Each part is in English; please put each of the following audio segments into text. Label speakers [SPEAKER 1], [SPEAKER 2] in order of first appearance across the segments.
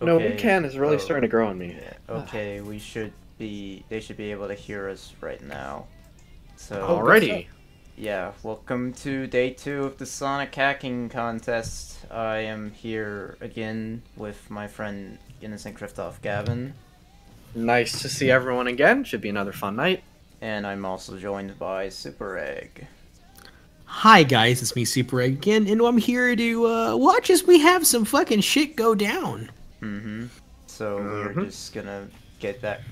[SPEAKER 1] No,
[SPEAKER 2] Okay.
[SPEAKER 1] Webcam is really starting to grow on me.
[SPEAKER 2] Yeah, okay, they should be able to hear us right now.
[SPEAKER 3] Oh,
[SPEAKER 2] So,
[SPEAKER 3] good stuff.
[SPEAKER 1] Alrighty.
[SPEAKER 2] yeah, welcome to day 2 of the Sonic hacking contest. I am here again with my friend Innocent Kristoff Gavin,
[SPEAKER 1] Nice to see everyone again. Should be another fun night.
[SPEAKER 2] and I'm also joined by Super Egg.
[SPEAKER 3] Hi guys, it's me Super Egg again, and I'm here to watch as we have some fucking shit go down.
[SPEAKER 2] Mm-hmm. So we're just gonna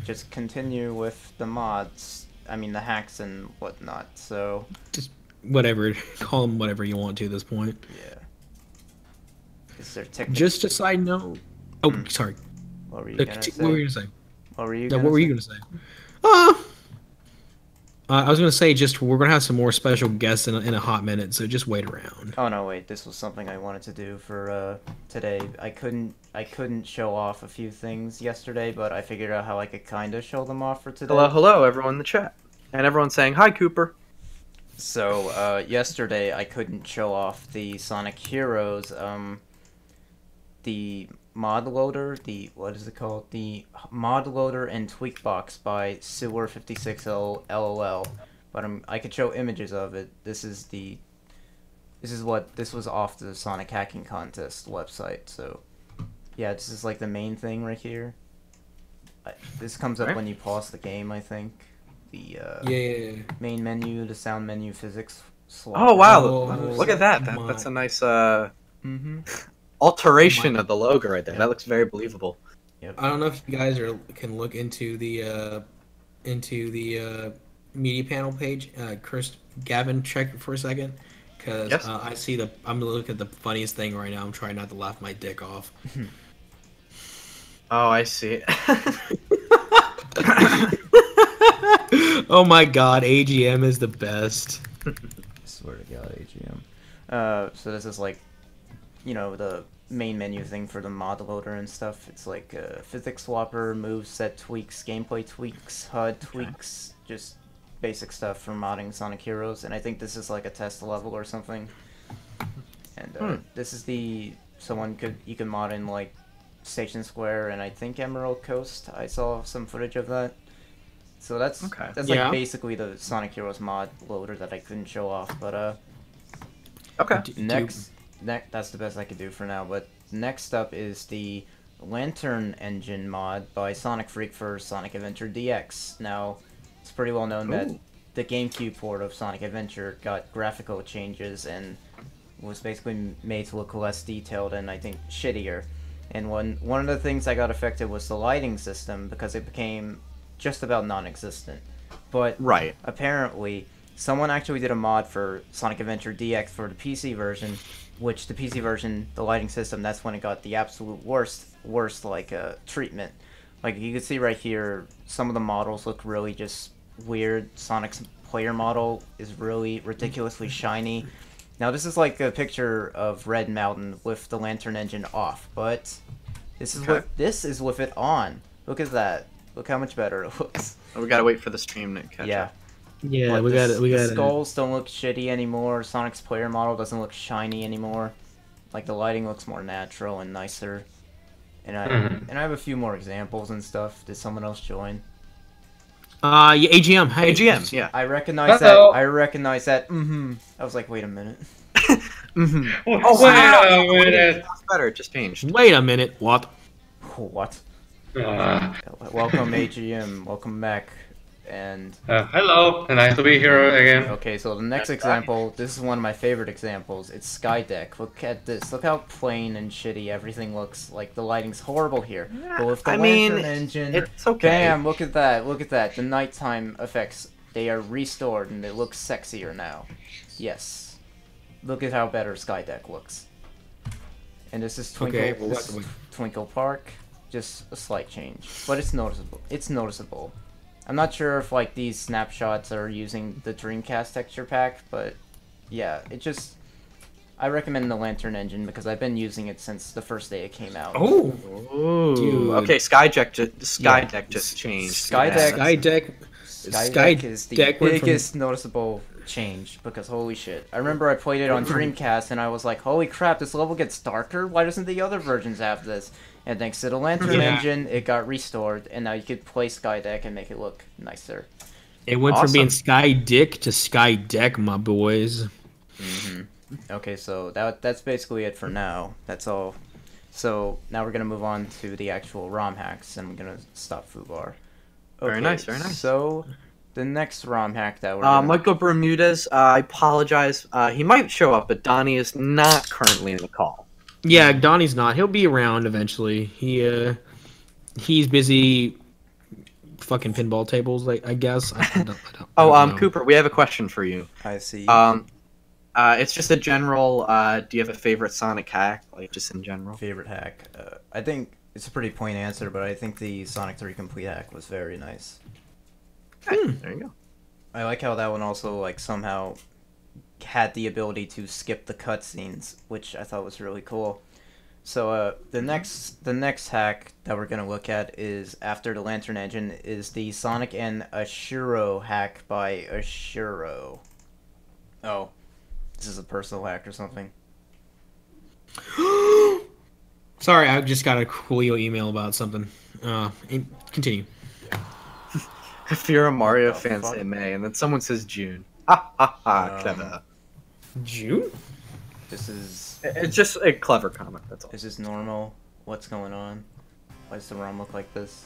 [SPEAKER 2] just continue with the mods. I mean, the hacks and whatnot. So,
[SPEAKER 3] Just whatever, call them whatever you want to at this point.
[SPEAKER 2] yeah. Is there technical...
[SPEAKER 3] Just a side note. Oh, sorry.
[SPEAKER 2] What were you
[SPEAKER 3] What
[SPEAKER 2] gonna
[SPEAKER 3] were
[SPEAKER 2] say?
[SPEAKER 3] you gonna say?
[SPEAKER 2] What were you
[SPEAKER 3] No,
[SPEAKER 2] gonna
[SPEAKER 3] what were
[SPEAKER 2] say?
[SPEAKER 3] you gonna say? Uh, I was gonna say just we're gonna have some more special guests in a hot minute, so just wait around.
[SPEAKER 2] Oh no, wait, this was something I wanted to do for today. I couldn't show off a few things yesterday, but I figured out how I could kind of show them off for today.
[SPEAKER 1] Hello, everyone in the chat. And everyone's saying, hi, Cooper.
[SPEAKER 2] So, yesterday I couldn't show off the Sonic Heroes, the mod loader, what is it called? The mod loader and tweak box by Sewer56LOL. But I could show images of it. This was off the Sonic hacking contest website. So, yeah, this is like the main thing right here. This comes up when you pause the game, I think. The
[SPEAKER 3] Yeah.
[SPEAKER 2] main menu, the sound menu, physics.
[SPEAKER 1] Oh, wow.
[SPEAKER 3] Oh,
[SPEAKER 1] Look at that.
[SPEAKER 3] my.
[SPEAKER 1] That's a nice
[SPEAKER 2] Mm-hmm.
[SPEAKER 1] alteration of the logo right there. That looks very believable.
[SPEAKER 2] Yep.
[SPEAKER 3] I don't know if you guys can look into the media panel page. Gavin, check it for a second, because
[SPEAKER 1] Yes.
[SPEAKER 3] I see I'm looking at the funniest thing right now. I'm trying not to laugh my dick off.
[SPEAKER 1] Oh, I see.
[SPEAKER 3] Oh my god, AGM is the best.
[SPEAKER 2] Swear to God, AGM. So this is like, the main menu thing for the mod loader and stuff. It's like physics swapper, move set tweaks, gameplay tweaks, HUD tweaks, just basic stuff for modding Sonic Heroes. And I think this is like a test level or something. And this is you can mod in like Station Square and I think Emerald Coast. I saw some footage of that. So that's like basically the Sonic Heroes mod loader that I couldn't show off, but
[SPEAKER 1] Okay.
[SPEAKER 2] Next, that's the best I could do for now. But next up is the Lantern Engine mod by Sonic Freak for Sonic Adventure DX. Now, it's pretty well known that the GameCube port of Sonic Adventure got graphical changes and was basically made to look less detailed and I think shittier. And one of the things that got affected was the lighting system because it became just about non-existent. But
[SPEAKER 1] Right.
[SPEAKER 2] apparently, someone actually did a mod for Sonic Adventure DX for the PC version, which the PC version, the lighting system, that's when it got the absolute worst treatment. Like you can see right here, some of the models look really just weird. Sonic's player model is really ridiculously shiny. Now this is like a picture of Red Mountain with the Lantern Engine off, but this is with it on. Look at that. Look how much better it looks.
[SPEAKER 1] Oh, we gotta wait for the stream to catch up.
[SPEAKER 3] Yeah,
[SPEAKER 2] But
[SPEAKER 3] we got it.
[SPEAKER 2] the skulls don't look shitty anymore. Sonic's player model doesn't look shiny anymore. Like the lighting looks more natural and nicer. And I have a few more examples and stuff. Did someone else join?
[SPEAKER 3] Yeah, AGM. Hey,
[SPEAKER 1] AGM, yeah.
[SPEAKER 2] I recognize
[SPEAKER 4] Hello.
[SPEAKER 2] that. I recognize that. I was like, wait a minute.
[SPEAKER 1] Oh,
[SPEAKER 4] Wait
[SPEAKER 1] wow.
[SPEAKER 4] a minute.
[SPEAKER 1] It's better. It just changed.
[SPEAKER 3] Wait a minute. What?
[SPEAKER 2] What?
[SPEAKER 4] Uh,
[SPEAKER 2] Welcome AGM. Welcome back. And
[SPEAKER 4] hello, nice to be here again.
[SPEAKER 2] okay, so the next example, this is one of my favorite examples. It's Skydeck. Look at this. Look how plain and shitty everything looks. Like the lighting's horrible here. But with the Lantern Engine,
[SPEAKER 1] it's okay.
[SPEAKER 2] bam! Look at that. Look at that. The nighttime effects, they are restored and it looks sexier now. Yes. Look at how better Skydeck looks. And this is Twinkle.
[SPEAKER 3] Okay,
[SPEAKER 2] This is Twinkle Park. Just a slight change, but it's noticeable. It's noticeable. I'm not sure if like these snapshots are using the Dreamcast texture pack, but yeah, I recommend the Lantern Engine because I've been using it since the first day it came out.
[SPEAKER 3] Oh,
[SPEAKER 1] Ooh.
[SPEAKER 3] Dude.
[SPEAKER 1] Okay, Skydeck just changed.
[SPEAKER 2] Skydeck-
[SPEAKER 3] Skydeck.
[SPEAKER 2] Skydeck is the biggest noticeable changed because holy shit. I remember I played it on Dreamcast and I was like, holy crap, this level gets darker? Why doesn't the other versions have this? And thanks to the Lantern
[SPEAKER 3] Yeah.
[SPEAKER 2] engine, it got restored and now you could play Skydeck and make it look nicer.
[SPEAKER 3] It went from
[SPEAKER 1] Awesome.
[SPEAKER 3] being Sky Dick to Sky Deck, my boys.
[SPEAKER 2] Okay, so that's basically it for now. That's all. So now we're gonna move on to the actual ROM hacks and we're gonna stop Fubar.
[SPEAKER 1] Very nice, very nice.
[SPEAKER 2] So the next ROM hack that we're gonna...
[SPEAKER 1] Michael Bermudez, I apologize. He might show up, but Donnie is not currently in the call.
[SPEAKER 3] Yeah, Donnie's not. He'll be around eventually. He's busy fucking pinball tables, like I guess. I don't know.
[SPEAKER 1] Cooper, we have a question for you.
[SPEAKER 2] I see.
[SPEAKER 1] It's just a general. Do you have a favorite Sonic hack, like just in general?
[SPEAKER 2] Favorite hack? I think it's a pretty plain answer, but I think the Sonic 3 Complete hack was very nice.
[SPEAKER 1] There you go.
[SPEAKER 2] I like how that one also like somehow had the ability to skip the cutscenes, which I thought was really cool. So the next hack that we're gonna look at is after the Lantern engine is the Sonic and Ashuro hack by Ashuro. Oh, this is a personal hack or something.
[SPEAKER 3] Sorry, I just got a Coolio email about something. Continue.
[SPEAKER 1] If you're a Mario
[SPEAKER 2] What the
[SPEAKER 1] fan,
[SPEAKER 2] fuck?
[SPEAKER 1] say May, and then someone says June. Ha ha ha! Clever.
[SPEAKER 3] June?
[SPEAKER 2] This is
[SPEAKER 1] It's just a clever comic. That's all.
[SPEAKER 2] is this normal? What's going on? Why does the ROM look like this?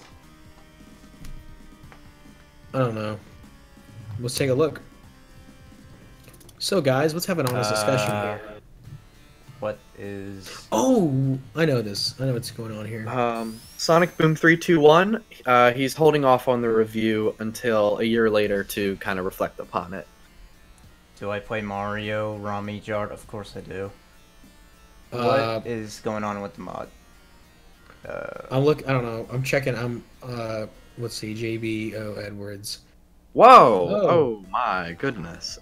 [SPEAKER 3] I don't know. Let's take a look. So, guys, let's have an honest discussion here.
[SPEAKER 2] What is...
[SPEAKER 3] Oh, I know this. I know what's going on here.
[SPEAKER 1] Sonic Boom 321. He's holding off on the review until a year later to kind of reflect upon it.
[SPEAKER 2] Do I play Mario Rami Jart? Of course I do.
[SPEAKER 3] Uh,
[SPEAKER 2] What is going on with the mod?
[SPEAKER 3] I don't know. I'm checking. Let's see. JB Edwards.
[SPEAKER 1] Whoa!
[SPEAKER 3] Oh.
[SPEAKER 1] Oh my goodness.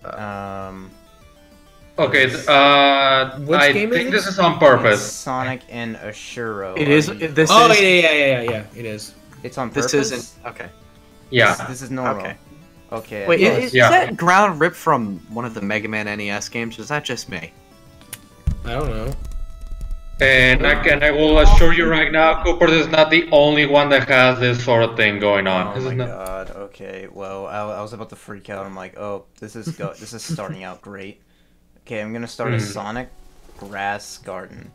[SPEAKER 4] Okay,
[SPEAKER 3] Which
[SPEAKER 4] I
[SPEAKER 3] game is
[SPEAKER 4] think
[SPEAKER 3] this?
[SPEAKER 4] this is on
[SPEAKER 2] It's
[SPEAKER 4] purpose.
[SPEAKER 2] Sonic and Ashuro.
[SPEAKER 1] It is.
[SPEAKER 2] Are you-
[SPEAKER 1] This
[SPEAKER 3] Oh
[SPEAKER 1] is.
[SPEAKER 3] yeah. It is.
[SPEAKER 2] It's on purpose?
[SPEAKER 1] This isn't. Okay.
[SPEAKER 4] Yeah.
[SPEAKER 2] This is normal.
[SPEAKER 1] Okay.
[SPEAKER 2] Okay.
[SPEAKER 1] Wait,
[SPEAKER 2] I
[SPEAKER 1] is
[SPEAKER 4] Yeah.
[SPEAKER 1] that ground ripped from one of the Mega Man NES games? Or is that just me?
[SPEAKER 3] I don't know.
[SPEAKER 4] And I will assure you right now, Cooper is not the only one that has this sort of thing going on.
[SPEAKER 2] Oh
[SPEAKER 4] This
[SPEAKER 2] my
[SPEAKER 4] is not-
[SPEAKER 2] god. Okay. Well, I was about to freak out. I'm like, oh, this is starting out great. Okay, I'm gonna start a Sonic Grass Garden.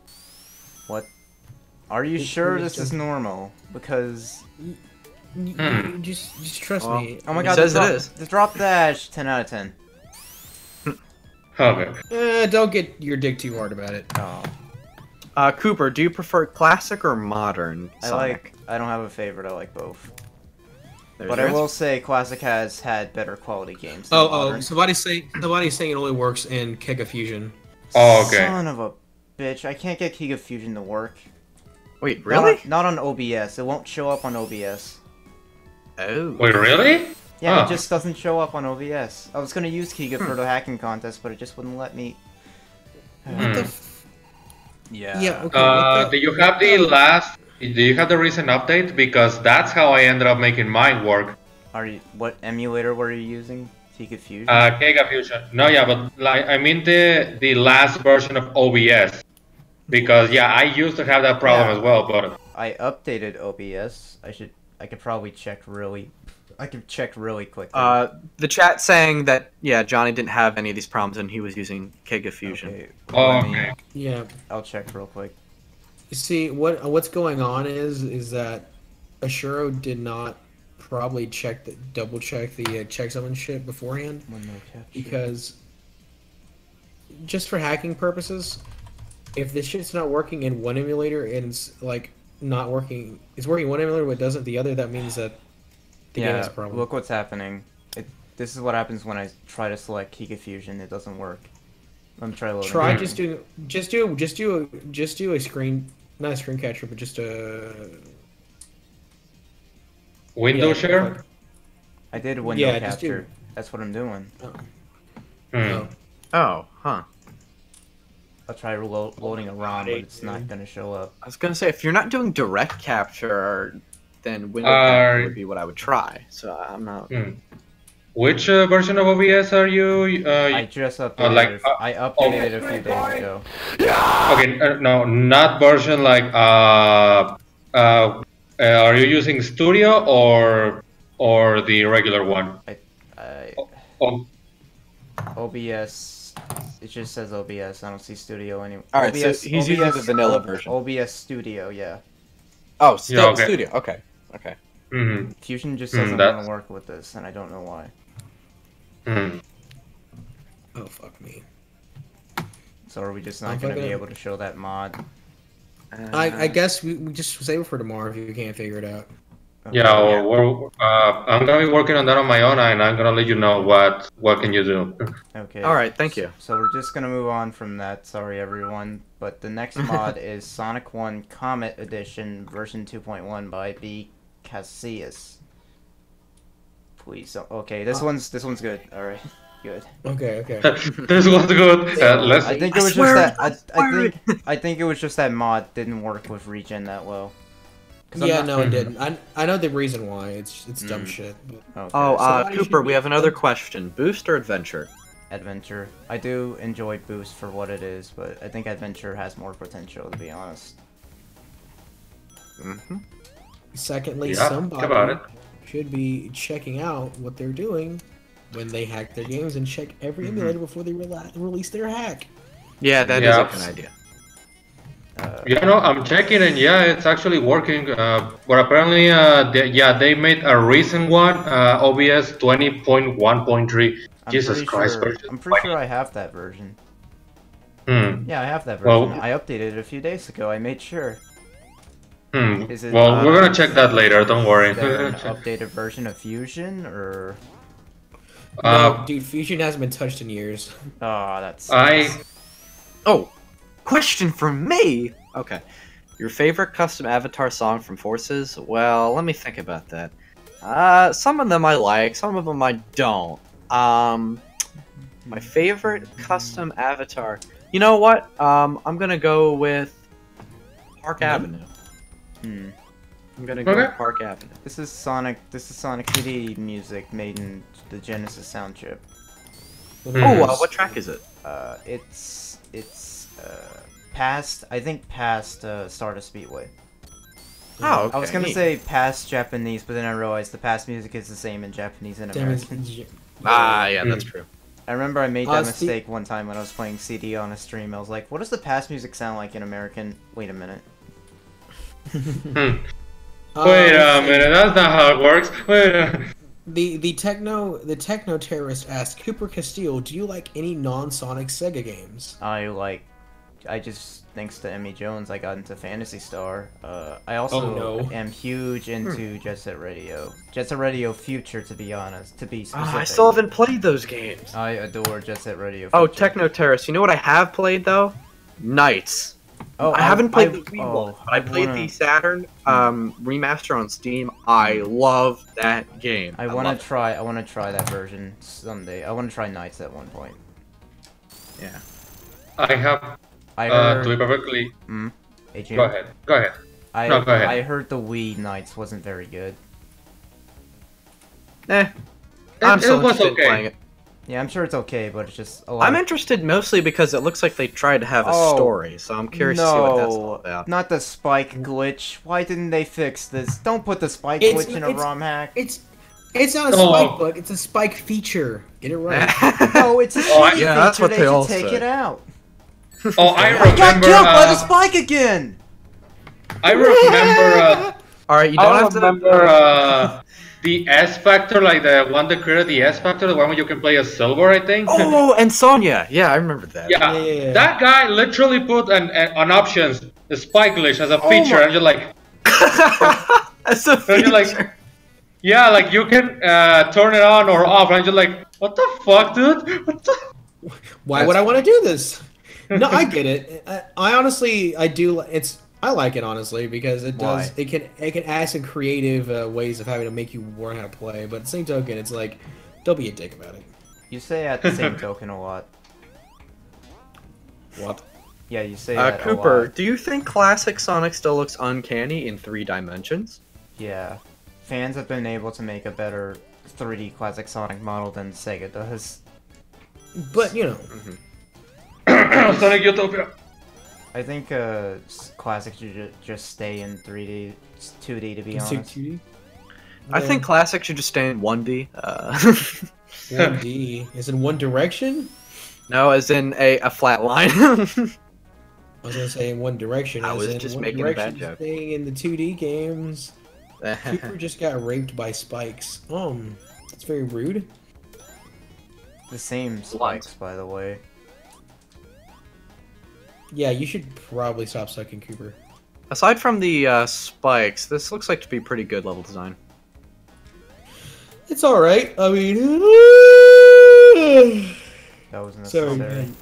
[SPEAKER 2] What? Are you sure this is normal? Because
[SPEAKER 3] Just trust
[SPEAKER 1] Well,
[SPEAKER 3] me.
[SPEAKER 2] oh my
[SPEAKER 1] It
[SPEAKER 2] god,
[SPEAKER 1] says
[SPEAKER 2] the
[SPEAKER 1] it
[SPEAKER 2] drop,
[SPEAKER 1] is.
[SPEAKER 2] the drop dash, 10 out of 10.
[SPEAKER 4] Okay.
[SPEAKER 3] Don't get your dick too hard about it.
[SPEAKER 2] Oh,
[SPEAKER 1] Cooper, do you prefer classic or modern Sonic?
[SPEAKER 2] I don't have a favorite. I like both.
[SPEAKER 1] There's
[SPEAKER 2] But
[SPEAKER 1] your
[SPEAKER 2] I will
[SPEAKER 1] answer.
[SPEAKER 2] say, Classic has had better quality games. Than Modern.
[SPEAKER 3] Somebody's saying it only works in Kega Fusion.
[SPEAKER 4] Oh, okay.
[SPEAKER 2] Son of a bitch! I can't get Giga Fusion to work.
[SPEAKER 1] Wait, really?
[SPEAKER 2] Not on OBS. It won't show up on OBS.
[SPEAKER 1] Oh.
[SPEAKER 4] Wait, really?
[SPEAKER 2] Yeah,
[SPEAKER 4] Huh.
[SPEAKER 2] it just doesn't show up on OBS. I was gonna use Giga for the hacking contest, but it just wouldn't let me.
[SPEAKER 3] What the?
[SPEAKER 2] Yeah.
[SPEAKER 3] Yeah. Okay. what
[SPEAKER 4] Do you have the last? Do you have the recent update? Because that's how I ended up making mine work.
[SPEAKER 2] What emulator were you using? Giga Fusion.
[SPEAKER 4] Kega Fusion. No, yeah, but like I mean the last version of OBS. Because yeah, I used to have that problem
[SPEAKER 2] Yeah.
[SPEAKER 4] as well, but
[SPEAKER 2] I updated OBS. I could probably check really. I could check really quickly.
[SPEAKER 1] The chat saying that Johnny didn't have any of these problems and he was using Kega Fusion.
[SPEAKER 2] Okay.
[SPEAKER 4] oh,
[SPEAKER 2] let me-
[SPEAKER 4] okay.
[SPEAKER 3] Yeah.
[SPEAKER 2] I'll check real quick.
[SPEAKER 3] See what's going on is that Ashuro did not probably double check the checksum shit beforehand
[SPEAKER 2] One more capture.
[SPEAKER 3] because just for hacking purposes, if this shit's not working in one emulator and it's like not working, it's working one emulator but it doesn't the other, that means that the game has a problem.
[SPEAKER 2] Look what's happening. This is what happens when I try to select Giga Fusion. It doesn't work. Let me try loading.
[SPEAKER 3] Try
[SPEAKER 2] it.
[SPEAKER 3] just do a screen, not a screen capture, but just a
[SPEAKER 4] Window
[SPEAKER 3] yeah,
[SPEAKER 4] share?
[SPEAKER 2] I did window
[SPEAKER 3] Yeah, just do-
[SPEAKER 2] capture. That's what I'm doing.
[SPEAKER 3] Oh.
[SPEAKER 1] Oh, huh.
[SPEAKER 2] I'll try loading a ROM, but it's not gonna show up.
[SPEAKER 1] I was gonna say, if you're not doing direct capture, then window
[SPEAKER 4] Uh,
[SPEAKER 1] capture would be what I would try. So I'm not.
[SPEAKER 4] Hmm. Which version of OBS are you?
[SPEAKER 2] I just updated. I updated it a few days ago.
[SPEAKER 4] Okay, no, not version like are you using Studio or the regular one?
[SPEAKER 2] I
[SPEAKER 4] Oh,
[SPEAKER 2] OBS. It just says OBS. I don't see Studio anywhere.
[SPEAKER 1] All right, so he's using the vanilla version.
[SPEAKER 2] OBS Studio, yeah.
[SPEAKER 1] Oh, still
[SPEAKER 4] Yeah, okay.
[SPEAKER 1] Studio. Okay. Okay.
[SPEAKER 4] mm-hmm.
[SPEAKER 2] Fusion just doesn't
[SPEAKER 4] that's-
[SPEAKER 2] want to work with this, and I don't know why.
[SPEAKER 4] Mm.
[SPEAKER 3] Oh fuck me.
[SPEAKER 2] So are we just not
[SPEAKER 3] I'm
[SPEAKER 2] going to be
[SPEAKER 3] fucking-
[SPEAKER 2] able to show that mod?
[SPEAKER 3] I guess we just save it for tomorrow if you can't figure it out.
[SPEAKER 2] Okay.
[SPEAKER 4] Yeah, I'm gonna be working on that on my own, and I'm gonna let you know what can you do.
[SPEAKER 2] Okay.
[SPEAKER 1] All right, thank you.
[SPEAKER 2] So we're just gonna move on from that. Sorry, everyone. But the next mod is Sonic 1 Comet Edition version 2.1 by B. Casillas. Please. Okay, this one's good. All right, good.
[SPEAKER 3] Okay, okay.
[SPEAKER 4] This was good. Let's.
[SPEAKER 2] I think it was just
[SPEAKER 1] swear
[SPEAKER 2] that.
[SPEAKER 1] it,
[SPEAKER 2] I think it was just that mod didn't work with regen that well. 'Cause I'm
[SPEAKER 3] Yeah,
[SPEAKER 2] not-
[SPEAKER 3] no, it didn't. I know the reason why. It's dumb
[SPEAKER 2] Mm.
[SPEAKER 3] shit. But...
[SPEAKER 2] Okay.
[SPEAKER 1] Oh,
[SPEAKER 3] why you
[SPEAKER 1] Cooper,
[SPEAKER 3] should
[SPEAKER 1] we
[SPEAKER 3] be-
[SPEAKER 1] have another question. Boost or adventure?
[SPEAKER 2] Adventure. I do enjoy Boost for what it is, but I think Adventure has more potential, to be honest.
[SPEAKER 1] Mm-hmm.
[SPEAKER 3] Secondly,
[SPEAKER 4] Yeah, think about
[SPEAKER 3] somebody
[SPEAKER 4] it.
[SPEAKER 3] should be checking out what they're doing when they hack their games and check every emulator before they release their hack.
[SPEAKER 1] Yeah, that is
[SPEAKER 4] Yeah.
[SPEAKER 1] a good idea.
[SPEAKER 4] Yeah, no, I'm checking, and yeah, it's actually working. But apparently, they made a recent one, OBS 20.1.3. Jesus Christ!
[SPEAKER 2] I'm pretty sure I have that version.
[SPEAKER 4] Hmm.
[SPEAKER 2] Yeah, I have that
[SPEAKER 4] Well-
[SPEAKER 2] version. I updated it a few days ago. I made sure.
[SPEAKER 4] Hmm.
[SPEAKER 2] Is it,
[SPEAKER 4] Well, we're gonna check that later. Don't worry.
[SPEAKER 2] Is there an updated version of Fusion, or...
[SPEAKER 3] No, dude, Fusion hasn't been touched in years.
[SPEAKER 2] Oh, that's...
[SPEAKER 1] Oh, question from me. Okay, your favorite custom avatar song from Forces? Well, let me think about that. Some of them I like, some of them I don't. My favorite custom avatar. You know what? I'm gonna go with Park Avenue.
[SPEAKER 2] Hmm.
[SPEAKER 1] I'm gonna go
[SPEAKER 4] Okay.
[SPEAKER 1] with Park Avenue.
[SPEAKER 2] This is Sonic CD music made in the Genesis sound chip.
[SPEAKER 1] Oh, what track is it?
[SPEAKER 2] It's past, I think past Stardust Speedway.
[SPEAKER 1] Oh, okay.
[SPEAKER 2] I was gonna
[SPEAKER 1] neat.
[SPEAKER 2] say past Japanese, but then I realized the past music is the same in Japanese and American.
[SPEAKER 1] Yeah, that's true.
[SPEAKER 2] I remember I made that
[SPEAKER 3] Honestly-
[SPEAKER 2] mistake one time when I was playing CD on a stream. I was like, what does the past music sound like in American? Wait a minute.
[SPEAKER 4] Wait a minute, that's not how it works.
[SPEAKER 3] The techno terrorist asked Cooper Castile, "Do you like any non-Sonic Sega games?"
[SPEAKER 2] I just, thanks to Emmy Jones, I got into Phantasy Star. I also
[SPEAKER 3] Oh, no.
[SPEAKER 2] am huge into Jet Set Radio. Jet Set Radio Future, to be honest, to be specific.
[SPEAKER 1] I still haven't played those games.
[SPEAKER 2] I adore Jet Set Radio.
[SPEAKER 1] Oh,
[SPEAKER 2] Future.
[SPEAKER 1] Techno Terrace. You know what I have played though? Knights.
[SPEAKER 2] Oh,
[SPEAKER 1] I haven't played the Wii
[SPEAKER 2] oh,
[SPEAKER 1] one, but I played
[SPEAKER 2] wanna-
[SPEAKER 1] the Saturn remaster on Steam. I love that game.
[SPEAKER 2] I
[SPEAKER 1] love
[SPEAKER 2] want
[SPEAKER 1] it.
[SPEAKER 2] to try. I want to try that version someday. I want to try Knights at one point.
[SPEAKER 1] Yeah.
[SPEAKER 4] I have,
[SPEAKER 2] I
[SPEAKER 4] to be
[SPEAKER 2] heard.
[SPEAKER 4] perfectly.
[SPEAKER 2] Adrian,
[SPEAKER 4] Go ahead. Go ahead. No, go ahead.
[SPEAKER 2] I heard the Wii Knights wasn't very good.
[SPEAKER 1] I'm
[SPEAKER 4] It
[SPEAKER 1] still
[SPEAKER 4] was
[SPEAKER 1] interested in
[SPEAKER 4] okay.
[SPEAKER 1] playing it.
[SPEAKER 2] Yeah, I'm sure it's okay, but it's just a lot.
[SPEAKER 1] I'm interested mostly because it looks like they tried to have a
[SPEAKER 2] Oh,
[SPEAKER 1] story, so I'm curious to see what that's all about.
[SPEAKER 2] Not the spike glitch. Why didn't they fix this? Don't put the spike
[SPEAKER 3] It's-
[SPEAKER 2] glitch in a
[SPEAKER 3] it's-
[SPEAKER 2] ROM hack.
[SPEAKER 3] It's not a
[SPEAKER 4] Oh.
[SPEAKER 3] spike bug. It's a spike feature. Get it right.
[SPEAKER 2] No, it's a
[SPEAKER 4] Oh,
[SPEAKER 2] shitty
[SPEAKER 1] yeah, that's
[SPEAKER 2] feature.
[SPEAKER 1] what
[SPEAKER 2] They
[SPEAKER 1] they
[SPEAKER 2] should
[SPEAKER 1] all
[SPEAKER 2] take
[SPEAKER 1] say.
[SPEAKER 2] it out.
[SPEAKER 4] Oh, I
[SPEAKER 2] I got
[SPEAKER 4] remember.
[SPEAKER 2] killed by the spike again.
[SPEAKER 4] I remember.
[SPEAKER 1] All right, you don't
[SPEAKER 4] I
[SPEAKER 1] have to.
[SPEAKER 4] remember the S Factor, like the one that created the S Factor, the one where you can play as Silver, I think.
[SPEAKER 1] Oh, and Sonya. Yeah, I remember that.
[SPEAKER 4] Yeah,
[SPEAKER 3] Yeah.
[SPEAKER 4] that guy literally put an options, the spike glitch as a feature,
[SPEAKER 1] my-
[SPEAKER 4] and you're like,
[SPEAKER 1] That's a
[SPEAKER 4] and you're like,
[SPEAKER 1] feature.
[SPEAKER 4] yeah, like you can turn it on or off, and you're like, what the fuck, dude? What the?
[SPEAKER 3] Why would I want to do this? No, I get it. I honestly, I do. I like it honestly because it does.
[SPEAKER 2] Why?
[SPEAKER 3] It can add some creative ways of having to make you learn how to play. But at the same token, it's like, don't be a dick about it.
[SPEAKER 2] You say at the same token a lot.
[SPEAKER 3] What?
[SPEAKER 2] Yeah, you say that a
[SPEAKER 1] Cooper,
[SPEAKER 2] lot.
[SPEAKER 1] do you think classic Sonic still looks uncanny in 3 dimensions?
[SPEAKER 2] Yeah. Fans have been able to make a better 3D classic Sonic model than Sega does.
[SPEAKER 3] But you know,
[SPEAKER 4] Sonic Utopia.
[SPEAKER 2] I think classic should just stay in 3D, 2D to be honest.
[SPEAKER 3] 2D.
[SPEAKER 1] I think classic should just stay in 1D.
[SPEAKER 3] 1D is in one direction.
[SPEAKER 1] No, as in a flat line.
[SPEAKER 3] I was gonna say in one direction.
[SPEAKER 1] I
[SPEAKER 3] as
[SPEAKER 1] was
[SPEAKER 3] in
[SPEAKER 1] just
[SPEAKER 3] one
[SPEAKER 1] making a bad
[SPEAKER 3] direction,
[SPEAKER 1] joke.
[SPEAKER 3] Staying in the 2D games. Cooper just got raped by spikes. That's very rude.
[SPEAKER 2] The same spikes, by the way.
[SPEAKER 3] Yeah, you should probably stop sucking, Cooper.
[SPEAKER 1] Aside from the spikes, this looks like to be pretty good level design.
[SPEAKER 3] It's all right. I mean,
[SPEAKER 2] That was
[SPEAKER 3] sorry.
[SPEAKER 2] necessary.
[SPEAKER 3] Man.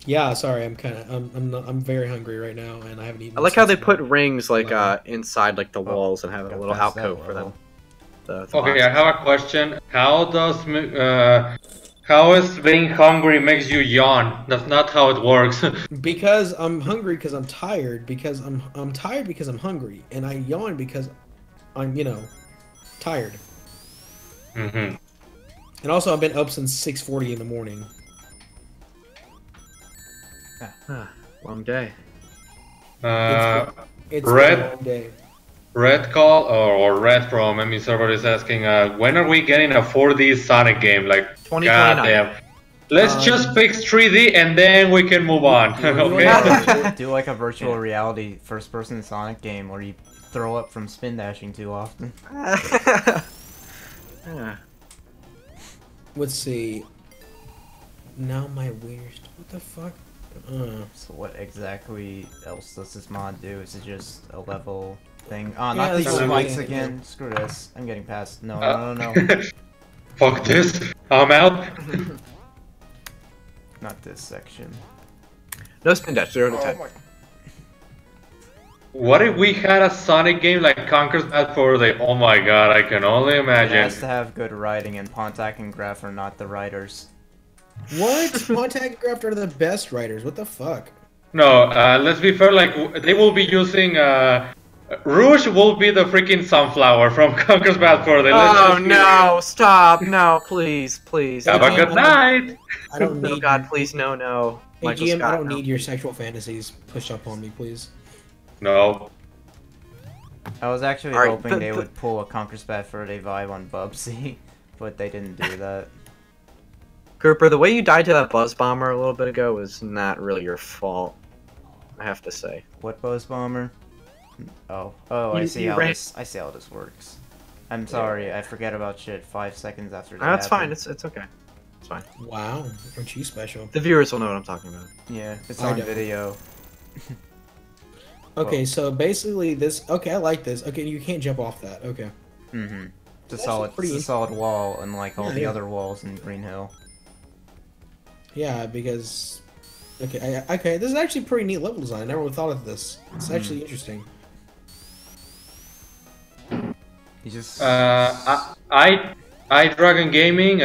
[SPEAKER 3] Yeah, sorry. I'm very hungry right now, and I haven't eaten.
[SPEAKER 1] I like how they
[SPEAKER 3] since
[SPEAKER 1] put
[SPEAKER 3] about-
[SPEAKER 1] rings like inside like the walls and have a
[SPEAKER 2] Go
[SPEAKER 1] little
[SPEAKER 2] past that
[SPEAKER 1] alcove for them.
[SPEAKER 2] level.
[SPEAKER 1] The
[SPEAKER 4] Okay,
[SPEAKER 1] boxes.
[SPEAKER 4] I have a question. How is being hungry makes you yawn? That's not how it works.
[SPEAKER 3] Because I'm hungry because I'm tired because I'm tired because I'm hungry, and I yawn because I'm tired.
[SPEAKER 4] Mm-hmm.
[SPEAKER 3] And also I've been up since 6:40 in the morning.
[SPEAKER 1] Long day.
[SPEAKER 3] It's
[SPEAKER 4] Red?
[SPEAKER 3] been a long day.
[SPEAKER 4] Red Call or Red from ME Server is asking, when are we getting a 4D Sonic game? Like,
[SPEAKER 1] 2029.
[SPEAKER 4] goddamn. Let's just fix 3D and then we can move on. Okay.
[SPEAKER 2] Do like a virtual reality first-person Sonic game where you throw up from spin dashing too often.
[SPEAKER 1] Yeah.
[SPEAKER 3] Let's see. Now my weirdest. What the fuck?
[SPEAKER 2] So what exactly else does this mod do? Is it just a level thing? Oh,
[SPEAKER 3] Yeah,
[SPEAKER 2] not these
[SPEAKER 3] that's
[SPEAKER 2] spikes
[SPEAKER 3] really-
[SPEAKER 2] again. Screw this. I'm getting past. No.
[SPEAKER 4] Fuck this. I'm out.
[SPEAKER 2] Not this section.
[SPEAKER 1] No spin dash, 0 to 10.
[SPEAKER 4] What if we had a Sonic game like Conker's Bad Fur Day? Oh my god, I can only
[SPEAKER 2] It
[SPEAKER 4] imagine.
[SPEAKER 2] has to have good writing, and Pontac and Graf are not the writers.
[SPEAKER 3] What? Pontac and Graft are the best writers. What the fuck?
[SPEAKER 4] No, let's be fair, like, they will be using, Rouge will be the freaking sunflower from Conker's Bad Fur Day. Let's
[SPEAKER 1] Oh
[SPEAKER 4] just be
[SPEAKER 1] no!
[SPEAKER 4] real.
[SPEAKER 1] Stop! No, please, please.
[SPEAKER 4] Have a good night!
[SPEAKER 3] I don't
[SPEAKER 1] No,
[SPEAKER 3] need.
[SPEAKER 1] God, please, no.
[SPEAKER 3] Hey,
[SPEAKER 1] Michael
[SPEAKER 3] GM,
[SPEAKER 1] Scott,
[SPEAKER 3] I don't
[SPEAKER 1] no.
[SPEAKER 3] need your sexual fantasies pushed up on me, please.
[SPEAKER 4] No.
[SPEAKER 2] I was actually
[SPEAKER 1] Alright,
[SPEAKER 2] hoping they would pull a Conker's Bad Fur Day vibe on Bubsy, but they didn't do that.
[SPEAKER 1] Cooper, the way you died to that buzz bomber a little bit ago was not really your fault. I have to say.
[SPEAKER 2] What Buzz Bomber? Oh, I
[SPEAKER 1] You-
[SPEAKER 2] see
[SPEAKER 1] you
[SPEAKER 2] how
[SPEAKER 1] ran-
[SPEAKER 2] this. I see how this works. I'm sorry, I forget about shit 5 seconds after.
[SPEAKER 1] No, that's fine. It's okay. It's fine.
[SPEAKER 3] Wow, aren't you special?
[SPEAKER 1] The viewers will know what I'm talking about.
[SPEAKER 2] Yeah, it's
[SPEAKER 3] I
[SPEAKER 2] on
[SPEAKER 3] don't.
[SPEAKER 2] video.
[SPEAKER 3] Okay, so basically this. Okay, I like this. Okay, you can't jump off that. Okay.
[SPEAKER 2] Mm-hmm. It's a
[SPEAKER 3] That's
[SPEAKER 2] solid,
[SPEAKER 3] pretty
[SPEAKER 2] solid wall, unlike all
[SPEAKER 3] Yeah,
[SPEAKER 2] the
[SPEAKER 3] yeah.
[SPEAKER 2] other walls in Green Hill.
[SPEAKER 3] Yeah, because. Okay, okay, this is actually pretty neat level design. I never would have thought of this. It's actually interesting.
[SPEAKER 2] You just.
[SPEAKER 4] I Dragon Gaming,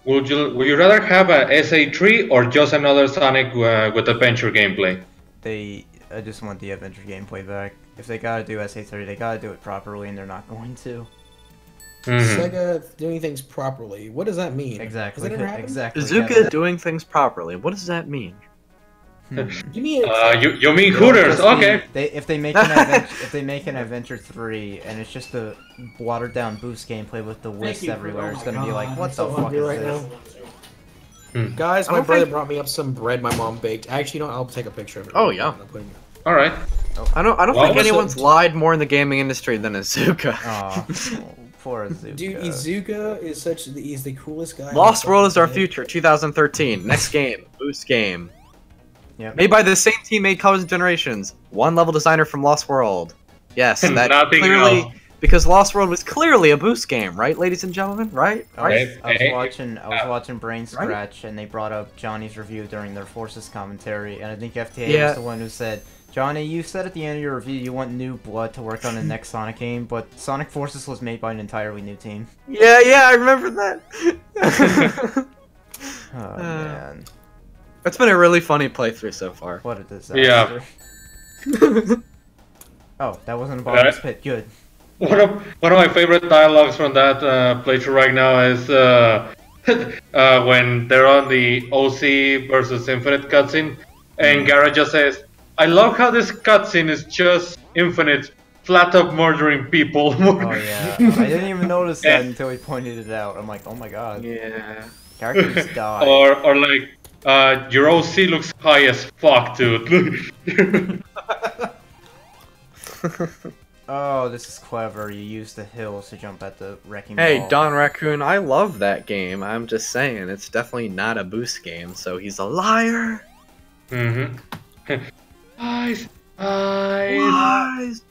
[SPEAKER 4] would you rather have a SA3 or just another Sonic with adventure gameplay?
[SPEAKER 2] I just want the adventure gameplay back. If they gotta do SA3, they gotta do it properly, and they're not going to.
[SPEAKER 4] Mhm.
[SPEAKER 3] Sega doing things properly. What does that mean?
[SPEAKER 2] Exactly.
[SPEAKER 3] Has that ever happened?
[SPEAKER 2] Exactly.
[SPEAKER 1] Bazooka doing things properly. What does that mean?
[SPEAKER 3] Give me
[SPEAKER 4] You mean
[SPEAKER 2] It'll
[SPEAKER 4] Hooters?
[SPEAKER 2] just be-
[SPEAKER 4] Okay.
[SPEAKER 2] If they make an adventure, if they make an Adventure 3 and it's just a watered down boost gameplay with the whisk everywhere, it's gonna be like, what the fuck is this?
[SPEAKER 3] Guys,
[SPEAKER 1] I
[SPEAKER 3] my
[SPEAKER 1] don't
[SPEAKER 3] brother
[SPEAKER 1] think-
[SPEAKER 3] brought me up some bread my mom baked. Actually, no, I'll take a picture of it.
[SPEAKER 1] Oh, yeah.
[SPEAKER 3] I'll put it-
[SPEAKER 4] All right.
[SPEAKER 1] I don't
[SPEAKER 4] Well,
[SPEAKER 1] think
[SPEAKER 4] so-
[SPEAKER 1] anyone's lied more in the gaming industry than Azuka.
[SPEAKER 2] Aw, poor Azuka.
[SPEAKER 3] Dude, Izuka is he's the coolest guy.
[SPEAKER 1] Lost World is our future, 2013. Next game, Boost game.
[SPEAKER 2] Yep.
[SPEAKER 1] Made by the same team made Colors and Generations. One level designer from Lost World. Yes, that
[SPEAKER 4] Nothing
[SPEAKER 1] clearly
[SPEAKER 4] else.
[SPEAKER 1] because Lost World was clearly a Boost game, right, ladies and gentlemen? Right?
[SPEAKER 2] I was
[SPEAKER 4] Hey,
[SPEAKER 2] watching Brain Scratch, and they brought up Johnny's review during their Forces commentary, and I think FTA
[SPEAKER 1] Yeah.
[SPEAKER 2] was the one who said, Johnny, you said at the end of your review you want new blood to work on the next Sonic game, but Sonic Forces was made by an entirely new team.
[SPEAKER 1] Yeah, I remember that.
[SPEAKER 2] Oh man,
[SPEAKER 1] It's been a really funny playthrough so far.
[SPEAKER 2] what a disaster.
[SPEAKER 4] Yeah.
[SPEAKER 2] Oh, that wasn't a bottomless pit. Good.
[SPEAKER 4] one of my favorite dialogues from that playthrough right now is when they're on the OC versus Infinite cutscene, and Garrett just says, "I love how this cutscene is just Infinite flat up murdering people."
[SPEAKER 2] Oh yeah, I didn't even notice that until he pointed it out. I'm like, oh my god.
[SPEAKER 1] Yeah.
[SPEAKER 2] Characters die.
[SPEAKER 4] or like, your OC looks high as fuck, dude.
[SPEAKER 2] Oh, this is clever. You use the hills to jump at the wrecking
[SPEAKER 1] Hey,
[SPEAKER 2] ball.
[SPEAKER 1] Don Raccoon, I love that game. I'm just saying, it's definitely not a boost game, so he's a liar.
[SPEAKER 4] Lies.
[SPEAKER 1] Lies.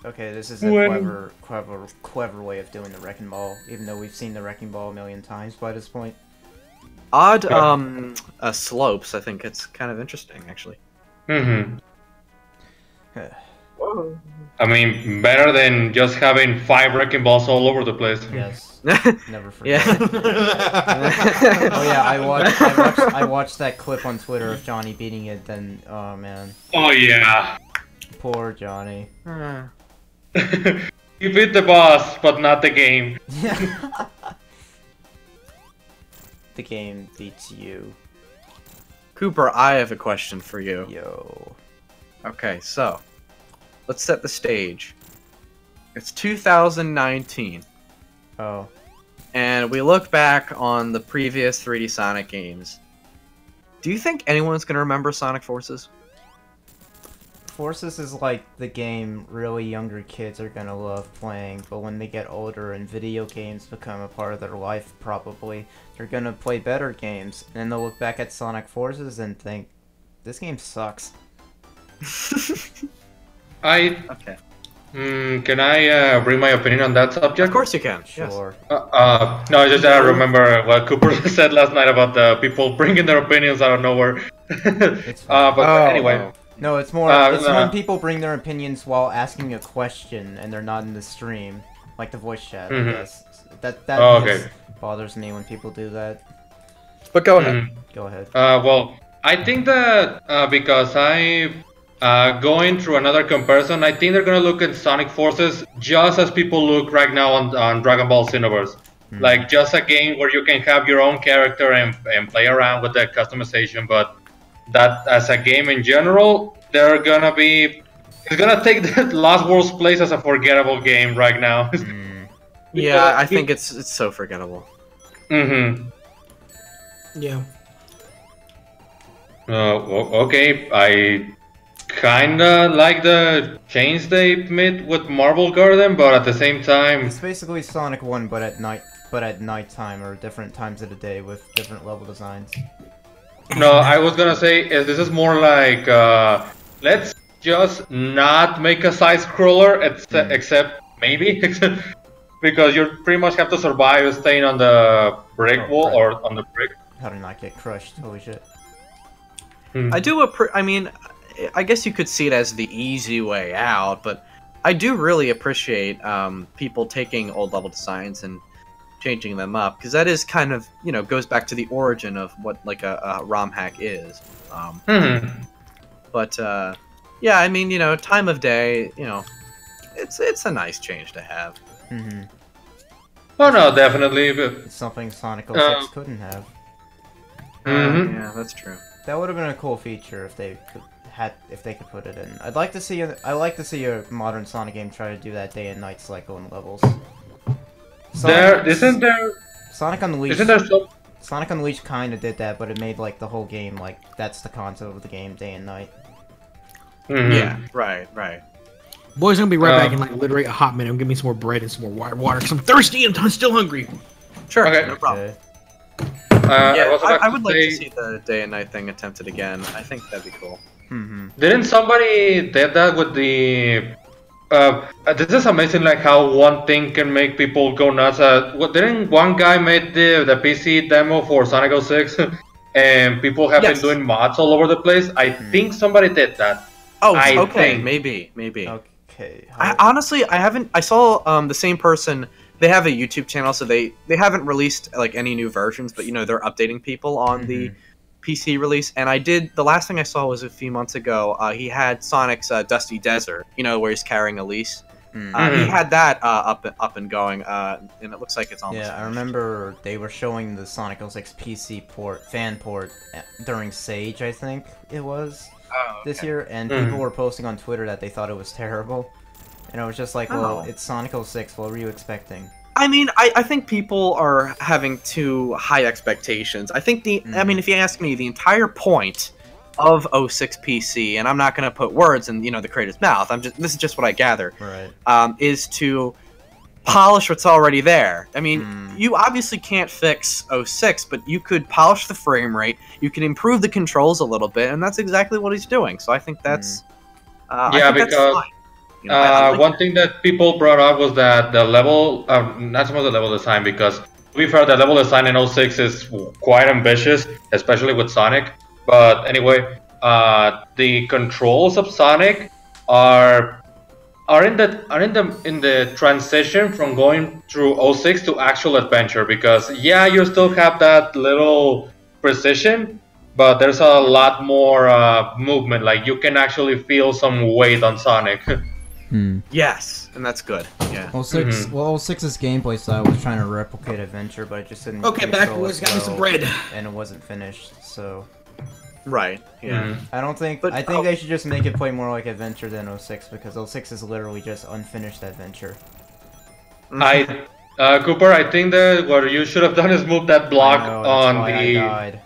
[SPEAKER 2] Okay, this is a
[SPEAKER 4] When-
[SPEAKER 2] clever way of doing the wrecking ball, even though we've seen the wrecking ball a million times by this point.
[SPEAKER 1] Odd slopes. I think it's kind of interesting, actually. Whoa.
[SPEAKER 4] I mean, better than just having 5 wrecking balls all over the place.
[SPEAKER 2] Yes. Never
[SPEAKER 1] Yeah.
[SPEAKER 2] forget. Oh yeah, I watched that clip on Twitter of Johnny beating it. Then, oh man,
[SPEAKER 4] Oh yeah.
[SPEAKER 2] poor Johnny.
[SPEAKER 4] You beat the boss, but not the game.
[SPEAKER 2] The game beats you.
[SPEAKER 1] Cooper, I have a question for you.
[SPEAKER 2] Yo.
[SPEAKER 1] Okay, so let's set the stage. It's 2019,
[SPEAKER 2] Oh.
[SPEAKER 1] and we look back on the previous 3D Sonic games. Do you think anyone's gonna remember Sonic Forces?
[SPEAKER 2] Forces is like the game really younger kids are gonna love playing, but when they get older and video games become a part of their life, probably, they're gonna play better games, and then they'll look back at Sonic Forces and think, this game sucks.
[SPEAKER 1] Okay.
[SPEAKER 4] Can I bring my opinion on that subject?
[SPEAKER 1] Of course you can. Yes.
[SPEAKER 2] Sure.
[SPEAKER 4] No, I just remember what Cooper said last night about the people bringing their opinions out of nowhere.
[SPEAKER 2] It's fine.
[SPEAKER 4] But anyway,
[SPEAKER 2] No, it's more. It's when people bring their opinions while asking a question and they're not in the stream, like the voice chat. I guess that
[SPEAKER 4] okay.
[SPEAKER 2] bothers me when people do that.
[SPEAKER 1] But go ahead.
[SPEAKER 2] Go ahead.
[SPEAKER 4] Well, I think that because going through another comparison, I think they're gonna look at Sonic Forces just as people look right now on Dragon Ball Xenoverse. Like just a game where you can have your own character and play around with the customization, but that as a game in general, it's gonna take the Lost World's place as a forgettable game right now.
[SPEAKER 1] Yeah, I think it's so forgettable.
[SPEAKER 3] Yeah.
[SPEAKER 4] Okay, I kinda like the change they made with Marble Garden, but at the same time,
[SPEAKER 2] It's basically Sonic 1, but at nighttime or different times of the day with different level designs.
[SPEAKER 4] no, I was gonna say this is more like let's just not make a side scroller, except maybe because you pretty much have to survive staying on the brick wall
[SPEAKER 2] right.
[SPEAKER 4] or on the brick.
[SPEAKER 2] How to not get crushed? Holy shit!
[SPEAKER 1] I mean, I guess you could see it as the easy way out, but I do really appreciate people taking old level designs and changing them up, because that is kind of, goes back to the origin of what like a ROM hack is. But yeah, I mean, time of day, it's a nice change to have.
[SPEAKER 4] Oh no, definitely. But,
[SPEAKER 2] It's something Sonic 06 couldn't have.
[SPEAKER 1] Yeah, that's true.
[SPEAKER 2] That would have been a cool feature if they could put it in. I like to see a modern Sonic game try to do that day and night cycle in levels.
[SPEAKER 4] isn't there
[SPEAKER 2] Sonic Unleashed.
[SPEAKER 4] Isn't there some?
[SPEAKER 2] Sonic Unleashed kind of did that, but it made like the whole game like that's the concept of the game, day and night.
[SPEAKER 1] Yeah, right.
[SPEAKER 3] Boys, I'm gonna be right back in like literally a hot minute. I'm gonna give me some more bread and some more water because I'm thirsty and I'm still hungry.
[SPEAKER 1] Sure,
[SPEAKER 4] Okay.
[SPEAKER 1] no problem.
[SPEAKER 2] Okay.
[SPEAKER 1] Yeah,
[SPEAKER 4] was about
[SPEAKER 1] I would like to
[SPEAKER 4] say-
[SPEAKER 1] see the day and night thing attempted again. I think that'd be cool.
[SPEAKER 4] Didn't somebody did that with the? This is amazing, like how one thing can make people go nuts. Didn't one guy made the PC demo for Sonic 06, and people have been doing mods all over the place? I think somebody did that.
[SPEAKER 1] Oh,
[SPEAKER 4] I
[SPEAKER 1] okay,
[SPEAKER 4] think.
[SPEAKER 1] maybe.
[SPEAKER 2] Okay.
[SPEAKER 1] I haven't. I saw the same person. They have a YouTube channel, so they haven't released like any new versions, but they're updating people on the PC release. And the last thing I saw was a few months ago. He had Sonic's Dusty Desert, where he's carrying Elise, He had that up and going, and it looks like it's almost.
[SPEAKER 2] Yeah, I remember they were showing the Sonic 06 PC fan port during Sage, I think it was, this year, and people were posting on Twitter that they thought it was terrible. And I was just like, well, it's Sonic 06, what were you expecting?
[SPEAKER 1] I mean, I think people are having too high expectations. I think I mean, if you ask me, the entire point of 06 PC, and I'm not going to put words in, the creator's mouth. This is just what I gather.
[SPEAKER 2] Right.
[SPEAKER 1] Is to polish what's already there. I mean, you obviously can't fix 06, but you could polish the frame rate. You can improve the controls a little bit, and that's exactly what he's doing. So I think that's
[SPEAKER 4] because one thing that people brought up was that the level, not so much the level design, because to be fair, the level design in 06 is quite ambitious, especially with Sonic. But anyway, the controls of Sonic are in the transition from going through 06 to actual adventure, because you still have that little precision, but there's a lot more movement. Like, you can actually feel some weight on Sonic.
[SPEAKER 1] Yes, and that's good. Yeah.
[SPEAKER 2] Well, 06's gameplay style was trying to replicate adventure, but it just didn't.
[SPEAKER 3] Okay, back boys, got me some bread.
[SPEAKER 2] And it wasn't finished, so.
[SPEAKER 1] Right. Yeah.
[SPEAKER 2] I don't think. But I think they should just make it play more like adventure than 06, because 06 is literally just unfinished adventure.
[SPEAKER 4] Cooper, I think that what you should have done is move that block on the.
[SPEAKER 2] I died.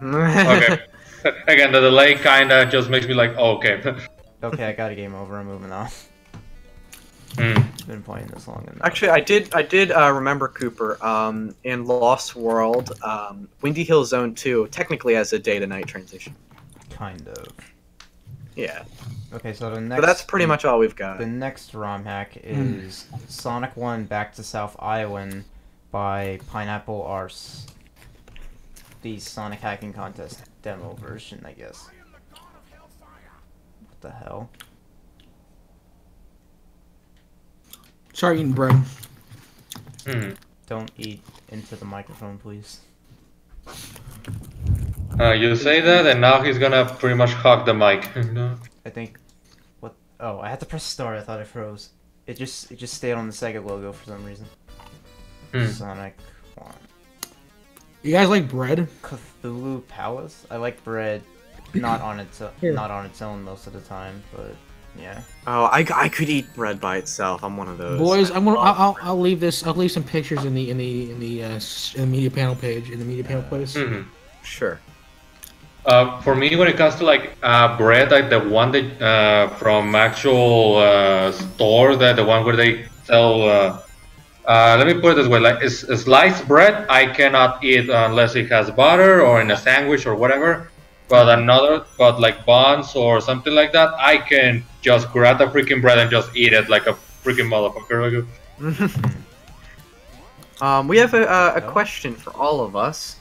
[SPEAKER 4] Okay. Again, the delay kinda just makes me like, oh, okay.
[SPEAKER 2] Okay, I got a game over. I'm moving on. Been playing this long enough.
[SPEAKER 1] Actually, I did remember, Cooper, in Lost World, Windy Hill Zone 2 technically has a day to night transition.
[SPEAKER 2] Kind of.
[SPEAKER 1] Yeah.
[SPEAKER 2] Okay, so the next.
[SPEAKER 1] But that's pretty much all we've got.
[SPEAKER 2] The next ROM hack is Sonic 1 Back to South Island by Pineapple Arse. The Sonic hacking contest demo version, I guess. What the hell?
[SPEAKER 3] Sorry, eating bread.
[SPEAKER 2] Don't eat into the microphone, please.
[SPEAKER 4] You say that, and now he's gonna pretty much hog the mic.
[SPEAKER 2] I think. What? Oh, I had to press start. I thought I froze. It just stayed on the Sega logo for some reason. Sonic 1.
[SPEAKER 3] You guys like bread?
[SPEAKER 2] Cthulhu Palace. I like bread, not on its own most of the time, but. Yeah.
[SPEAKER 1] Oh, I could eat bread by itself. I'm one of those.
[SPEAKER 3] Boys, I'll leave this. I'll leave some pictures in the media panel page, in the media panel place.
[SPEAKER 1] Sure.
[SPEAKER 4] For me, when it comes to like bread, like the one that from actual store, the one where they sell. Let me put it this way: like sliced bread, I cannot eat unless it has butter or in a sandwich or whatever. But like buns or something like that, I can just grab the freaking bread and just eat it like a freaking motherfucker.
[SPEAKER 1] We have a question for all of us.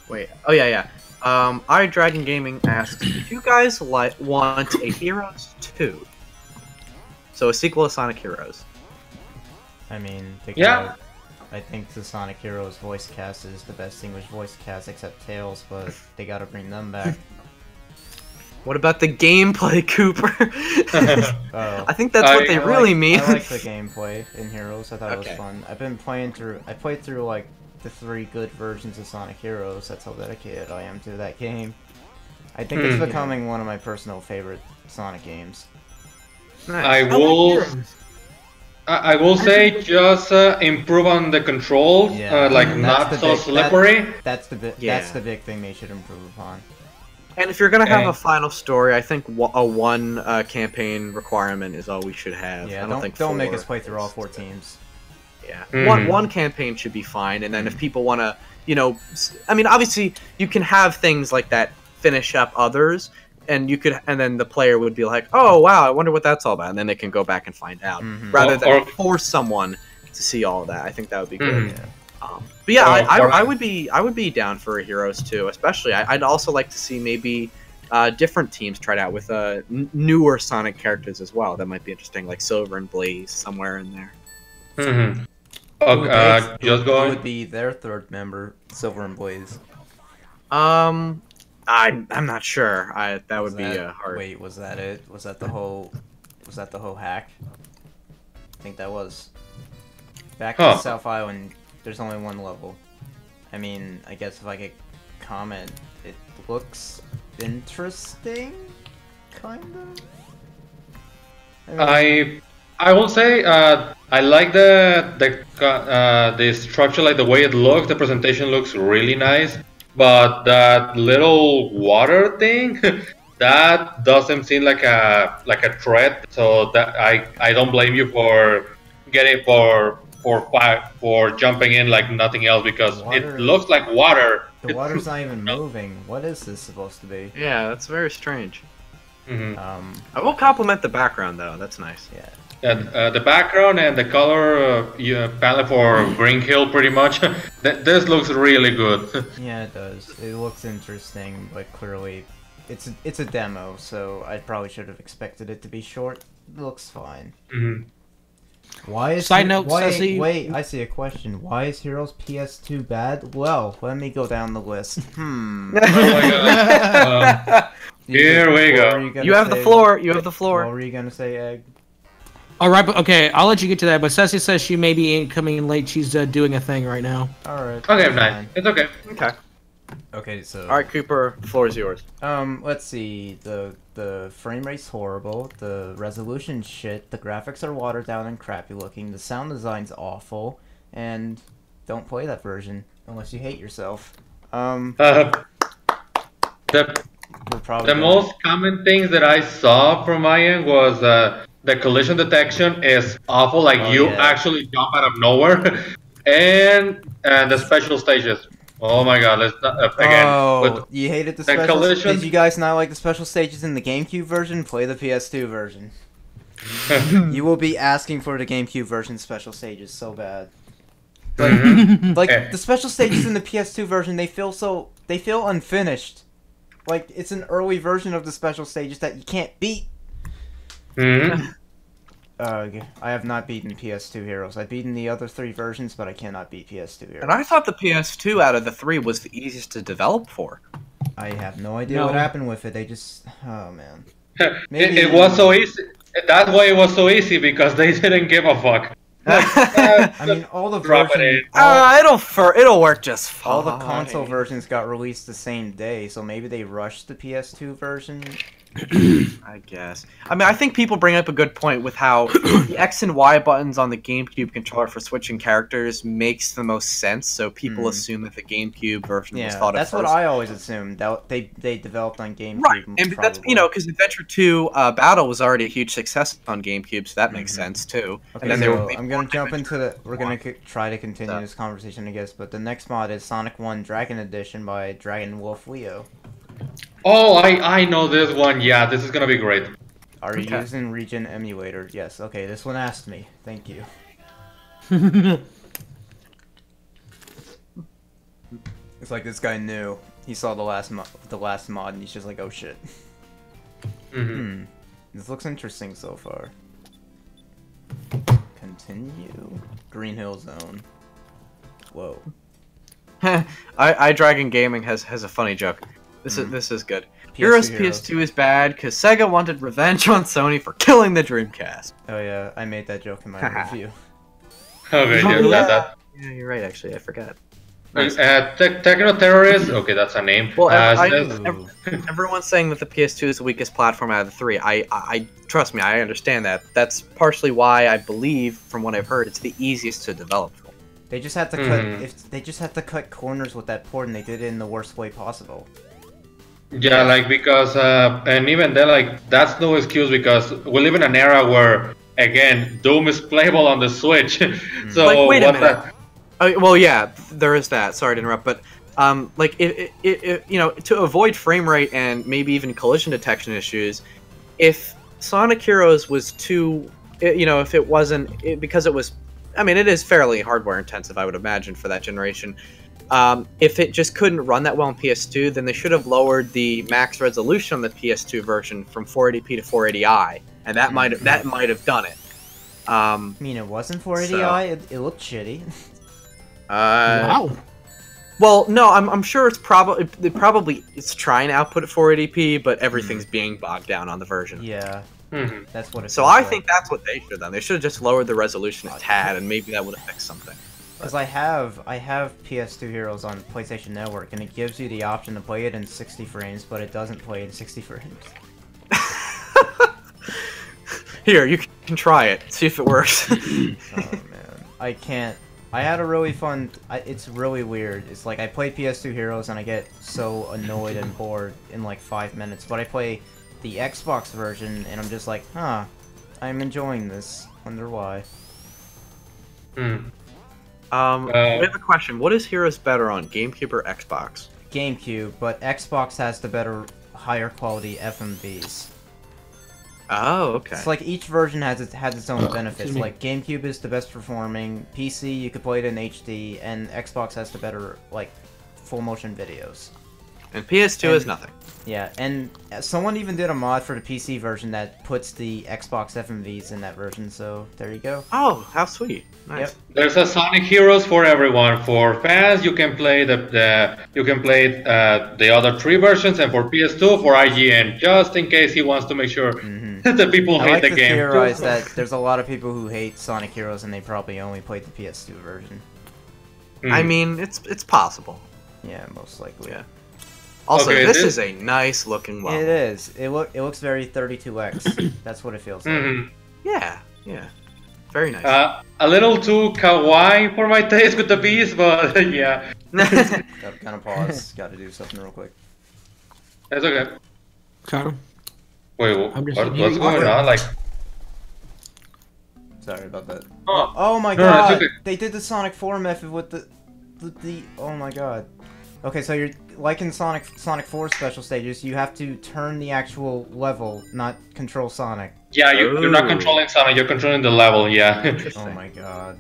[SPEAKER 1] Wait. Oh yeah. Our Dragon Gaming asks, "Do you guys want a Heroes 2?" So a sequel to Sonic Heroes.
[SPEAKER 2] I mean, I think the Sonic Heroes voice cast is the best English voice cast except Tails, but they gotta bring them back.
[SPEAKER 1] What about the gameplay, Cooper? I think that's what they really mean.
[SPEAKER 2] I like the gameplay in Heroes. I thought it was fun. I played through like the 3 good versions of Sonic Heroes. That's how dedicated I am to that game. I think it's becoming one of my personal favorite Sonic games.
[SPEAKER 1] Nice.
[SPEAKER 4] I will say just improve on the controls, like not so slippery.
[SPEAKER 2] That's the big thing they should improve upon.
[SPEAKER 1] And if you're gonna have a final story, I think a one campaign requirement is all we should have.
[SPEAKER 2] Yeah,
[SPEAKER 1] I
[SPEAKER 2] don't make us play through all 4 teams.
[SPEAKER 1] Yeah, one campaign should be fine, and then if people want to, I mean, obviously you can have things like that finish up others. And then the player would be like, "Oh wow, I wonder what that's all about," and then they can go back and find out, rather than force someone to see all of that. I think that would be good. But yeah, I would be down for a Heroes 2, especially. I'd also like to see maybe different teams tried out with newer Sonic characters as well. That might be interesting, like Silver and Blaze somewhere in there.
[SPEAKER 2] Who would be their 3rd member, Silver and Blaze?
[SPEAKER 1] I'm not sure. That would be hard.
[SPEAKER 2] Wait, was that it? Was that the whole Was that the whole hack? I think that was. Back to South Island, there's only one level. I mean, I guess if I could comment, it looks interesting, kind of.
[SPEAKER 4] I will say I like the structure, like the way it looks. The presentation looks really nice, but that little water thing, that doesn't seem like a threat. So that I don't blame you for getting for jumping in like nothing else, because it looks like water.
[SPEAKER 2] The water's not even moving. What is this supposed to be?
[SPEAKER 1] Yeah, that's very strange.
[SPEAKER 4] Mm-hmm.
[SPEAKER 1] I will compliment the background though. That's nice.
[SPEAKER 2] Yeah.
[SPEAKER 4] The background and the color palette for Green Hill, pretty much. This looks really good.
[SPEAKER 2] Yeah, it does. It looks interesting, but clearly, it's a demo, so I probably should have expected it to be short. It looks fine.
[SPEAKER 4] Mm-hmm.
[SPEAKER 2] Why is
[SPEAKER 3] Side note, Ceci?
[SPEAKER 2] Wait, I see a question. Why is Heroes PS2 bad? Well, let me go down the list.
[SPEAKER 4] Oh my god. Here we go.
[SPEAKER 1] You have the floor. You have the floor.
[SPEAKER 2] What were you gonna say, Egg?
[SPEAKER 3] All right, but okay, I'll let you get to that. But Ceci says she may be coming in late. She's doing a thing right now.
[SPEAKER 2] All right.
[SPEAKER 4] Okay, nice. It's okay.
[SPEAKER 1] Okay.
[SPEAKER 2] Okay, so.
[SPEAKER 1] All right, Cooper. The floor is yours.
[SPEAKER 2] Let's see. The frame rate's horrible. The resolution's shit. The graphics are watered down and crappy looking. The sound design's awful. And don't play that version unless you hate yourself.
[SPEAKER 4] The most common things that I saw from my end was the collision detection is awful, like actually jump out of nowhere, and the special stages. Oh my god, let's not, again.
[SPEAKER 2] Oh, you hated the special
[SPEAKER 4] collision.
[SPEAKER 2] Did you guys not like the special stages in the GameCube version? Play the PS2 version. You will be asking for the GameCube version special stages so bad. Like the special stages in the PS2 version, they feel unfinished. Like it's an early version of the special stages that you can't beat. I have not beaten PS2 Heroes. I've beaten the other 3 versions, but I cannot beat PS2 Heroes.
[SPEAKER 1] And I thought the PS2 out of the 3 was the easiest to develop for.
[SPEAKER 2] I have no idea what happened with it. They just, oh man.
[SPEAKER 4] It was so easy. That's why it was so easy, because they didn't give a fuck.
[SPEAKER 2] I mean, all the versions.
[SPEAKER 1] It'll work just fine.
[SPEAKER 2] All the console versions got released the same day, so maybe they rushed the PS2 version.
[SPEAKER 1] I guess. I mean, I think people bring up a good point with how the X and Y buttons on the GameCube controller for switching characters makes the most sense, so people assume that the GameCube version was thought of first.
[SPEAKER 2] That's what I always assumed. That they developed on GameCube.
[SPEAKER 1] Right, and that's, because Adventure 2 Battle was already a huge success on GameCube, so that makes sense, too.
[SPEAKER 2] Okay,
[SPEAKER 1] and
[SPEAKER 2] so I'm going to jump into the... We're going to try to continue this conversation, I guess, but the next mod is Sonic 1 Dragon Edition by Dragon Wolf Leo.
[SPEAKER 4] Oh, I know this one. Yeah, this is gonna be great.
[SPEAKER 2] Are you using Region Emulator? Yes. Okay, this one asked me. Thank you. It's like this guy knew. He saw the last mod, and he's just like, oh shit. This looks interesting so far. Continue. Green Hill Zone. Whoa.
[SPEAKER 1] iDragon Gaming has a funny joke. This is good. Heroes PS2 is bad because Sega wanted revenge on Sony for killing the Dreamcast.
[SPEAKER 2] Oh yeah, I made that joke in my review.
[SPEAKER 4] Okay, that.
[SPEAKER 1] Yeah, you're right. Actually, I forgot.
[SPEAKER 4] Nice. Techno-Terrorist. Okay, that's a name.
[SPEAKER 1] Well, everyone's saying that the PS2 is the weakest platform out of the 3. I trust me, I understand that. That's partially why I believe, from what I've heard, it's the easiest to develop for.
[SPEAKER 2] They just had to cut. They just had to cut corners with that port, and they did it in the worst way possible.
[SPEAKER 4] Yeah, like because and even then, like that's no excuse because we live in an era where again Doom is playable on the Switch. So
[SPEAKER 1] like, wait a minute. Well, yeah, there is that. Sorry to interrupt, but like to avoid frame rate and maybe even collision detection issues, if Sonic Heroes was too, if it wasn't because it was, I mean, it is fairly hardware intensive, I would imagine, for that generation. If it just couldn't run that well on PS2, then they should have lowered the max resolution on the PS2 version from 480p to 480i, and that might have done it.
[SPEAKER 2] I mean, it wasn't 480i. It looked shitty.
[SPEAKER 3] Wow.
[SPEAKER 1] Well, no, I'm sure it's probably it's trying to output at 480p, but everything's being bogged down on the version.
[SPEAKER 2] Yeah.
[SPEAKER 4] Mhm.
[SPEAKER 2] That's what it
[SPEAKER 1] So
[SPEAKER 2] feels
[SPEAKER 1] I
[SPEAKER 2] like.
[SPEAKER 1] think that's what they should have done. They should have just lowered the resolution a tad, and maybe that would have fixed something.
[SPEAKER 2] Because I have PS2 Heroes on PlayStation Network, and it gives you the option to play it in 60 frames, but it doesn't play in 60 frames.
[SPEAKER 1] Here, you can try it. See if it works.
[SPEAKER 2] Oh man, I can't. I had a really fun. It's really weird. It's like I play PS2 Heroes and I get so annoyed and bored in like 5 minutes, but I play the Xbox version and I'm just like, huh, I'm enjoying this. Wonder why.
[SPEAKER 4] Hmm.
[SPEAKER 1] We have a question. What is Heroes better on, GameCube or Xbox?
[SPEAKER 2] GameCube, but Xbox has the better, higher quality FMVs.
[SPEAKER 1] Oh, okay.
[SPEAKER 2] It's like each version has its own benefits.
[SPEAKER 3] excuse me.
[SPEAKER 2] Like GameCube is the best performing, PC you could play it in HD, and Xbox has the better like full motion videos.
[SPEAKER 1] And PS2 is nothing.
[SPEAKER 2] Yeah, and someone even did a mod for the PC version that puts the Xbox FMVs in that version. So there you go.
[SPEAKER 1] Oh, how sweet. Nice.
[SPEAKER 2] Yep.
[SPEAKER 4] There's a Sonic Heroes for everyone. For fans, you can play the other 3 versions, and for PS2 for IGN, just in case he wants to make sure that people
[SPEAKER 2] I
[SPEAKER 4] hate
[SPEAKER 2] like
[SPEAKER 4] the
[SPEAKER 2] to
[SPEAKER 4] game.
[SPEAKER 2] theorize that there's a lot of people who hate Sonic Heroes and they probably only played the PS2 version.
[SPEAKER 1] I mean, it's possible.
[SPEAKER 2] Yeah, most likely.
[SPEAKER 1] Yeah. Also,
[SPEAKER 4] Okay,
[SPEAKER 1] this is a nice looking level.
[SPEAKER 2] It is. It looks very 32x. That's what it feels like.
[SPEAKER 4] Mhm.
[SPEAKER 1] Yeah, yeah. Very nice.
[SPEAKER 4] A little too kawaii for my taste with the bees, but yeah,
[SPEAKER 2] Gotta kind of pause. Gotta do something real quick.
[SPEAKER 4] it's okay.
[SPEAKER 3] Connor?
[SPEAKER 4] Wait,
[SPEAKER 3] I'm just
[SPEAKER 4] what's
[SPEAKER 3] hearing
[SPEAKER 4] going
[SPEAKER 3] you.
[SPEAKER 4] on? Like,
[SPEAKER 2] Sorry about that.
[SPEAKER 4] oh,
[SPEAKER 2] Oh my
[SPEAKER 4] No, no, it's
[SPEAKER 2] god!
[SPEAKER 4] okay.
[SPEAKER 2] They did the Sonic 4 method with the oh my god. Okay, so you're like in Sonic 4 special stages, you have to turn the actual level, not control Sonic.
[SPEAKER 4] yeah, you're not
[SPEAKER 1] Ooh.
[SPEAKER 4] controlling Sonic, you're controlling the level, yeah.
[SPEAKER 2] Oh
[SPEAKER 1] Interesting.
[SPEAKER 2] my god.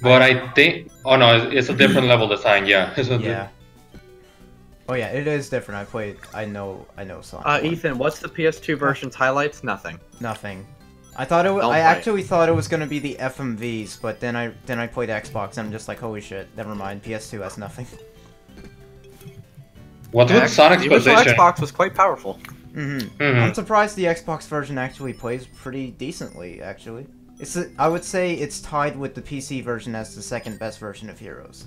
[SPEAKER 4] But I think, oh no, it's a different level design, yeah. It's a
[SPEAKER 2] Yeah. Oh yeah, it is different. I know Sonic. 1.
[SPEAKER 1] Ethan, what's the PS2 version's highlights? Nothing.
[SPEAKER 2] Nothing. I thought it was.
[SPEAKER 1] Don't
[SPEAKER 2] I
[SPEAKER 1] play it.
[SPEAKER 2] actually thought it was gonna be the FMVs, but then I played Xbox and I'm just like, holy shit, never mind. PS2 has nothing.
[SPEAKER 4] What's with Sonic's
[SPEAKER 1] the original
[SPEAKER 4] position?
[SPEAKER 1] Xbox was quite powerful.
[SPEAKER 2] Mm-hmm.
[SPEAKER 4] Mhm.
[SPEAKER 2] I'm surprised the Xbox version actually plays pretty decently. Actually, I would say it's tied with the PC version as the second best version of Heroes.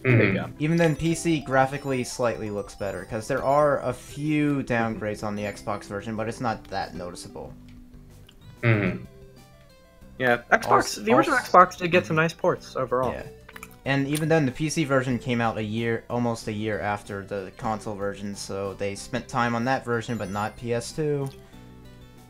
[SPEAKER 1] There you
[SPEAKER 4] Mhm.
[SPEAKER 1] go.
[SPEAKER 2] Even then, PC graphically slightly looks better because there are a few downgrades on the Xbox version, but it's not that noticeable.
[SPEAKER 4] Mhm.
[SPEAKER 1] Yeah, Xbox. The original
[SPEAKER 2] Also-
[SPEAKER 1] Xbox did get some nice ports overall.
[SPEAKER 2] Yeah. And even then, the PC version came out almost a year after the console version, so they spent time on that version, but not PS2.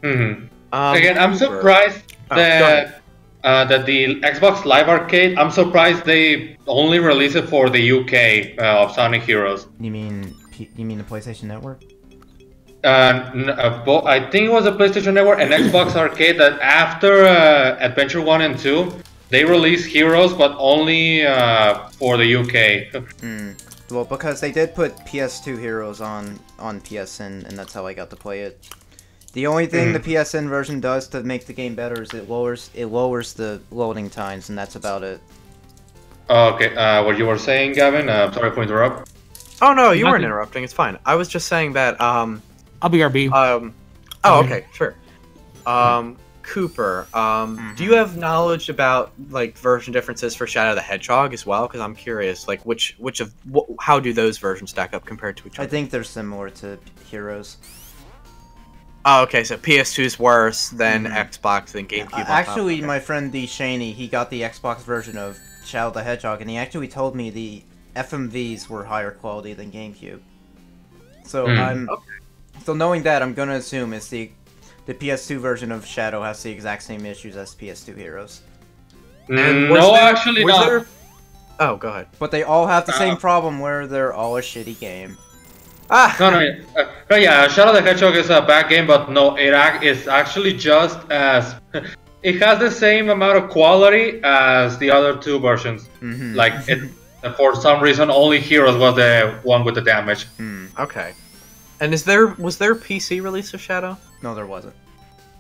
[SPEAKER 4] Mhm. Again, I'm
[SPEAKER 1] Cooper.
[SPEAKER 4] surprised
[SPEAKER 1] Oh, go ahead.
[SPEAKER 4] that the Xbox Live Arcade. I'm surprised they only released it for the UK of Sonic Heroes.
[SPEAKER 2] You mean the PlayStation Network?
[SPEAKER 4] I think it was a PlayStation Network and Xbox Arcade that after Adventure 1 and 2, they released Heroes, but only for the UK.
[SPEAKER 2] Well, because they did put PS2 Heroes on PSN, and that's how I got to play it. The only thing the PSN version does to make the game better is it lowers the loading times, and that's about it.
[SPEAKER 4] Okay, what you were saying, Gavin? Sorry for interrupt.
[SPEAKER 1] Oh no, you weren't
[SPEAKER 3] Nothing.
[SPEAKER 1] interrupting. It's fine. I was just saying that.
[SPEAKER 3] I'll be RB.
[SPEAKER 1] Oh, okay, sure. Cooper, do you have knowledge about like version differences for Shadow the Hedgehog as well? Because I'm curious, like how do those versions stack up compared to each
[SPEAKER 2] I
[SPEAKER 1] other?
[SPEAKER 2] think they're similar to Heroes.
[SPEAKER 1] Oh, okay, so PS2's worse than Xbox than GameCube. on top.
[SPEAKER 2] Actually,
[SPEAKER 1] Okay.
[SPEAKER 2] my friend D. Shaney, he got the Xbox version of Shadow the Hedgehog, and he actually told me the FMVs were higher quality than GameCube. So so knowing that, I'm gonna assume it's the PS2 version of Shadow has the exact same issues as PS2 Heroes.
[SPEAKER 1] And was
[SPEAKER 4] No,
[SPEAKER 1] there-
[SPEAKER 4] actually
[SPEAKER 1] was
[SPEAKER 4] not.
[SPEAKER 1] there- Oh, go ahead.
[SPEAKER 2] But they all have the same problem where they're all a shitty game.
[SPEAKER 1] Ah,
[SPEAKER 4] No, yeah, Shadow the Hedgehog is a bad game, but no, it's actually just as... It has the same amount of quality as the other 2 versions. Like, for some reason, only Heroes was the one with the damage.
[SPEAKER 1] okay. And was there a PC release of Shadow?
[SPEAKER 2] No, there wasn't.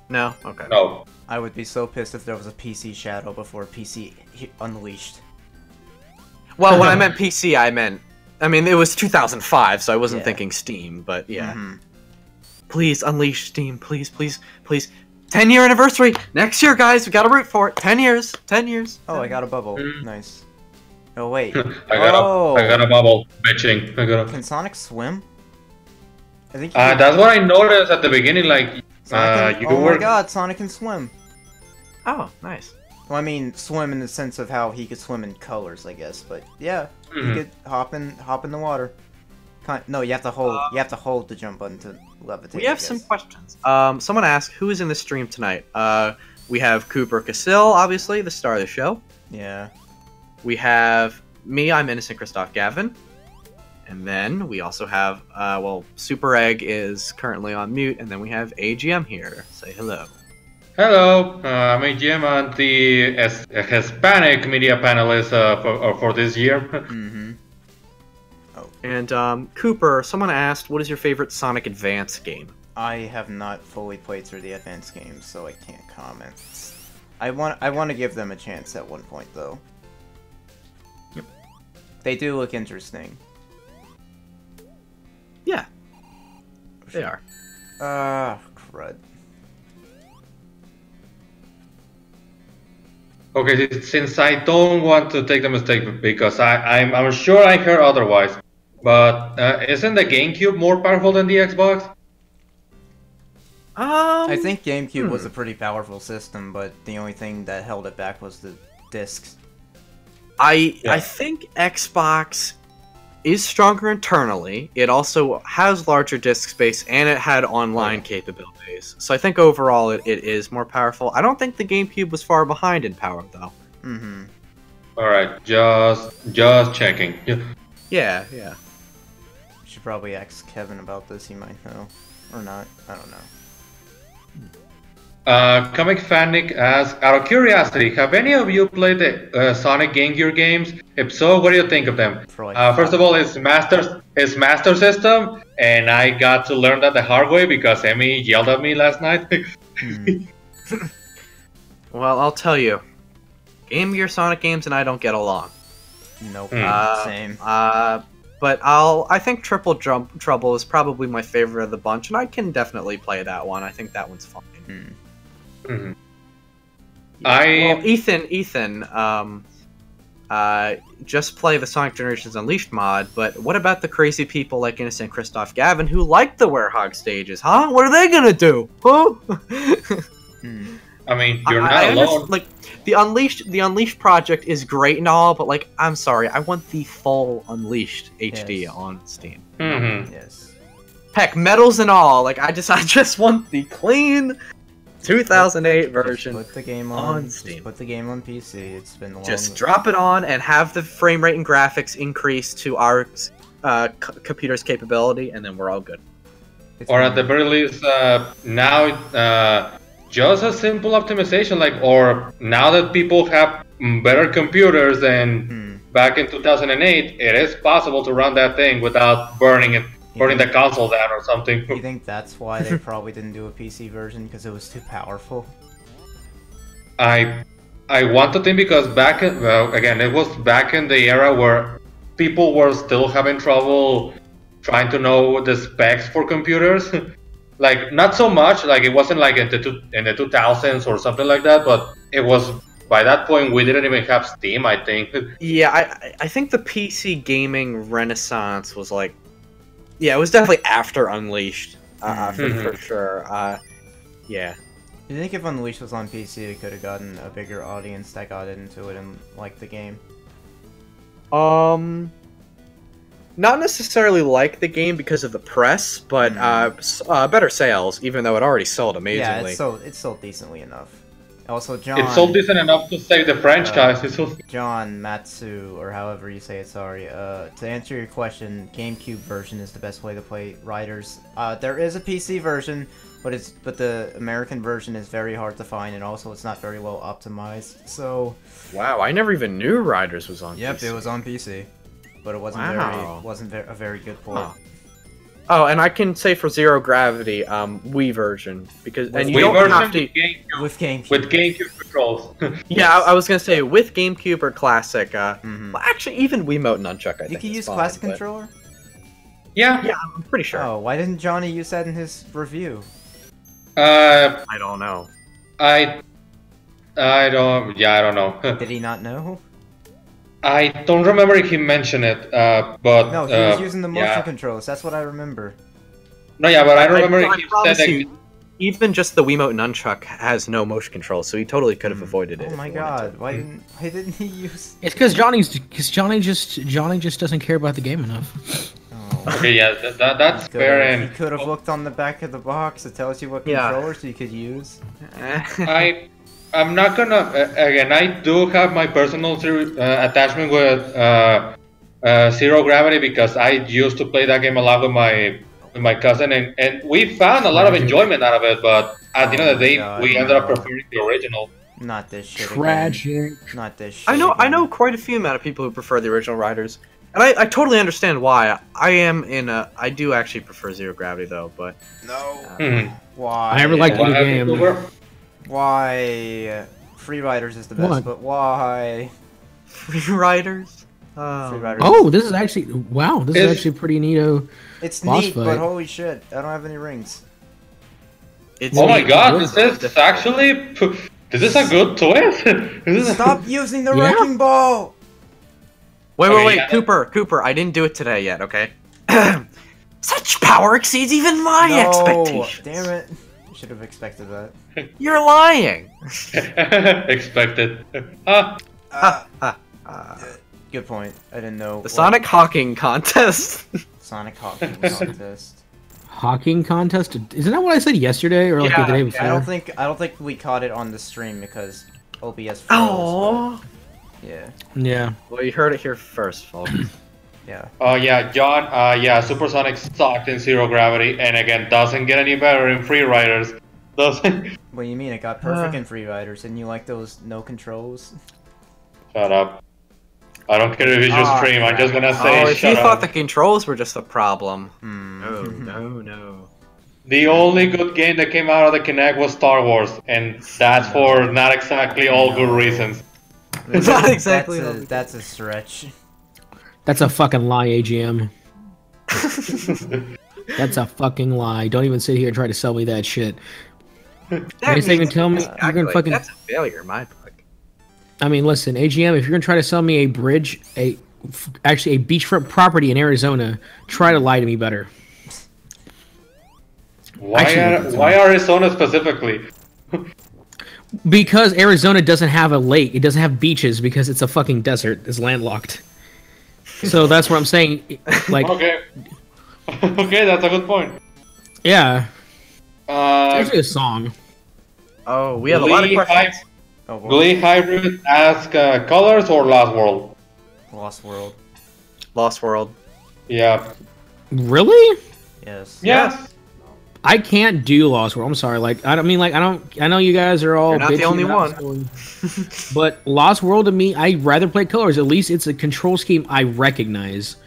[SPEAKER 1] No. Okay.
[SPEAKER 4] No.
[SPEAKER 2] I would be so pissed if there was a PC Shadow before PC Unleashed.
[SPEAKER 1] Well, when I meant PC, I mean it was 2005, so I wasn't
[SPEAKER 2] Yeah.
[SPEAKER 1] thinking Steam, but yeah. Please unleash Steam. Please, please, please. 10-year anniversary next year, guys. We gotta root for it. 10 years. 10 years.
[SPEAKER 2] Oh, I got a bubble. Nice. Oh wait.
[SPEAKER 4] I got a bubble. Bitching.
[SPEAKER 2] Can Sonic swim? I think.
[SPEAKER 4] That's what I noticed at the beginning. Like,
[SPEAKER 2] my God, Sonic can swim.
[SPEAKER 1] Oh, nice.
[SPEAKER 2] Well, I mean, swim in the sense of how he could swim in colors, I guess. But yeah, he could hop in the water. No, you have to hold. You have to hold the jump button to levitate.
[SPEAKER 1] We have some questions. Someone asked, who is in the stream tonight? We have Cooper Casil, obviously, the star of the show.
[SPEAKER 2] Yeah.
[SPEAKER 1] We have me, I'm Innocent Christoph Gavin. And then we also have, Super Egg is currently on mute, and then we have AGM here. Say hello.
[SPEAKER 4] Hello, I'm AGM, and the Hispanic media panelist for this year.
[SPEAKER 2] Mm-hmm.
[SPEAKER 1] Oh. And Cooper, someone asked, what is your favorite Sonic Advance game?
[SPEAKER 2] I have not fully played through the Advance games, so I can't comment. I want to give them a chance at one point, though.
[SPEAKER 1] Yep.
[SPEAKER 2] They do look interesting.
[SPEAKER 1] Yeah. They are.
[SPEAKER 2] Crud.
[SPEAKER 4] Okay, since I don't want to take the mistake because I'm sure I heard otherwise, but isn't the GameCube more powerful than the Xbox?
[SPEAKER 2] I think GameCube was a pretty powerful system, but the only thing that held it back was the discs.
[SPEAKER 1] I think Xbox is stronger internally. It also has larger disk space, and it had online capabilities. So I think overall it is more powerful. I don't think the GameCube was far behind in power, though.
[SPEAKER 2] Mm-hmm.
[SPEAKER 4] Alright, just checking.
[SPEAKER 1] Yeah.
[SPEAKER 2] Should probably ask Kevin about this, he might know. Or not, I don't know.
[SPEAKER 4] Comic Fanic asks, out of curiosity, have any of you played the Sonic Game Gear games? If so, what do you think of them? First of all, it's Master System, and I got to learn that the hard way because Emmy yelled at me last night.
[SPEAKER 1] Well, I'll tell you, Game Gear Sonic games and I don't get along.
[SPEAKER 2] Nope. Same.
[SPEAKER 1] But I think Triple Trouble is probably my favorite of the bunch, and I can definitely play that one. I think that one's fine.
[SPEAKER 4] Mm-hmm.
[SPEAKER 1] Well, Ethan, just play the Sonic Generations Unleashed mod, but what about the crazy people like Innocent Christoph Gavin who like the Werehog stages, huh? What are they gonna do? Huh?
[SPEAKER 4] I mean, you're not alone.
[SPEAKER 1] Like, the Unleashed project is great and all, but like, I'm sorry, I want the full Unleashed HD on Steam.
[SPEAKER 4] Mm-hmm.
[SPEAKER 2] Yes.
[SPEAKER 1] Heck, medals and all. Like, I just want the clean 2008 version.
[SPEAKER 2] Put the game on
[SPEAKER 1] Steam.
[SPEAKER 2] Put the game on PC. It's been long.
[SPEAKER 1] Just drop it on and have the frame rate and graphics increase to our computer's capability, and then we're all good.
[SPEAKER 4] Or at the very least, now just a simple optimization, or now that people have better computers than back in 2008, it is possible to run that thing without burning the console down or something.
[SPEAKER 2] You think that's why they probably didn't do a PC version, because it was too powerful?
[SPEAKER 4] I want to think because it was back in the era where people were still having trouble trying to know the specs for computers. Like, not so much, like it wasn't like in the 2000s or something like that, but it was, by that point, we didn't even have Steam, I think.
[SPEAKER 1] Yeah, I think the PC gaming renaissance was like, yeah, it was definitely after Unleashed, for sure. Yeah.
[SPEAKER 2] Do you think if Unleashed was on PC, it could have gotten a bigger audience that got into it and liked the game?
[SPEAKER 1] Not necessarily like the game because of the press, but better sales, even though it already sold amazingly.
[SPEAKER 2] Yeah, it sold decently enough. Also, John...
[SPEAKER 4] It sold decent enough to save the franchise.
[SPEAKER 2] John Matsu, or however you say it, sorry. To answer your question, GameCube version is the best way to play Riders. There is a PC version, but the American version is very hard to find, and also it's not very well optimized, so...
[SPEAKER 1] Wow, I never even knew Riders was on PC.
[SPEAKER 2] Yep, it was on PC. But it wasn't a very good port.
[SPEAKER 1] Huh. Oh, and I can say for Zero Gravity, Wii version, because
[SPEAKER 4] with GameCube controls.
[SPEAKER 1] Yeah, I was gonna say with GameCube or Classic. Well, actually, even Wiimote Nunchuck. I think
[SPEAKER 2] you can use
[SPEAKER 1] fine,
[SPEAKER 2] Classic controller.
[SPEAKER 4] Yeah.
[SPEAKER 1] Yeah, I'm pretty sure.
[SPEAKER 2] Oh, why didn't Johnny use that in his review?
[SPEAKER 1] I don't know.
[SPEAKER 4] I don't. Yeah, I don't know.
[SPEAKER 2] Did he not know?
[SPEAKER 4] I don't remember if he mentioned it. But
[SPEAKER 2] No, he was using the motion
[SPEAKER 4] yeah.
[SPEAKER 2] controls. That's what I remember.
[SPEAKER 4] No, yeah, but I remember
[SPEAKER 1] I
[SPEAKER 4] if he said
[SPEAKER 1] promise
[SPEAKER 4] that.
[SPEAKER 1] you, even just the Wiimote nunchuck has no motion control, so he totally could have avoided it.
[SPEAKER 2] Oh
[SPEAKER 1] if
[SPEAKER 2] my
[SPEAKER 1] he wanted
[SPEAKER 2] god, why didn't he use?
[SPEAKER 3] It's because Johnny just doesn't care about the game enough.
[SPEAKER 2] Oh,
[SPEAKER 4] Okay, yeah, that's fair.
[SPEAKER 2] he
[SPEAKER 4] And
[SPEAKER 2] could have looked on the back of the box. It tells you what
[SPEAKER 1] Yeah.
[SPEAKER 2] controllers you could use.
[SPEAKER 1] to.
[SPEAKER 4] I'm not gonna. Again, I do have my personal attachment with Zero Gravity because I used to play that game a lot with my cousin, and we found a lot of enjoyment out of it. But at the end of the day,
[SPEAKER 2] God,
[SPEAKER 4] we ended up
[SPEAKER 2] no.
[SPEAKER 4] preferring the original.
[SPEAKER 2] Not this shit.
[SPEAKER 3] Tragic.
[SPEAKER 2] Again. Not this shit.
[SPEAKER 1] I know
[SPEAKER 2] again.
[SPEAKER 1] quite a few amount of people who prefer the original Riders, and I totally understand why. I do actually prefer Zero Gravity though, but
[SPEAKER 2] No.
[SPEAKER 4] Mhm.
[SPEAKER 2] Why?
[SPEAKER 3] I never liked
[SPEAKER 4] Why-
[SPEAKER 3] either game.
[SPEAKER 2] Why? Free Riders is the best,
[SPEAKER 3] What?
[SPEAKER 2] but why?
[SPEAKER 1] Free Riders.
[SPEAKER 2] Free Riders.
[SPEAKER 3] Oh, this is actually wow. This is
[SPEAKER 4] It's-
[SPEAKER 3] actually pretty neato.
[SPEAKER 2] It's
[SPEAKER 3] boss
[SPEAKER 2] neat,
[SPEAKER 3] fight.
[SPEAKER 2] but holy shit, I don't have any rings.
[SPEAKER 1] It's
[SPEAKER 4] Oh my
[SPEAKER 1] neat,
[SPEAKER 4] god,
[SPEAKER 1] but
[SPEAKER 4] this
[SPEAKER 1] it's
[SPEAKER 4] is
[SPEAKER 1] difficult.
[SPEAKER 4] actually. This is a good twist. This is
[SPEAKER 2] Stop using the
[SPEAKER 3] Yeah?
[SPEAKER 2] wrecking ball.
[SPEAKER 1] Wait,
[SPEAKER 4] Okay,
[SPEAKER 1] wait,
[SPEAKER 4] yeah.
[SPEAKER 1] Cooper, I didn't do it today yet, okay? Such power exceeds even my
[SPEAKER 2] No,
[SPEAKER 1] expectations.
[SPEAKER 2] damn it. You should have expected that.
[SPEAKER 1] You're lying.
[SPEAKER 4] expected. Ah,
[SPEAKER 2] Good point. I didn't know.
[SPEAKER 1] The
[SPEAKER 2] what-
[SPEAKER 1] Sonic Hawking contest.
[SPEAKER 2] Sonic Hawking contest.
[SPEAKER 3] Hawking contest? Isn't that what I said yesterday or like
[SPEAKER 1] Yeah,
[SPEAKER 3] the day
[SPEAKER 1] yeah,
[SPEAKER 3] before?
[SPEAKER 2] I don't think we caught it on the stream because OBS froze.
[SPEAKER 1] Oh.
[SPEAKER 2] but Yeah.
[SPEAKER 3] Yeah.
[SPEAKER 1] Well, you heard it here first, folks.
[SPEAKER 2] Yeah.
[SPEAKER 4] oh yeah, John. Yeah, Supersonic sucked in Zero Gravity, and again doesn't get any better in Free Riders. Doesn't.
[SPEAKER 2] What do you mean? It got perfect in Free Riders, and you like those no controls?
[SPEAKER 4] Shut up. I don't care if it's your
[SPEAKER 2] Ah,
[SPEAKER 4] stream. I'm just gonna
[SPEAKER 1] Oh,
[SPEAKER 4] say
[SPEAKER 1] if you
[SPEAKER 4] shut
[SPEAKER 1] thought
[SPEAKER 4] up.
[SPEAKER 1] the controls were just a problem.
[SPEAKER 2] Hmm.
[SPEAKER 1] No.
[SPEAKER 4] The only good game that came out of the Kinect was Star Wars, and that's for not exactly all good reasons.
[SPEAKER 1] Not exactly.
[SPEAKER 2] That's a stretch.
[SPEAKER 3] That's a fucking lie, AGM. That's a fucking lie. Don't even sit here and try to sell me that shit. Next thing you tell me, you're gonna fucking.
[SPEAKER 1] That's a failure in my book.
[SPEAKER 3] I mean, listen, AGM. If you're gonna try to sell me a bridge, actually a beachfront property in Arizona, try to lie to me better.
[SPEAKER 4] Why Arizona specifically?
[SPEAKER 3] Because Arizona doesn't have a lake, it doesn't have beaches because it's a fucking desert. It's landlocked. So that's what I'm saying. Like,
[SPEAKER 4] Okay. Okay, that's a good point.
[SPEAKER 3] yeah, it's
[SPEAKER 4] Uh,
[SPEAKER 3] actually a song.
[SPEAKER 1] Oh, we have a lot of questions.
[SPEAKER 2] Oh, well,
[SPEAKER 4] Glee Hybrid ask Colors or Last World?
[SPEAKER 2] Lost World.
[SPEAKER 1] Lost World.
[SPEAKER 4] Yeah.
[SPEAKER 3] Really?
[SPEAKER 2] Yes.
[SPEAKER 4] Yes.
[SPEAKER 3] I can't do Lost World. I'm sorry. Like, I don't mean like I don't. I know you guys are all.
[SPEAKER 1] You're not the
[SPEAKER 3] bitchy
[SPEAKER 1] only
[SPEAKER 3] about
[SPEAKER 1] one.
[SPEAKER 3] it, but Lost World to me, I'd rather play Colors. At least it's a control scheme I recognize.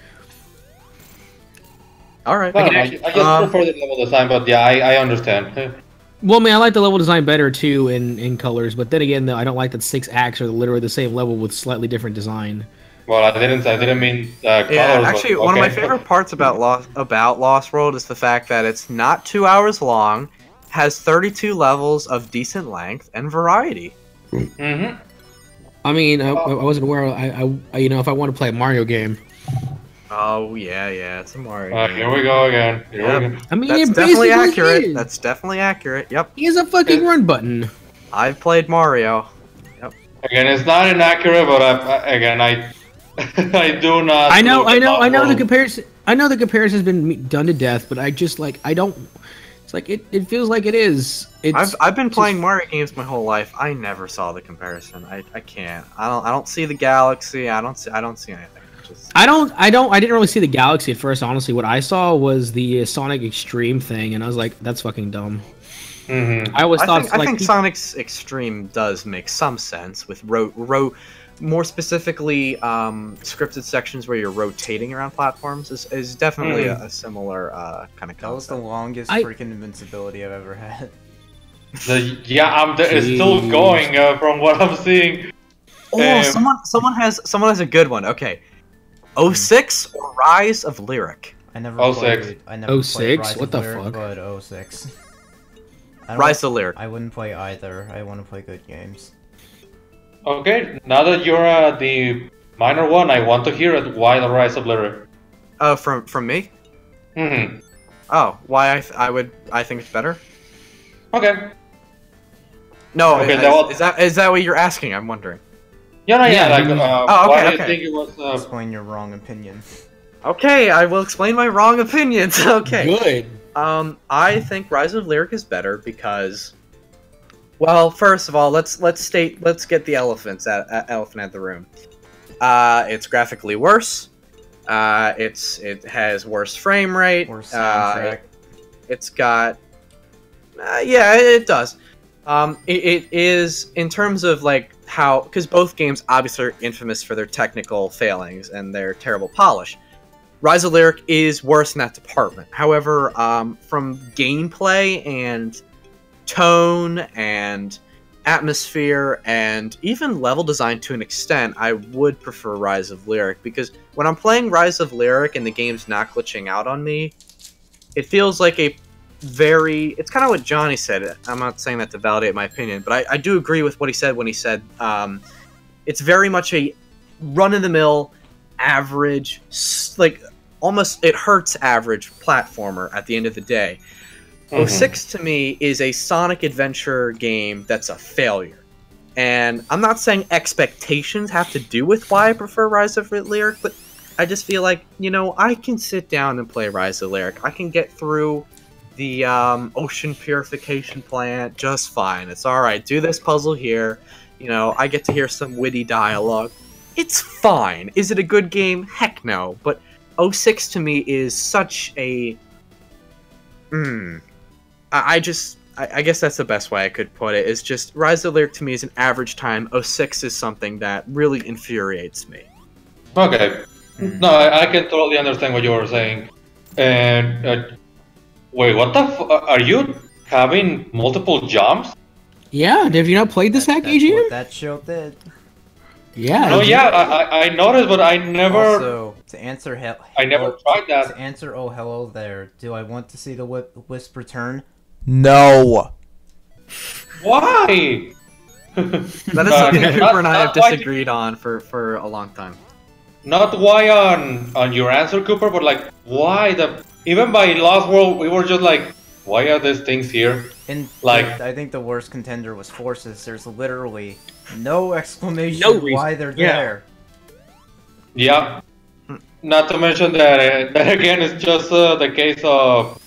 [SPEAKER 1] All right.
[SPEAKER 4] Well, I just prefer the level design, but yeah, I understand.
[SPEAKER 3] Well, I mean, I like the level design better too in Colors, but then again, though, I don't like that 6 acts are literally the same level with slightly different design.
[SPEAKER 4] Well, I didn't mean Colors.
[SPEAKER 1] Yeah,
[SPEAKER 4] but
[SPEAKER 1] actually, one of my
[SPEAKER 4] okay.
[SPEAKER 1] favorite parts about Lost World is the fact that it's not 2 hours long, has 32 levels of decent length and variety.
[SPEAKER 4] Mhm.
[SPEAKER 3] I mean, I wasn't aware. I you know, if I want to play a Mario game,
[SPEAKER 1] Oh yeah, it's a Mario. game.
[SPEAKER 4] Here we go again. Here we go.
[SPEAKER 3] I mean,
[SPEAKER 1] That's
[SPEAKER 3] it
[SPEAKER 1] definitely
[SPEAKER 3] basically
[SPEAKER 1] accurate.
[SPEAKER 3] is.
[SPEAKER 1] That's definitely accurate. Yep,
[SPEAKER 3] He has a fucking run button.
[SPEAKER 1] I've played Mario.
[SPEAKER 4] Again, it's not inaccurate, but I do not.
[SPEAKER 3] I know
[SPEAKER 4] look at Lost
[SPEAKER 3] the
[SPEAKER 4] World.
[SPEAKER 3] comparison. I know the comparison's been done to death, but I just like I don't. It's like it feels like it is. It's
[SPEAKER 1] I've been playing Mario games my whole life. I never saw the comparison. I can't. I don't see the galaxy. I don't see anything. Just...
[SPEAKER 3] I didn't really see the galaxy at first. Honestly, what I saw was the Sonic Extreme thing, and I was like, that's fucking dumb.
[SPEAKER 4] Mhm.
[SPEAKER 3] I always thought
[SPEAKER 1] I think Sonic's Extreme does make some sense with more specifically scripted sections where you're rotating around platforms is definitely a similar kind of concept.
[SPEAKER 2] That was the longest
[SPEAKER 3] I-
[SPEAKER 2] freaking invincibility I've ever had.
[SPEAKER 4] It's still going from what I'm seeing.
[SPEAKER 1] Oh, someone has a good one. Okay, 06 or Rise of Lyric.
[SPEAKER 2] I never
[SPEAKER 4] Oh,
[SPEAKER 2] played.
[SPEAKER 4] 06.
[SPEAKER 2] I never played
[SPEAKER 3] 06?
[SPEAKER 2] Rise
[SPEAKER 3] What
[SPEAKER 2] of
[SPEAKER 3] the
[SPEAKER 2] Lyric,
[SPEAKER 3] fuck?
[SPEAKER 2] but 06.
[SPEAKER 1] Rise of Lyric.
[SPEAKER 2] I wouldn't play either. I want to play good games.
[SPEAKER 4] Okay, now that you're the minor one, I want to hear it. Why the Rise of Lyric?
[SPEAKER 1] From me?
[SPEAKER 4] Hmm.
[SPEAKER 1] Oh, why I think it's better?
[SPEAKER 4] Okay.
[SPEAKER 1] No,
[SPEAKER 4] Okay,
[SPEAKER 1] is that what you're asking? I'm wondering.
[SPEAKER 4] Yeah,
[SPEAKER 3] Yeah,
[SPEAKER 4] like,
[SPEAKER 3] you-
[SPEAKER 1] Oh,
[SPEAKER 4] why
[SPEAKER 1] okay,
[SPEAKER 4] do you think it was?
[SPEAKER 2] Explain your wrong opinion.
[SPEAKER 1] Okay, I will explain my wrong opinions. Okay.
[SPEAKER 3] Good.
[SPEAKER 1] I think Rise of Lyric is better because, well, first of all, let's get the elephant out the room. It's graphically worse. It has worse frame rate.
[SPEAKER 2] Or soundtrack.
[SPEAKER 1] It's got, yeah, it does. It is in terms of like how, because both games obviously are infamous for their technical failings and their terrible polish. Rise of Lyric is worse in that department. However, from gameplay and tone and atmosphere and even level design to an extent, I would prefer Rise of Lyric, because when I'm playing Rise of Lyric and the game's not glitching out on me, it feels like it's kind of what Johnny said. I'm not saying that to validate my opinion, but I do agree with what he said when he said it's very much a run-of-the-mill, average, like almost it hurts average platformer at the end of the day. 06 to me is a Sonic adventure game that's a failure. And I'm not saying expectations have to do with why I prefer Rise of Lyric, but I just feel like, I can sit down and play Rise of Lyric. I can get through the ocean purification plant just fine. It's alright. Do this puzzle here. I get to hear some witty dialogue. It's fine. Is it a good game? Heck no. But 06 to me is such a... I guess that's the best way I could put it. It's just, Rise of Lyric to me is an average time. 06 is something that really infuriates me.
[SPEAKER 4] Okay. No, I can totally understand what you were saying. And wait, what the? Are you having multiple jumps?
[SPEAKER 3] Yeah, have you not played this hack,
[SPEAKER 2] That's
[SPEAKER 3] AGM?
[SPEAKER 2] what that show did.
[SPEAKER 3] Yeah.
[SPEAKER 4] No, yeah, I noticed, but I never.
[SPEAKER 2] Also, to answer
[SPEAKER 4] I never tried that.
[SPEAKER 2] To answer, oh hello there. Do I want to see the Wisp return? No.
[SPEAKER 4] Why?
[SPEAKER 1] That is something Cooper and I have disagreed on for a long time.
[SPEAKER 4] Not why on your answer, Cooper, but like why even by Lost World we were just like, why are these things here?
[SPEAKER 2] And
[SPEAKER 4] like
[SPEAKER 2] I think the worst contender was Forces. There's literally no explanation why they're
[SPEAKER 3] Yeah.
[SPEAKER 2] there.
[SPEAKER 4] Yeah. Not to mention that that again is just the case of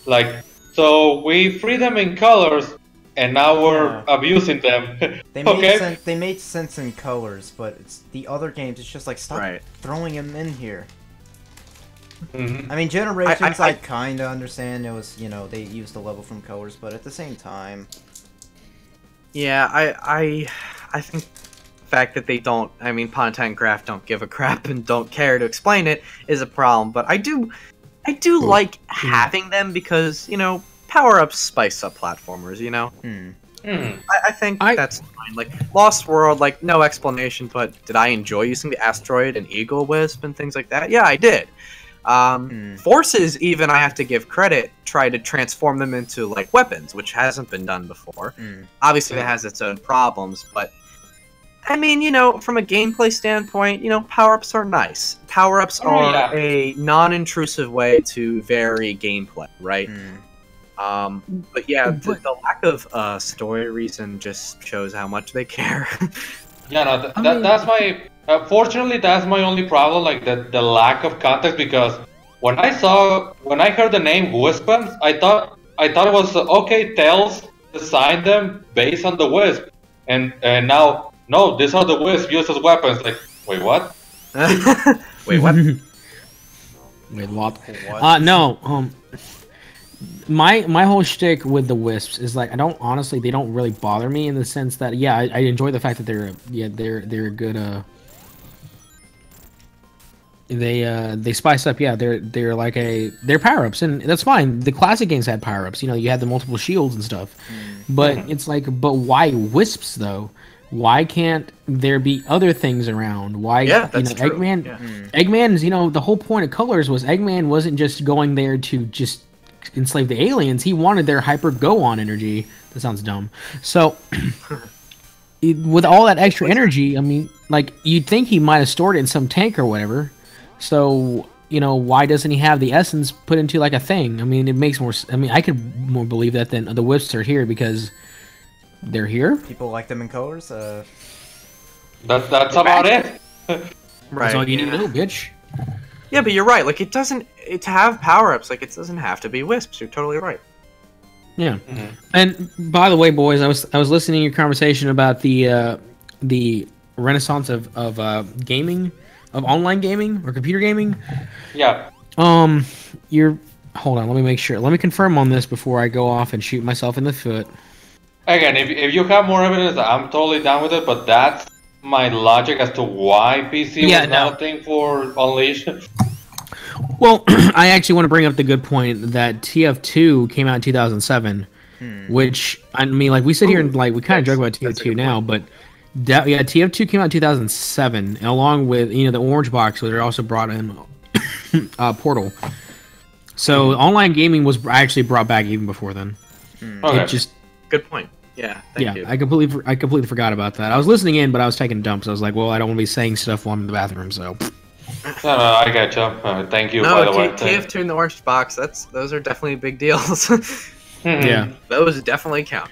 [SPEAKER 4] like, so we free them in colors and now we're abusing them.
[SPEAKER 2] They made
[SPEAKER 4] Okay.
[SPEAKER 2] sense. They made sense in colors, but it's the other games. It's just like stop throwing them in here.
[SPEAKER 4] Mhm.
[SPEAKER 2] I mean, Generations, I kind of understand. It was, they used the level from colors, but at the same time,
[SPEAKER 1] Yeah, I think the fact that they don't, Ponta and Graph don't give a crap and don't care to explain it is a problem. But I do like having them because, power-ups spice up platformers, I think that's fine. Like, Lost World, like, no explanation, but did I enjoy using the Asteroid and Eagle Wisp and things like that? Yeah, I did. Forces, even, I have to give credit, try to transform them into, like, weapons, which hasn't been done before. Obviously, that has its own problems, but, from a gameplay standpoint, power-ups are nice. Power-ups are a non-intrusive way to vary gameplay, right? But yeah, the lack of story reason just shows how much they care.
[SPEAKER 4] Yeah, no, that's my. Fortunately, that's my only problem, like the lack of context. Because when I heard the name Wispons, I thought it was okay. Tails designed them based on the Wisp, and now no, these are the Wisp used as weapons. Like, wait, what?
[SPEAKER 1] Wait, what?
[SPEAKER 3] Wait, what? No. My whole shtick with the Wisps is like they don't really bother me in the sense that I enjoy the fact that they're good they spice up they're like they're power-ups, and that's fine. The classic games had power-ups, you had the multiple shields and stuff, but it's like, but why Wisps though? Why can't there be other things around? Why,
[SPEAKER 1] Yeah, that's true.
[SPEAKER 3] Eggman,
[SPEAKER 1] Yeah.
[SPEAKER 3] Eggman's, the whole point of Colors was Eggman wasn't just going there to just enslave the aliens. He wanted their hyper go-on energy. That sounds dumb. So, with all that extra energy, I mean, like, you'd think he might have stored it in some tank or whatever. So, why doesn't he have the essence put into, like, a thing? I mean, it makes more... I mean, I could more believe that than the Wisps are here because... They're here?
[SPEAKER 2] People like them in Colors.
[SPEAKER 4] That's about it.
[SPEAKER 1] Right.
[SPEAKER 3] That's all you need to know, bitch.
[SPEAKER 1] Yeah, but you're right. Like, it doesn't... to have power-ups, like, it doesn't have to be Wisps. You're totally right.
[SPEAKER 3] Yeah. And, by the way, boys, I was listening to your conversation about the renaissance of gaming, of online gaming, or computer gaming.
[SPEAKER 4] Yeah.
[SPEAKER 3] You're... Hold on, let me make sure. Let me confirm on this before I go off and shoot myself in the foot.
[SPEAKER 4] Again, if you have more evidence, I'm totally down with it, but that's my logic as to why PC was not a thing for Unleashed.
[SPEAKER 3] Well, I actually want to bring up the good point that TF2 came out in 2007, which, I mean, like, we sit here and, like, we kind of joke about TF2 now, but, TF2 came out in 2007, and along with, the Orange Box, where they also brought in Portal. So, online gaming was actually brought back even before then.
[SPEAKER 4] Okay.
[SPEAKER 3] It just...
[SPEAKER 1] Good point. Yeah, thank you.
[SPEAKER 3] I completely forgot about that. I was listening in, but I was taking dumps. I was like, well, I don't want to be saying stuff while I'm in the bathroom, so...
[SPEAKER 4] No, I gotcha. Thank you, by the way.
[SPEAKER 1] TF2 in the Orange Box, those are definitely big deals.
[SPEAKER 3] Yeah.
[SPEAKER 1] Those definitely count.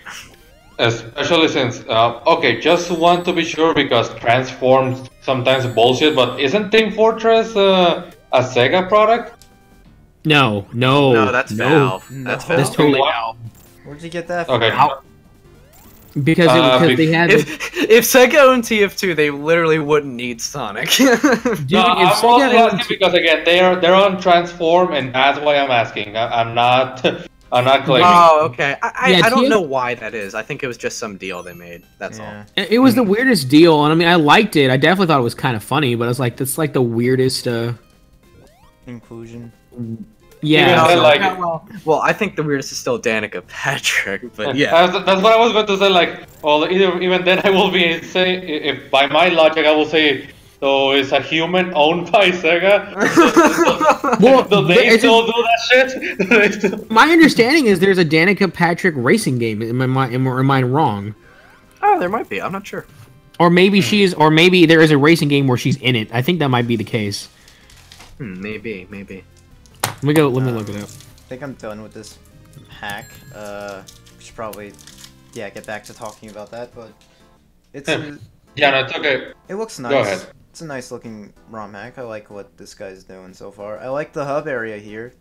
[SPEAKER 4] Especially since, okay, just want to be sure because Transform's sometimes bullshit, but isn't Team Fortress a Sega product?
[SPEAKER 3] No,
[SPEAKER 1] that's Valve. That's Valve.
[SPEAKER 3] That's totally Valve.
[SPEAKER 2] Where'd you get that from?
[SPEAKER 4] Okay.
[SPEAKER 3] Because they had...
[SPEAKER 1] If Sega owned TF2, they literally wouldn't need Sonic.
[SPEAKER 3] Dude,
[SPEAKER 4] I'm
[SPEAKER 3] if
[SPEAKER 4] only
[SPEAKER 3] Sega
[SPEAKER 4] asking because again they're on Transform, and that's why I'm asking. I'm not claiming.
[SPEAKER 1] Oh, okay. I don't
[SPEAKER 3] TF
[SPEAKER 1] know why that is. I think it was just some deal they made. That's all.
[SPEAKER 3] It was the weirdest deal, and I mean, I liked it. I definitely thought it was kind of funny, but I was like, that's like the weirdest...
[SPEAKER 2] Inclusion.
[SPEAKER 3] Yeah.
[SPEAKER 1] Well, I think the weirdest is still Danica Patrick, but yeah.
[SPEAKER 4] That's what I was going to say. Like, well, even then, I will be saying, if by my logic, I will say, so is a human owned by Sega?
[SPEAKER 3] Well,
[SPEAKER 4] do they still do that shit?
[SPEAKER 3] My understanding is there's a Danica Patrick racing game. Am I wrong?
[SPEAKER 1] Oh, there might be. I'm not sure.
[SPEAKER 3] Or maybe or maybe there is a racing game where she's in it. I think that might be the case.
[SPEAKER 1] Maybe.
[SPEAKER 3] Let me look it up.
[SPEAKER 2] I think I'm done with this hack. We should probably, get back to talking about that, but it's...
[SPEAKER 4] Yeah, no, it's okay.
[SPEAKER 2] It looks nice.
[SPEAKER 4] Go ahead.
[SPEAKER 2] It's a nice looking ROM hack. I like what this guy's doing so far. I like the hub area here.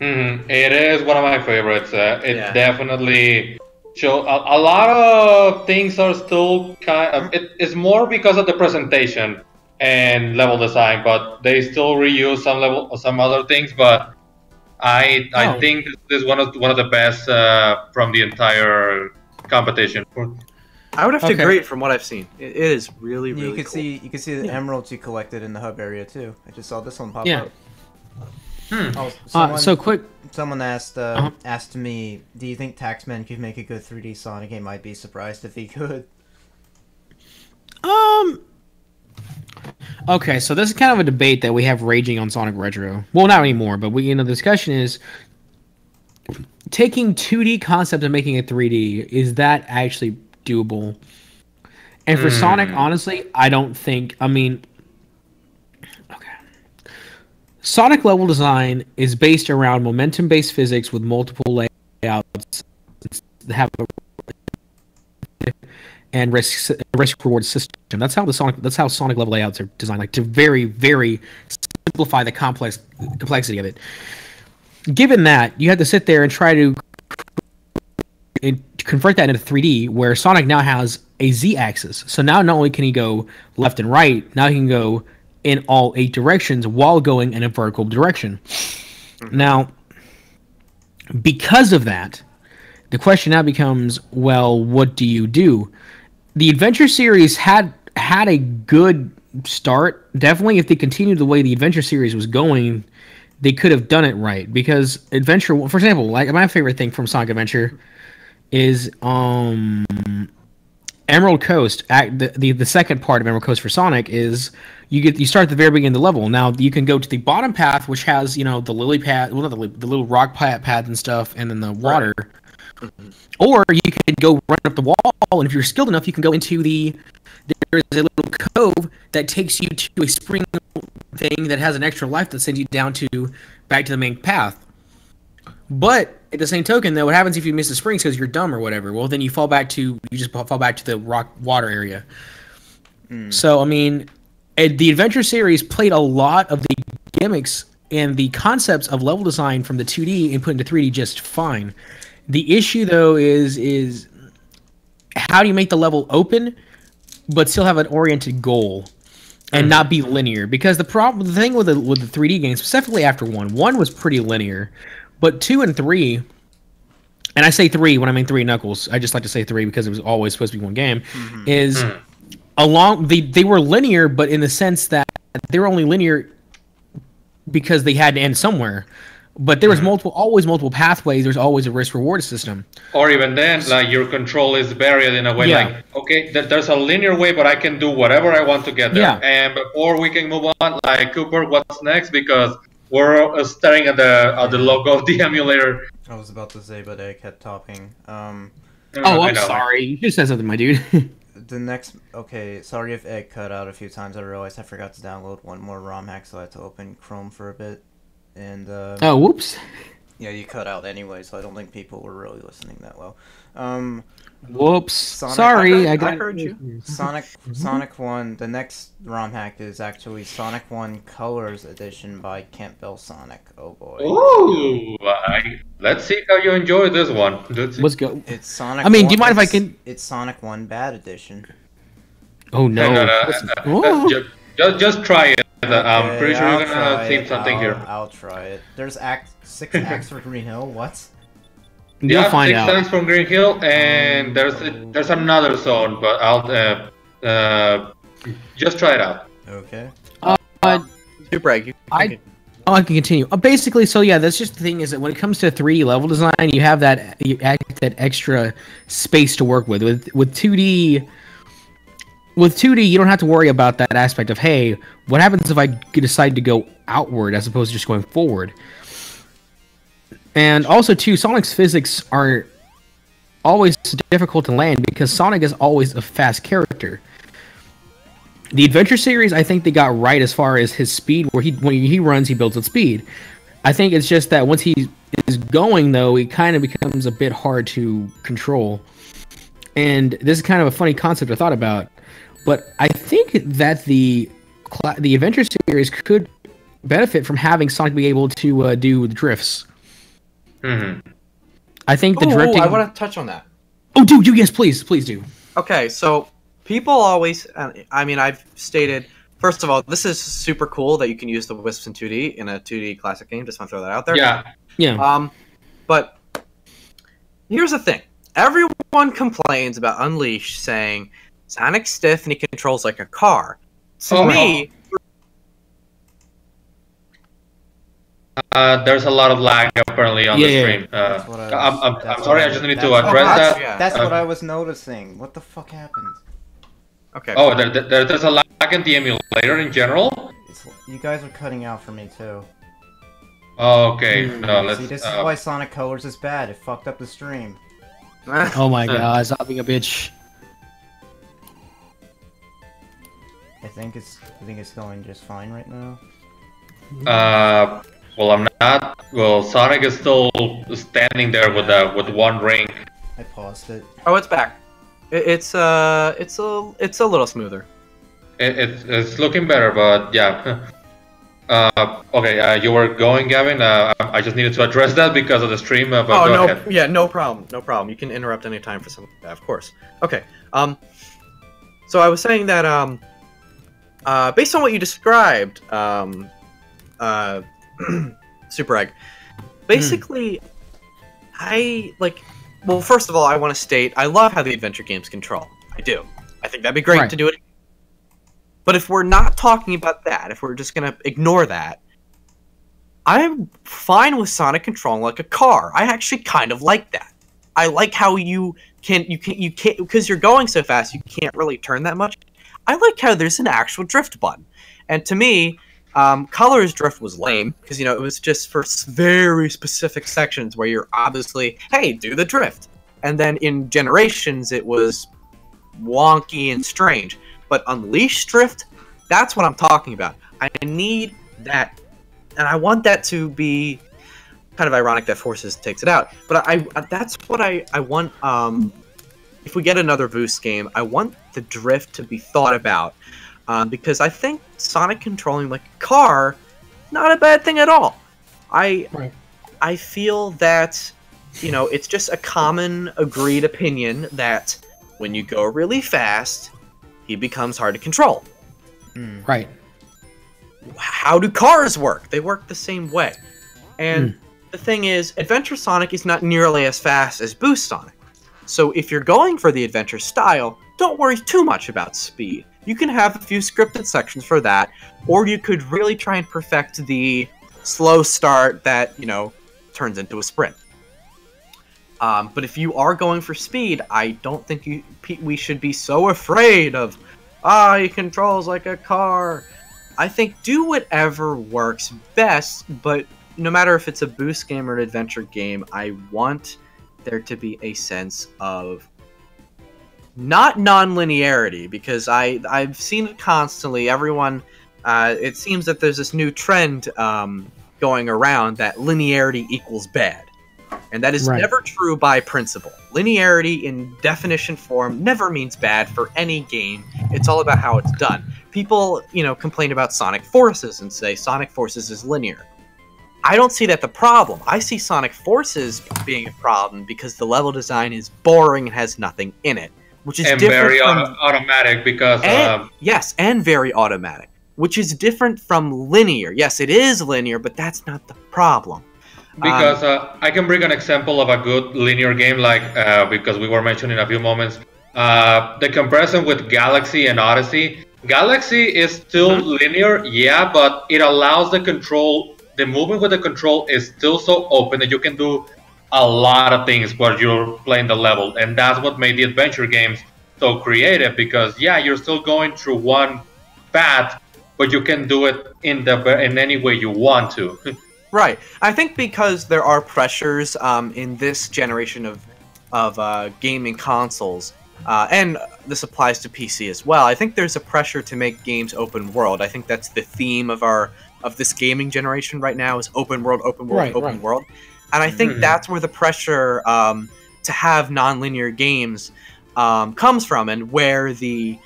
[SPEAKER 4] It is one of my favorites. It definitely show a lot of things are still kind of... It's more because of the presentation and level design, but they still reuse some other things. But I think this is one of the best from the entire competition.
[SPEAKER 1] I would have to agree from what I've seen. It is really cool.
[SPEAKER 2] You can see the emeralds you collected in the hub area too. I just saw this one pop up. Someone asked me, do you think Taxman could make a good 3D Sonic game? I'd be surprised if he could.
[SPEAKER 3] Okay, so this is kind of a debate that we have raging on Sonic Retro. Well, not anymore, but the discussion is taking 2D concept and making it 3D. Is that actually doable? And for Sonic, honestly, I don't think... I mean... Okay. Sonic level design is based around momentum-based physics with multiple layouts that have a and risk-reward system. That's how Sonic level layouts are designed, like to very, very simplify the complexity of it. Given that, you have to sit there and try to convert that into 3D, where Sonic now has a Z-axis. So now not only can he go left and right, now he can go in all 8 directions while going in a vertical direction. Now, because of that, the question now becomes, well, what do you do? The Adventure series had a good start. Definitely, if they continued the way the Adventure series was going, they could have done it right. Because Adventure, for example, like my favorite thing from Sonic Adventure is Emerald Coast, the second part of Emerald Coast for Sonic is you start at the very beginning of the level. Now you can go to the bottom path, which has the lily pad, well, not the little rock pads and stuff, and then the water. Right. Or you could go run up the wall, and if you're skilled enough, you can go into there's a little cove that takes you to a spring thing that has an extra life that sends you back to the main path. But at the same token, though, what happens if you miss the springs because you're dumb or whatever? Well, then you fall back to the rock water area. So I mean, the Adventure series played a lot of the gimmicks and the concepts of level design from the 2D and put into 3D just fine. The issue though is how do you make the level open but still have an oriented goal and not be linear? Because the thing with the 3D games, specifically after 1 was pretty linear. But 2 and 3, and I say 3 when I mean 3 Knuckles, I just like to say 3 because it was always supposed to be one game, they were linear, but in the sense that they were only linear because they had to end somewhere. But there was always multiple pathways. There's always a risk-reward system.
[SPEAKER 4] Or even then, like your control is buried in a way like, okay, there's a linear way, but I can do whatever I want to get there. Yeah. And before we can move on, like Cooper, what's next? Because we're staring at the logo of the emulator.
[SPEAKER 2] I was about to say, but I kept talking.
[SPEAKER 3] I'm sorry. You just said something, my dude.
[SPEAKER 2] The next... Okay, sorry if Egg cut out a few times. I realized I forgot to download one more ROM hack, so I had to open Chrome for a bit. And,
[SPEAKER 3] oh, whoops.
[SPEAKER 2] Yeah, you cut out anyway, so I don't think people were really listening that well.
[SPEAKER 3] Whoops. Sorry, I
[SPEAKER 1] heard you.
[SPEAKER 2] Sonic 1, the next ROM hack is actually Sonic 1 Colors Edition by Campbell Sonic. Oh boy.
[SPEAKER 4] Ooh, let's see how you enjoy this one.
[SPEAKER 3] Let's go.
[SPEAKER 2] It's Sonic.
[SPEAKER 3] I mean, do you mind if I can?
[SPEAKER 2] It's Sonic 1 Bad Edition.
[SPEAKER 3] Oh no.
[SPEAKER 4] Just try it.
[SPEAKER 2] Okay,
[SPEAKER 4] I'm pretty sure you're gonna see something here.
[SPEAKER 2] I'll try it. There's 6 acts for Green Hill. What?
[SPEAKER 3] You'll find
[SPEAKER 4] 6
[SPEAKER 3] out.
[SPEAKER 4] times from Green Hill, and there's another zone, but I'll just try it out.
[SPEAKER 2] Okay.
[SPEAKER 1] Super Egg.
[SPEAKER 3] I can continue. Basically, so yeah, that's just the thing is that when it comes to 3D level design, you have that extra space to work with. With 2D. With 2D, you don't have to worry about that aspect of, hey, what happens if I decide to go outward as opposed to just going forward? And also, too, Sonic's physics are always difficult to land because Sonic is always a fast character. The Adventure series, I think they got right as far as his speed, where when he runs, he builds with speed. I think it's just that once he is going, though, it kind of becomes a bit hard to control. And this is kind of a funny concept I thought about. But I think that the Adventure series could benefit from having Sonic be able to do the drifts. I think the drifting...
[SPEAKER 1] I want to touch on that.
[SPEAKER 3] Oh, dude, yes, please do.
[SPEAKER 1] Okay, so people always... I mean, I've stated... First of all, this is super cool that you can use the Wisps in 2D in a 2D classic game. Just want to throw that out there.
[SPEAKER 3] Yeah.
[SPEAKER 1] But here's the thing. Everyone complains about Unleashed saying... Sonic's stiff and he controls like a car. To me...
[SPEAKER 4] There's a lot of lag apparently on the stream. I'm sorry, I just need to address that.
[SPEAKER 2] That's what I was noticing. What the fuck happened?
[SPEAKER 1] Okay.
[SPEAKER 4] Oh, there's a lag in the emulator in general?
[SPEAKER 2] You guys are cutting out for me too.
[SPEAKER 4] Okay, no, let's...
[SPEAKER 2] See, this is why Sonic Colors is bad. It fucked up the stream.
[SPEAKER 3] Oh my god, stop being a bitch.
[SPEAKER 2] I think it's going just fine right now.
[SPEAKER 4] Well, I'm not. Well, Sonic is still standing there with one ring.
[SPEAKER 2] I paused it.
[SPEAKER 1] Oh, it's back. It's a little smoother.
[SPEAKER 4] It's looking better, but yeah. Okay, you were going, Gavin. I just needed to address that because of the stream. But go ahead.
[SPEAKER 1] Yeah, no problem. No problem. You can interrupt any time for something like that, of course. Okay. So I was saying that based on what you described, Super Egg, basically, well, first of all, I want to state, I love how the adventure games control. I do. I think that'd be great to do it. But if we're not talking about that, if we're just going to ignore that, I'm fine with Sonic controlling like a car. I actually kind of like that. I like how you can't because you're going so fast you can't really turn that much. I like how there's an actual drift button, and to me, Color's drift was lame because it was just for very specific sections where you're obviously, hey, do the drift, and then in Generations it was wonky and strange. But Unleashed drift, that's what I'm talking about. I need that, and I want that to be kind of ironic that Forces takes it out, but that's what I want. If we get another Boost game, I want the drift to be thought about, because I think Sonic controlling like a car, not a bad thing at all. I feel that it's just a common agreed opinion that when you go really fast, he becomes hard to control.
[SPEAKER 3] Right.
[SPEAKER 1] How do cars work? They work the same way, and the thing is, Adventure Sonic is not nearly as fast as Boost Sonic. So if you're going for the adventure style, don't worry too much about speed. You can have a few scripted sections for that, or you could really try and perfect the slow start that, turns into a sprint. But if you are going for speed, I don't think we should be so afraid of, he controls like a car. I think do whatever works best, but no matter if it's a Boost game or an adventure game, I want there to be a sense of not non-linearity, because I've seen it constantly. Everyone, it seems that there's this new trend going around that linearity equals bad. And that is never true by principle. Linearity in definition form never means bad for any game. It's all about how it's done. People, complain about Sonic Forces and say Sonic Forces is linear. I don't see that the problem. I see Sonic Forces being a problem because the level design is boring and has nothing in it, which is different
[SPEAKER 4] very
[SPEAKER 1] from
[SPEAKER 4] automatic because
[SPEAKER 1] yes, and very automatic, which is different from linear. Yes, it is linear, but that's not the problem.
[SPEAKER 4] Because I can bring an example of a good linear game, like because we were mentioning a few moments, the comparison with Galaxy and Odyssey. Galaxy is still linear, yeah, but it allows the control. The movement with the control is still so open that you can do a lot of things while you're playing the level, and that's what made the adventure games so creative. Because you're still going through one path, but you can do it in any way you want to.
[SPEAKER 1] Right. I think because there are pressures in this generation of gaming consoles, and this applies to PC as well. I think there's a pressure to make games open world. I think that's the theme of this gaming generation right now is open world, open world. And I think that's where the pressure to have non-linear games comes from, and where the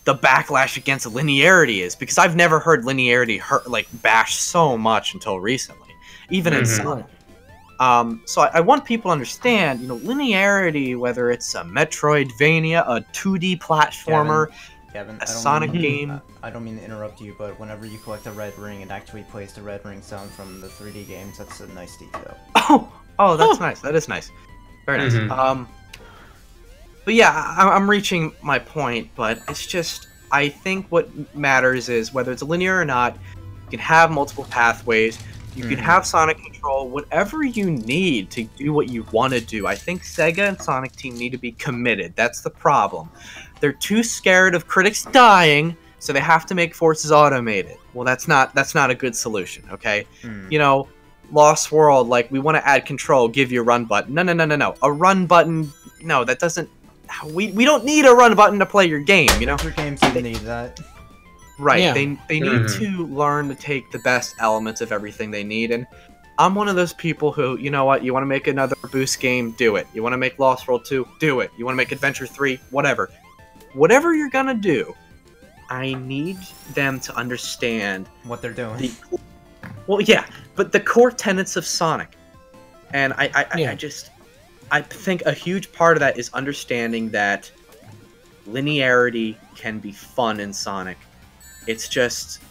[SPEAKER 1] backlash against linearity is, because I've never heard linearity bash so much until recently, even in Sonic. So I want people to understand, linearity, whether it's a Metroidvania, a 2D platformer,
[SPEAKER 2] Kevin,
[SPEAKER 1] a Sonic game.
[SPEAKER 2] I don't mean to interrupt you, but whenever you collect a red ring, it actually plays the red ring sound from the 3D games. That's a nice detail.
[SPEAKER 1] Oh, that's nice. That is nice. Very nice. But yeah, I'm reaching my point, but it's just, I think what matters is whether it's linear or not, you can have multiple pathways, you can have Sonic control, whatever you need to do what you want to do. I think Sega and Sonic Team need to be committed. That's the problem. They're too scared of critics dying, so they have to make Forces automated. Well, that's not a good solution, okay? Lost World, we want to add control, give you a run button. No. A run button, no, that doesn't... We don't need a run button to play your game,
[SPEAKER 2] Your games don't need that.
[SPEAKER 1] Right,
[SPEAKER 3] Yeah.
[SPEAKER 1] they need to learn to take the best elements of everything they need, and I'm one of those people who, you know what, you want to make another Boost game, do it. You want to make Lost World 2, do it. You want to make Adventure 3, whatever. Whatever you're gonna do, I need them to understand
[SPEAKER 2] what they're doing.
[SPEAKER 1] Well, yeah, but the core tenets of Sonic. And I think a huge part of that is understanding that linearity can be fun in Sonic. It's just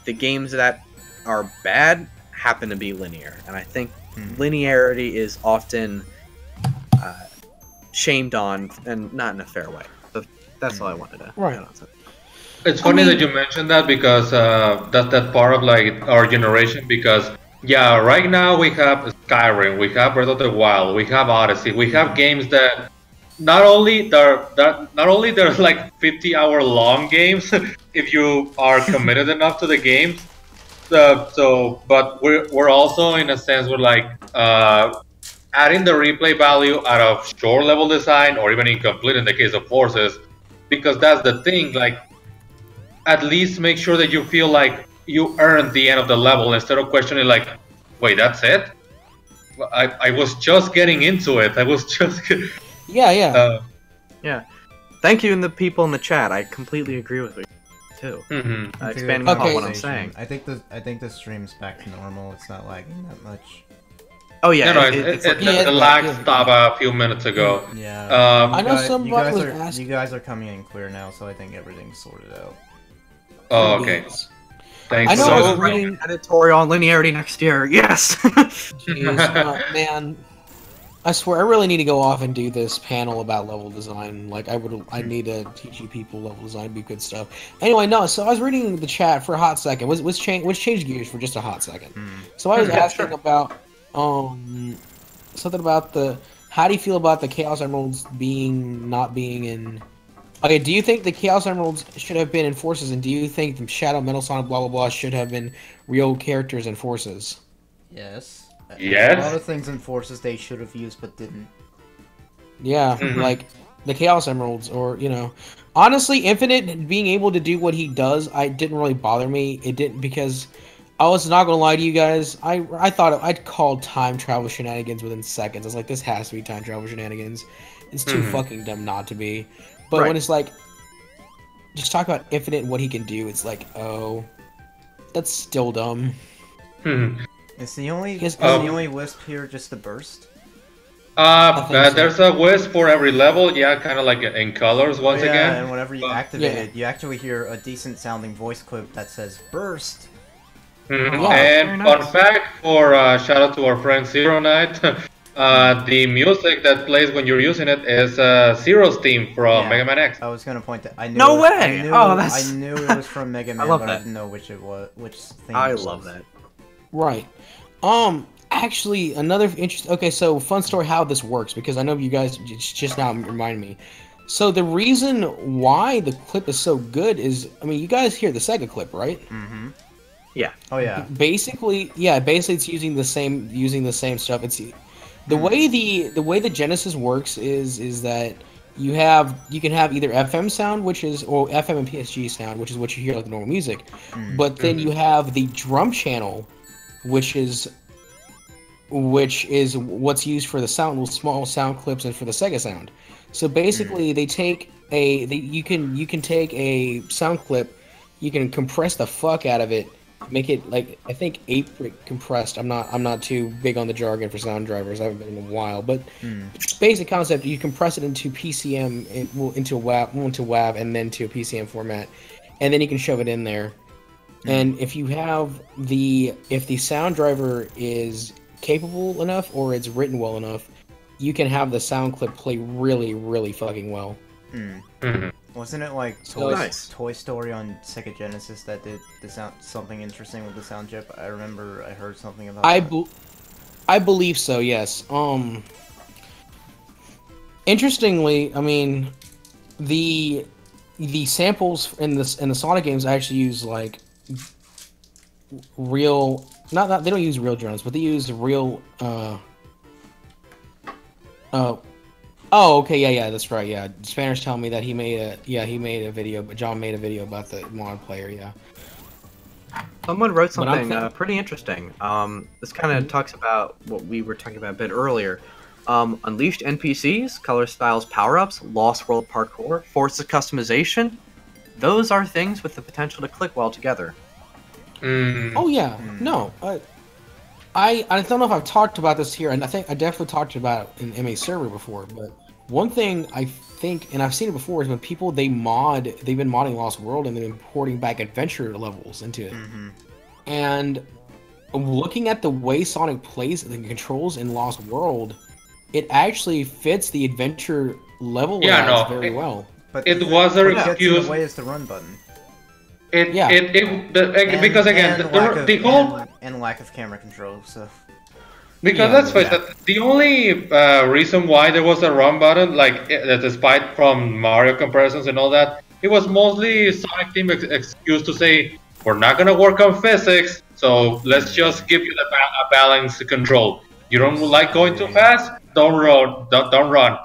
[SPEAKER 1] the games that are bad happen to be linear. And I think linearity is often shamed on, and not in a fair way. So that's all I wanted to add on to.
[SPEAKER 4] It's funny that you mentioned that, because that's that part of our generation, because Yeah, right now we have Skyrim, we have Breath of the Wild, we have Odyssey, we have games that not only they're like 50-hour long games if you are committed enough to the games. But we're also in a sense we're like adding the replay value out of short level design or even incomplete in the case of forces, because that's the thing. Like, at least make sure that you feel like you earned the end of the level instead of questioning like, wait, that's it? I was just getting into it. I was just
[SPEAKER 3] Yeah.
[SPEAKER 1] Yeah. Thank you, and the people in the chat. I completely agree with you too. Expanding
[SPEAKER 3] Okay.
[SPEAKER 1] on what I'm saying.
[SPEAKER 2] I think the stream's back to normal. It's not lagging that much.
[SPEAKER 1] Oh yeah,
[SPEAKER 4] no,
[SPEAKER 1] it's like,
[SPEAKER 4] the lag stopped a few minutes ago.
[SPEAKER 2] Yeah.
[SPEAKER 3] I know somebody was
[SPEAKER 2] you
[SPEAKER 3] asking.
[SPEAKER 2] guys are coming in clear now, so I think everything's sorted out.
[SPEAKER 4] Oh, okay. Thanks.
[SPEAKER 3] I know
[SPEAKER 4] for
[SPEAKER 3] I was
[SPEAKER 4] those-
[SPEAKER 3] reading.
[SPEAKER 1] editorial on linearity next year. Yes.
[SPEAKER 3] Jeez, man, I swear I really need to go off and do this panel about level design. Like I need to teach you people level design, be good stuff. Anyway, no. So I was reading the chat for a hot second. Let's change gears for just a hot second. So I was asking about something about how do you feel about the Chaos Emeralds not being in? Okay, do you think the Chaos Emeralds should have been in Forces, and do you think the Shadow, Metal Sonic, blah blah blah should have been real characters in Forces?
[SPEAKER 2] Yes.
[SPEAKER 4] Yes.
[SPEAKER 2] A lot of things in Forces they should have used but didn't.
[SPEAKER 3] Yeah, like the Chaos Emeralds, or honestly, Infinite being able to do what he does, I didn't really bother me. It didn't, because I was not gonna lie to you guys. I thought I'd called time travel shenanigans within seconds. I was like, this has to be time travel shenanigans. It's too fucking dumb not to be. But when it's like, just talk about Infinite and what he can do, it's like, oh, that's still dumb.
[SPEAKER 2] Is the only wisp here just the burst?
[SPEAKER 4] There's a wisp for every level. Yeah, kind of like in colors once again.
[SPEAKER 2] And whenever you activate it, you actually hear a decent sounding voice clip that says burst.
[SPEAKER 4] And fun fact for shout out to our friend Zero Knight. The music that plays when you're using it is Zero's theme from Mega Man X.
[SPEAKER 2] I was gonna point that. I knew.
[SPEAKER 1] No way!
[SPEAKER 2] I knew it was from Mega Man, but I didn't know which it was. Which thing.
[SPEAKER 1] I love that.
[SPEAKER 3] Right. Actually, another interesting. Okay, so fun story how this works, because I know you guys just now remind me. So the reason why the clip is so good is, I mean, you guys hear the Sega clip, right?
[SPEAKER 2] Mm-hmm.
[SPEAKER 1] Yeah.
[SPEAKER 2] Oh yeah.
[SPEAKER 3] Basically it's using the same stuff. It's the way the Genesis works is that you can have either FM sound, or FM and PSG sound, which is what you hear like the normal music, but then you have the drum channel, which is what's used for the little small sound clips and for the Sega sound. So basically, you can take a sound clip, you can compress the fuck out of it, make it like, I think 8-bit compressed. I'm not too big on the jargon for sound drivers. I haven't been in a while, but basic concept: you compress it into PCM, into WAV, and then to a PCM format, and then you can shove it in there. And if the sound driver is capable enough or it's written well enough, you can have the sound clip play really, really fucking well.
[SPEAKER 2] Wasn't it like Toy Story on Sega Genesis that did something interesting with the sound chip? I remember I heard something about that.
[SPEAKER 3] I believe so, yes. Interestingly, I mean, the samples in the Sonic games actually use like real, not they don't use real drones, but they use real oh, okay, yeah, that's right, yeah. Spanner's telling me that he made a video, but John made a video about the mod player, yeah.
[SPEAKER 1] Someone wrote something pretty interesting. This kind of talks about what we were talking about a bit earlier. Unleashed NPCs, color styles, power-ups, Lost World parkour, Forces customization. Those are things with the potential to click well together.
[SPEAKER 3] Oh yeah, no, I don't know if I've talked about this here, and I think I definitely talked about it in MA server before, but one thing I think, and I've seen it before, is when people they've been modding Lost World and then importing back adventure levels into it. And looking at the way Sonic plays the controls in Lost World, it actually fits the adventure level very well.
[SPEAKER 2] But
[SPEAKER 4] it was a excuse.
[SPEAKER 2] The way is the run button.
[SPEAKER 3] Yeah.
[SPEAKER 4] Because again, the whole
[SPEAKER 2] and lack of camera control. So
[SPEAKER 4] because let's face it, the only reason why there was a run button, like despite from Mario comparisons and all that, it was mostly Sonic Team excuse to say we're not gonna work on physics, so let's just give you a balanced control. You don't like going too fast? Don't run. Don't run.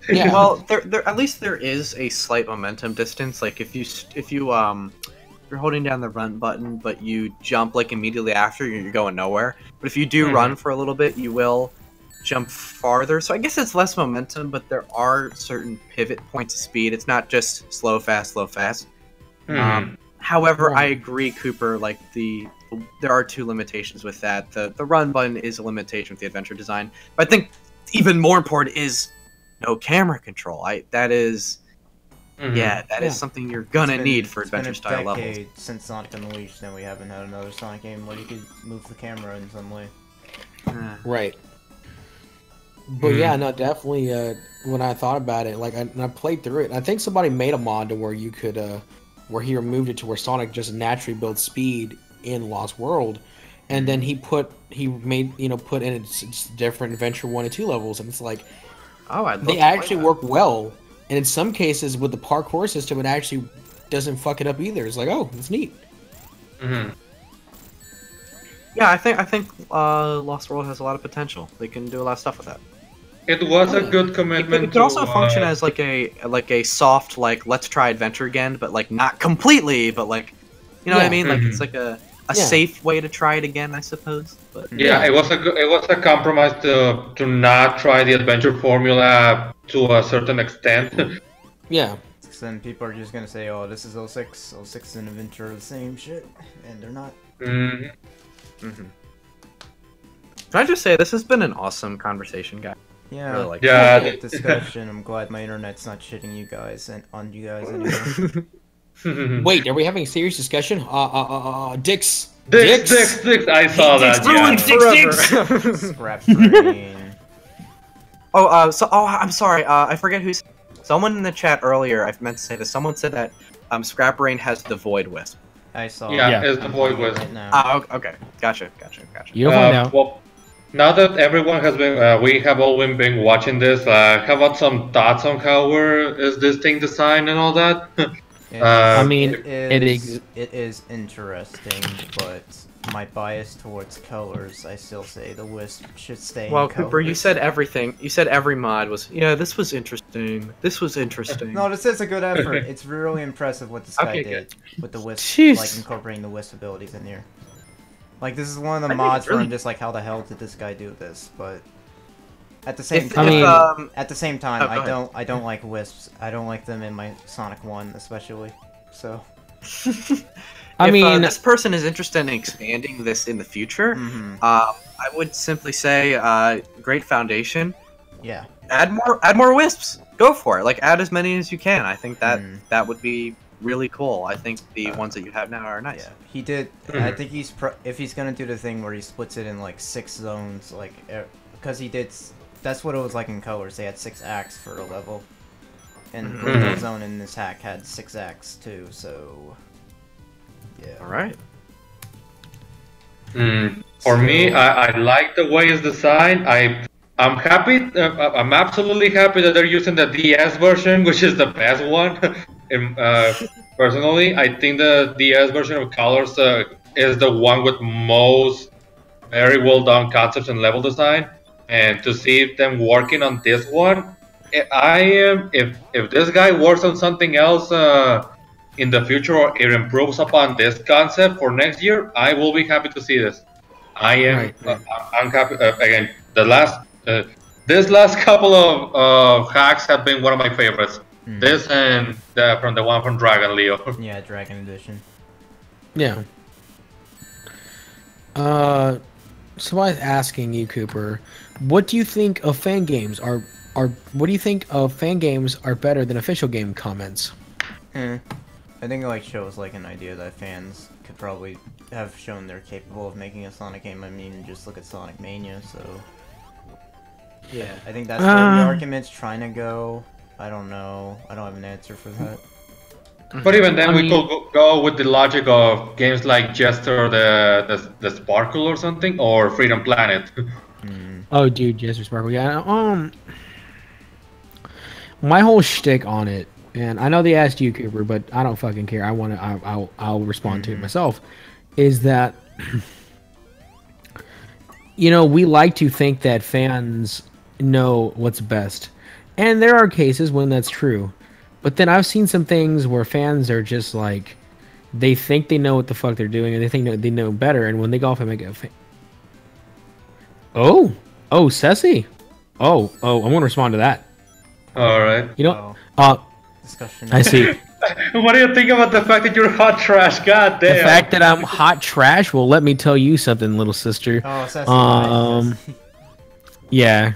[SPEAKER 3] Yeah.
[SPEAKER 1] Well, there at least there is a slight momentum distance. Like if you're holding down the run button, but you jump like immediately after, you're going nowhere. But if you do run for a little bit, you will jump farther. So I guess it's less momentum, but there are certain pivot points of speed. It's not just slow, fast, slow, fast. However, I agree, Cooper. Like there are two limitations with that. The run button is a limitation with the adventure design. But I think even more important is no camera control. That is something you're gonna need for adventure style levels.
[SPEAKER 2] It's been a decade since Sonic Unleashed, and we haven't had another Sonic game where you could move the camera in some way.
[SPEAKER 3] Right. But yeah, no, definitely. When I thought about it, like I played through it, and I think somebody made a mod to where you could, where he removed it to where Sonic just naturally builds speed in Lost World, and then he put in its different Adventure 1 and 2 levels, and it's like, they actually work well. And in some cases, with the parkour system, it actually doesn't fuck it up either. It's like, oh, it's neat.
[SPEAKER 1] Yeah, I think Lost World has a lot of potential. They can do a lot of stuff with that.
[SPEAKER 4] It was a good commitment.
[SPEAKER 1] It could also function as like a soft, like, let's try adventure again, but like not completely, but like, you know what I mean? Like it's like a safe way to try it again, I suppose. But
[SPEAKER 4] it was a compromise to not try the adventure formula to a certain extent.
[SPEAKER 3] Yeah.
[SPEAKER 2] Then people are just gonna say, "Oh, this is 06. 06 and adventure are the same shit," and they're not.
[SPEAKER 1] Can I just say this has been an awesome conversation, guys?
[SPEAKER 2] Yeah.
[SPEAKER 1] Really like
[SPEAKER 2] Great discussion. I'm glad my internet's not shitting you guys and on you guys anymore.
[SPEAKER 3] Wait, are we having a serious discussion? Dicks.
[SPEAKER 4] I saw that.
[SPEAKER 3] Dicks.
[SPEAKER 2] Scrap brain.
[SPEAKER 1] I'm sorry. I forget who. Someone in the chat earlier. I meant to say this. Someone said that Scrap Brain has the Void Wisp.
[SPEAKER 2] I saw.
[SPEAKER 4] Yeah, it's the Void Wisp.
[SPEAKER 2] Right now.
[SPEAKER 1] Okay. Gotcha.
[SPEAKER 3] You'll find out.
[SPEAKER 4] Well, now that everyone has been, we have all been watching this. How about some thoughts on how is this thing designed and all that?
[SPEAKER 3] I mean,
[SPEAKER 2] it is interesting, but my bias towards colors, I still say the Wisp should stay.
[SPEAKER 1] Well,
[SPEAKER 2] in
[SPEAKER 1] Cooper,
[SPEAKER 2] colors.
[SPEAKER 1] you said everything. You said every mod was. Yeah, this was interesting. This was interesting.
[SPEAKER 2] No, this is a good effort. It's really impressive what this guy did
[SPEAKER 1] good.
[SPEAKER 2] with the Wisp,
[SPEAKER 3] Jeez.
[SPEAKER 2] like incorporating the Wisp abilities in here. Like this is one of the mods where I'm just like, how the hell did this guy do this? But at the same time, I don't like Wisps. I don't like them in my Sonic 1 especially. So.
[SPEAKER 3] If
[SPEAKER 1] this person is interested in expanding this in the future, I would simply say, great foundation.
[SPEAKER 2] Yeah.
[SPEAKER 1] Add more wisps. Go for it. Like add as many as you can. I think that would be really cool. I think the ones that you have now are nice.
[SPEAKER 2] Yeah, he did. I think if he's gonna do the thing where he splits it in like 6 zones, like because he did. That's what it was like in colors. They had 6 acts for a level, and the zone in this hack had 6 acts too. So. Yeah.
[SPEAKER 1] All right.
[SPEAKER 4] For me, I like the way it's designed. I'm happy. I'm absolutely happy that they're using the DS version, which is the best one. Personally, I think the DS version of Colors is the one with most very well done concepts and level design. And to see them working on this one, if this guy works on something else in the future or it improves upon this concept for next year, I will be happy to see this. I am. I'm happy. Again, this last couple of hacks have been one of my favorites. This and from the one from Dragon Leo.
[SPEAKER 2] Yeah, Dragon Edition.
[SPEAKER 3] Yeah. So I was asking you, Cooper, what do you think of fan games are better than official game comments?
[SPEAKER 2] I think it like shows like an idea that fans could probably have shown they're capable of making a Sonic game. I mean, just look at Sonic Mania. So yeah, I think that's where the argument's trying to go. I don't know. I don't have an answer for that.
[SPEAKER 4] But even then,
[SPEAKER 3] I
[SPEAKER 4] we
[SPEAKER 3] mean-
[SPEAKER 4] could go with the logic of games like Jester, the Sparkle or something, or Freedom Planet.
[SPEAKER 3] Oh, dude, Jester Sparkle. Yeah. My whole shtick on it, and I know they asked you, Cooper, but I don't fucking care. I want to. I'll respond to it myself. Is that we like to think that fans know what's best, and there are cases when that's true. But then I've seen some things where fans are just like, they think they know what the fuck they're doing, and they think that they know better, and when they go off and make a oh, Ceci. Oh, I'm gonna respond to that.
[SPEAKER 4] All right.
[SPEAKER 2] Discussion.
[SPEAKER 3] I see.
[SPEAKER 4] What do you think about the fact that you're hot trash? God damn.
[SPEAKER 3] The fact that I'm hot trash, well, let me tell you something, little sister.
[SPEAKER 2] Oh, Ceci.
[SPEAKER 3] Yeah,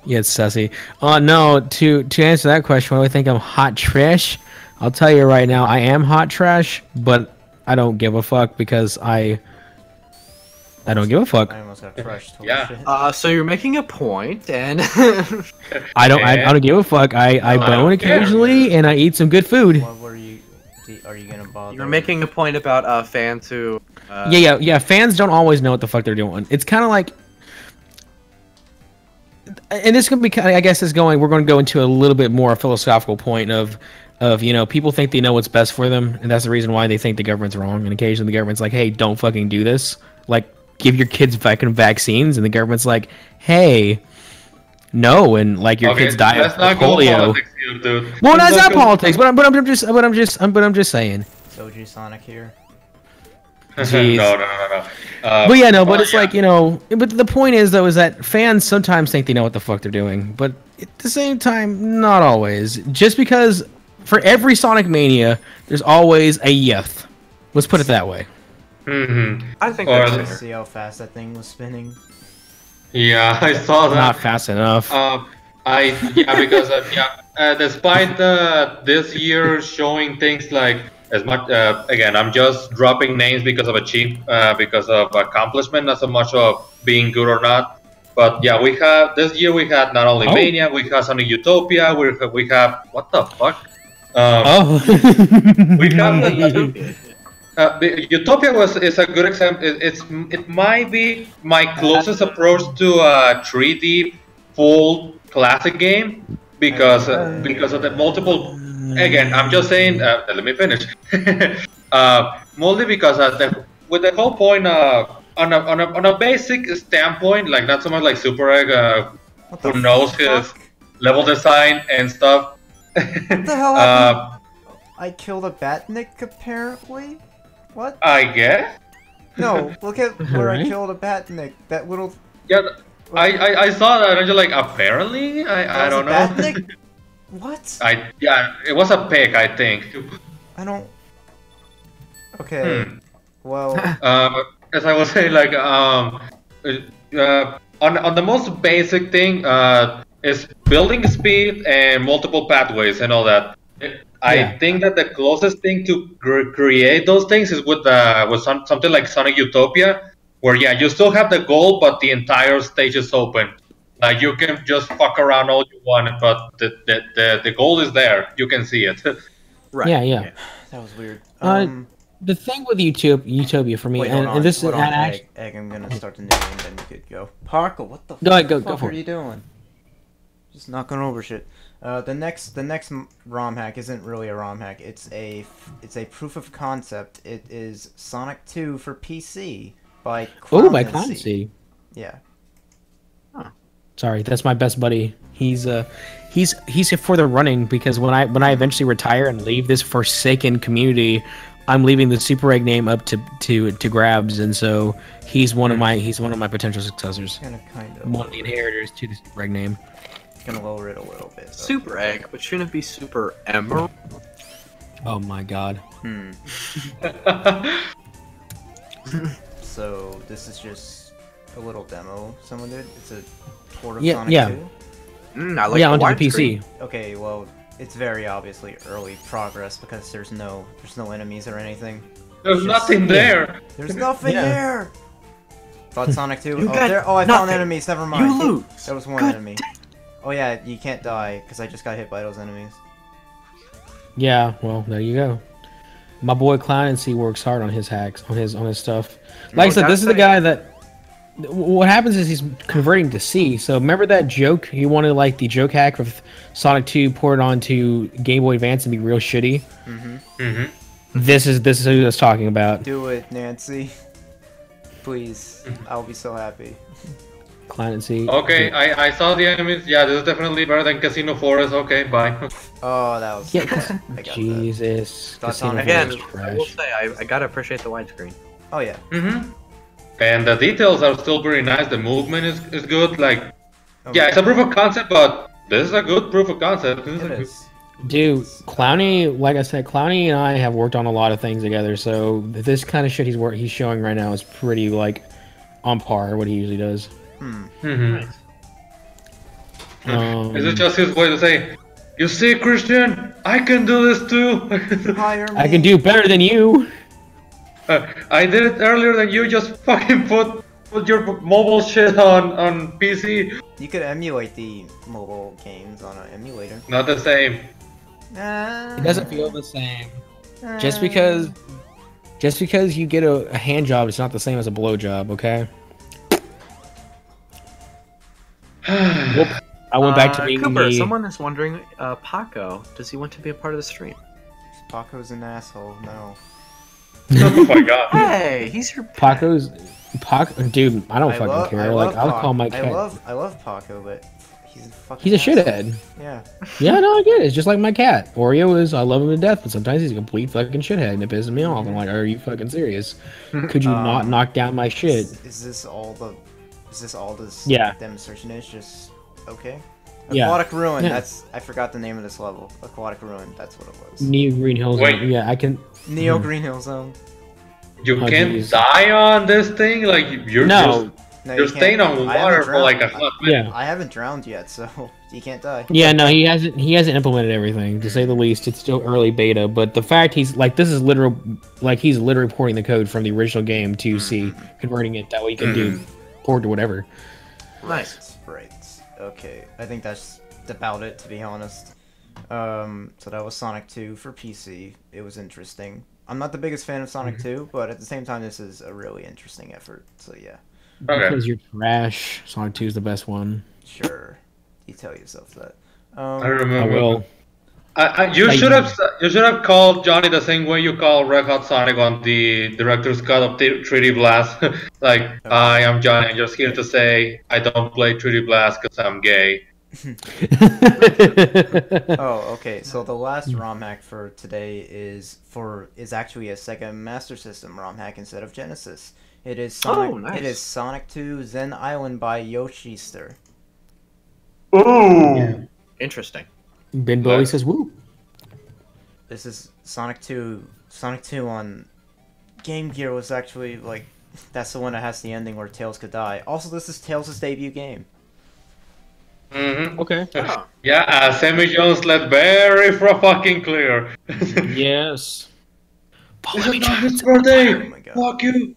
[SPEAKER 3] it's Ceci. No, to answer that question, why do I think I'm hot trash? I'll tell you right now, I am hot trash, but I don't give a fuck because I don't give a fuck.
[SPEAKER 2] I almost got crushed. Holy
[SPEAKER 4] Yeah.
[SPEAKER 2] shit.
[SPEAKER 1] So you're making a point, and
[SPEAKER 3] I don't give a fuck. I bone occasionally, and I eat some good food.
[SPEAKER 2] What were you? Are you gonna bother?
[SPEAKER 1] you're making a point about fans who.
[SPEAKER 3] Yeah. Fans don't always know what the fuck they're doing. It's kind of like, and this could be kind of, I guess, we're going to go into a little bit more philosophical point of people think they know what's best for them, and that's the reason why they think the government's wrong. And occasionally the government's like, hey, don't fucking do this. Like, give your kids fucking vaccines, and the government's like, hey, no, and like your kids die of polio.
[SPEAKER 4] Here, dude.
[SPEAKER 3] Well, that's not politics, but I'm just saying.
[SPEAKER 2] Soji Sonic here.
[SPEAKER 3] Jeez.
[SPEAKER 4] No.
[SPEAKER 3] But yeah, no, but it's like, but the point is though, is that fans sometimes think they know what the fuck they're doing, but at the same time, not always. Just because for every Sonic Mania, there's always a yeth. Let's put it that way.
[SPEAKER 1] I think
[SPEAKER 4] Or
[SPEAKER 1] that's
[SPEAKER 4] the-
[SPEAKER 1] fair.
[SPEAKER 2] See how fast that thing was spinning?
[SPEAKER 4] Yeah, I saw that.
[SPEAKER 3] Not fast enough.
[SPEAKER 4] Despite this year showing things like as much again, I'm just dropping names because of because of accomplishment, not so much of being good or not. But yeah, this year we had not only Mania, we had Sonic Utopia, we have what the fuck? We have Utopia is a good example. It might be my closest approach to a 3D full classic game because of the multiple. Again, I'm just saying. Let me finish. Mostly because with the whole point on a basic standpoint, like not so much like Super Egg, who knows his level design and stuff.
[SPEAKER 2] What the hell happened? I killed a Batnik apparently. What?
[SPEAKER 4] I guess.
[SPEAKER 2] No, look at where I
[SPEAKER 3] Right?
[SPEAKER 2] killed a Batnik. That little.
[SPEAKER 4] Yeah, I saw that and you're like, apparently? I don't know.
[SPEAKER 2] Batnik? What?
[SPEAKER 4] It was a pig, I think.
[SPEAKER 2] I don't. Okay. Well.
[SPEAKER 4] As I was saying, like, on the most basic thing, is building speed and multiple pathways and all that. I think that the closest thing to create those things is with something like Sonic Utopia, where you still have the goal, but the entire stage is open. Like you can just fuck around all you want, but the goal is there. You can see it.
[SPEAKER 1] Right.
[SPEAKER 3] Yeah.
[SPEAKER 2] That was weird.
[SPEAKER 3] The thing with Utopia for me,
[SPEAKER 2] Wait, hold on.
[SPEAKER 3] and this
[SPEAKER 2] hold
[SPEAKER 3] is
[SPEAKER 2] on,
[SPEAKER 3] actually.
[SPEAKER 2] Egg, I'm gonna start the new game, then you could go. Parker, what the
[SPEAKER 3] Go ahead, go
[SPEAKER 2] fuck
[SPEAKER 3] for
[SPEAKER 2] are
[SPEAKER 3] it.
[SPEAKER 2] you doing? Just knocking over shit. The next ROM hack isn't really a ROM hack. It's a proof of concept. It is Sonic 2 for PC by
[SPEAKER 3] By
[SPEAKER 2] Clownancy.
[SPEAKER 3] Clownancy.
[SPEAKER 2] Yeah.
[SPEAKER 3] Sorry, that's my best buddy. He's for the running because when I eventually retire and leave this forsaken community, I'm leaving the Super Egg name up to grabs, and so he's one of my potential successors.
[SPEAKER 2] Kind of.
[SPEAKER 3] One of the inheritors to the Super Egg name.
[SPEAKER 2] Gonna lower it a little bit. Though.
[SPEAKER 1] Super Egg, but shouldn't it be Super Emerald?
[SPEAKER 3] Oh my god.
[SPEAKER 2] So this is just a little demo someone did. It's a port of
[SPEAKER 3] Yeah,
[SPEAKER 2] Sonic
[SPEAKER 3] yeah.
[SPEAKER 2] 2.
[SPEAKER 1] I like the
[SPEAKER 3] onto the
[SPEAKER 1] widescreen.
[SPEAKER 3] PC.
[SPEAKER 2] Okay, well, it's very obviously early progress because there's no enemies or anything.
[SPEAKER 4] There's nothing there.
[SPEAKER 2] There's nothing there. Thought Sonic 2.
[SPEAKER 1] You got
[SPEAKER 2] I found
[SPEAKER 1] nothing.
[SPEAKER 2] enemies. Never mind.
[SPEAKER 1] You lose.
[SPEAKER 2] There was one
[SPEAKER 1] Good
[SPEAKER 2] enemy. Oh yeah, you can't die because I just got hit by those enemies.
[SPEAKER 3] Yeah, well, there you go. My boy Clancy works hard on his hacks, on his stuff. Like I said, this is the guy that. What happens is he's converting to C. So remember that joke? He wanted like the joke hack of Sonic 2 poured onto Game Boy Advance and be real shitty. This is who that's talking about.
[SPEAKER 2] Do it, Nancy. Please, I'll be so happy.
[SPEAKER 3] Clancy.
[SPEAKER 4] Okay, I saw the enemies. Yeah, this is definitely better than Casino Forest. Okay, bye.
[SPEAKER 2] Oh, that was.
[SPEAKER 3] Yeah,
[SPEAKER 2] I got
[SPEAKER 3] Jesus.
[SPEAKER 2] That's
[SPEAKER 3] Casino
[SPEAKER 2] on
[SPEAKER 1] Again,
[SPEAKER 3] Forest is
[SPEAKER 1] I will
[SPEAKER 3] trash.
[SPEAKER 1] say I gotta appreciate the widescreen.
[SPEAKER 2] Oh yeah.
[SPEAKER 4] And the details are still pretty nice. The movement is good. Like,
[SPEAKER 2] Oh,
[SPEAKER 4] yeah, it's a proof of concept, but this is a good proof of concept.
[SPEAKER 2] It is.
[SPEAKER 3] Dude, Clowny, like I said, Clowny and I have worked on a lot of things together. So this kind of shit he's showing right now is pretty like on par what he usually does.
[SPEAKER 1] Nice.
[SPEAKER 4] Is it just his way to say, "You see, Christian, I can do this too.
[SPEAKER 2] Hire me.
[SPEAKER 3] I can do better than you.
[SPEAKER 4] I did it earlier than you. Just fucking put your mobile shit on PC.
[SPEAKER 2] You could emulate the mobile games on an emulator.
[SPEAKER 4] Not the same.
[SPEAKER 3] It doesn't feel the same. Just because you get a hand job, it's not the same as a blow job. Okay. Whoop. I went back to being
[SPEAKER 1] Cooper.
[SPEAKER 3] the...
[SPEAKER 1] Someone is wondering, Paco, does he want to be a part of the stream?
[SPEAKER 2] Paco's an asshole. No.
[SPEAKER 4] Oh my god.
[SPEAKER 1] Hey, he's your pet.
[SPEAKER 3] Paco's... Paco... Dude, I don't fucking care. Like, I'll call my cat...
[SPEAKER 2] I love Paco, but he's a fucking.
[SPEAKER 3] He's a
[SPEAKER 2] asshole.
[SPEAKER 3] shithead.
[SPEAKER 2] Yeah.
[SPEAKER 3] Yeah, no, I get it. It's just like my cat. Oreo is, I love him to death, but sometimes he's a complete fucking shithead, and it pisses me off. I'm like, are you fucking serious? Could you not knock down my shit?
[SPEAKER 2] Is this all the? Is this all this
[SPEAKER 3] Yeah.
[SPEAKER 2] demonstration is? Just okay.
[SPEAKER 3] Yeah.
[SPEAKER 2] Aquatic Ruin.
[SPEAKER 3] Yeah.
[SPEAKER 2] That's I forgot the name of this level. Aquatic Ruin. That's what it was.
[SPEAKER 3] Neo Green Hills.
[SPEAKER 4] Wait.
[SPEAKER 3] Yeah, I can...
[SPEAKER 2] Neo Green Hill Zone.
[SPEAKER 4] You
[SPEAKER 3] Oh,
[SPEAKER 4] can't
[SPEAKER 3] geez.
[SPEAKER 4] die on this thing? Like, you're
[SPEAKER 3] No.
[SPEAKER 2] No,
[SPEAKER 4] you're
[SPEAKER 2] you can't.
[SPEAKER 4] staying on
[SPEAKER 2] I haven't
[SPEAKER 4] water for like a
[SPEAKER 2] drowned.
[SPEAKER 4] hot minute.
[SPEAKER 3] Yeah.
[SPEAKER 2] I haven't drowned yet, so you can't die.
[SPEAKER 3] Yeah, no, he hasn't implemented everything, to say the least. It's still early beta, but the fact he's like, this is literal, like he's literally porting the code from the original game to C, converting it that way you can do port to whatever.
[SPEAKER 1] Nice.
[SPEAKER 2] Right. Okay. I think that's about it, to be honest. So that was Sonic 2 for PC. It was interesting. I'm not the biggest fan of Sonic 2, but at the same time, this is a really interesting effort. So yeah,
[SPEAKER 4] Okay.
[SPEAKER 3] Because you're trash, Sonic 2 is the best one.
[SPEAKER 2] sure. You tell yourself that.
[SPEAKER 4] I
[SPEAKER 3] I
[SPEAKER 4] remember.
[SPEAKER 3] will.
[SPEAKER 4] You should have called Johnny the same way you call Red Hot Sonic on the director's cut of 3D Blast. Like, hi, I'm Johnny. I'm just here to say I don't play 3D Blast because I'm gay.
[SPEAKER 2] Oh, okay. So the last ROM hack for today is actually a Sega Master System ROM hack instead of Genesis. It is Sonic.
[SPEAKER 1] Oh, nice.
[SPEAKER 2] It is Sonic 2 Zen Island by Yoshister.
[SPEAKER 4] Ooh.
[SPEAKER 1] Interesting.
[SPEAKER 3] Ben Bowie says, woo.
[SPEAKER 2] This is Sonic 2. Sonic 2 on Game Gear was actually like that's the one that has the ending where Tails could die. Also, this is Tails' debut game.
[SPEAKER 3] Okay.
[SPEAKER 1] Oh.
[SPEAKER 4] Yeah, Sammy Jones let very fucking clear.
[SPEAKER 3] Yes.
[SPEAKER 4] This is not his birthday.
[SPEAKER 2] Oh my god.
[SPEAKER 4] Fuck you.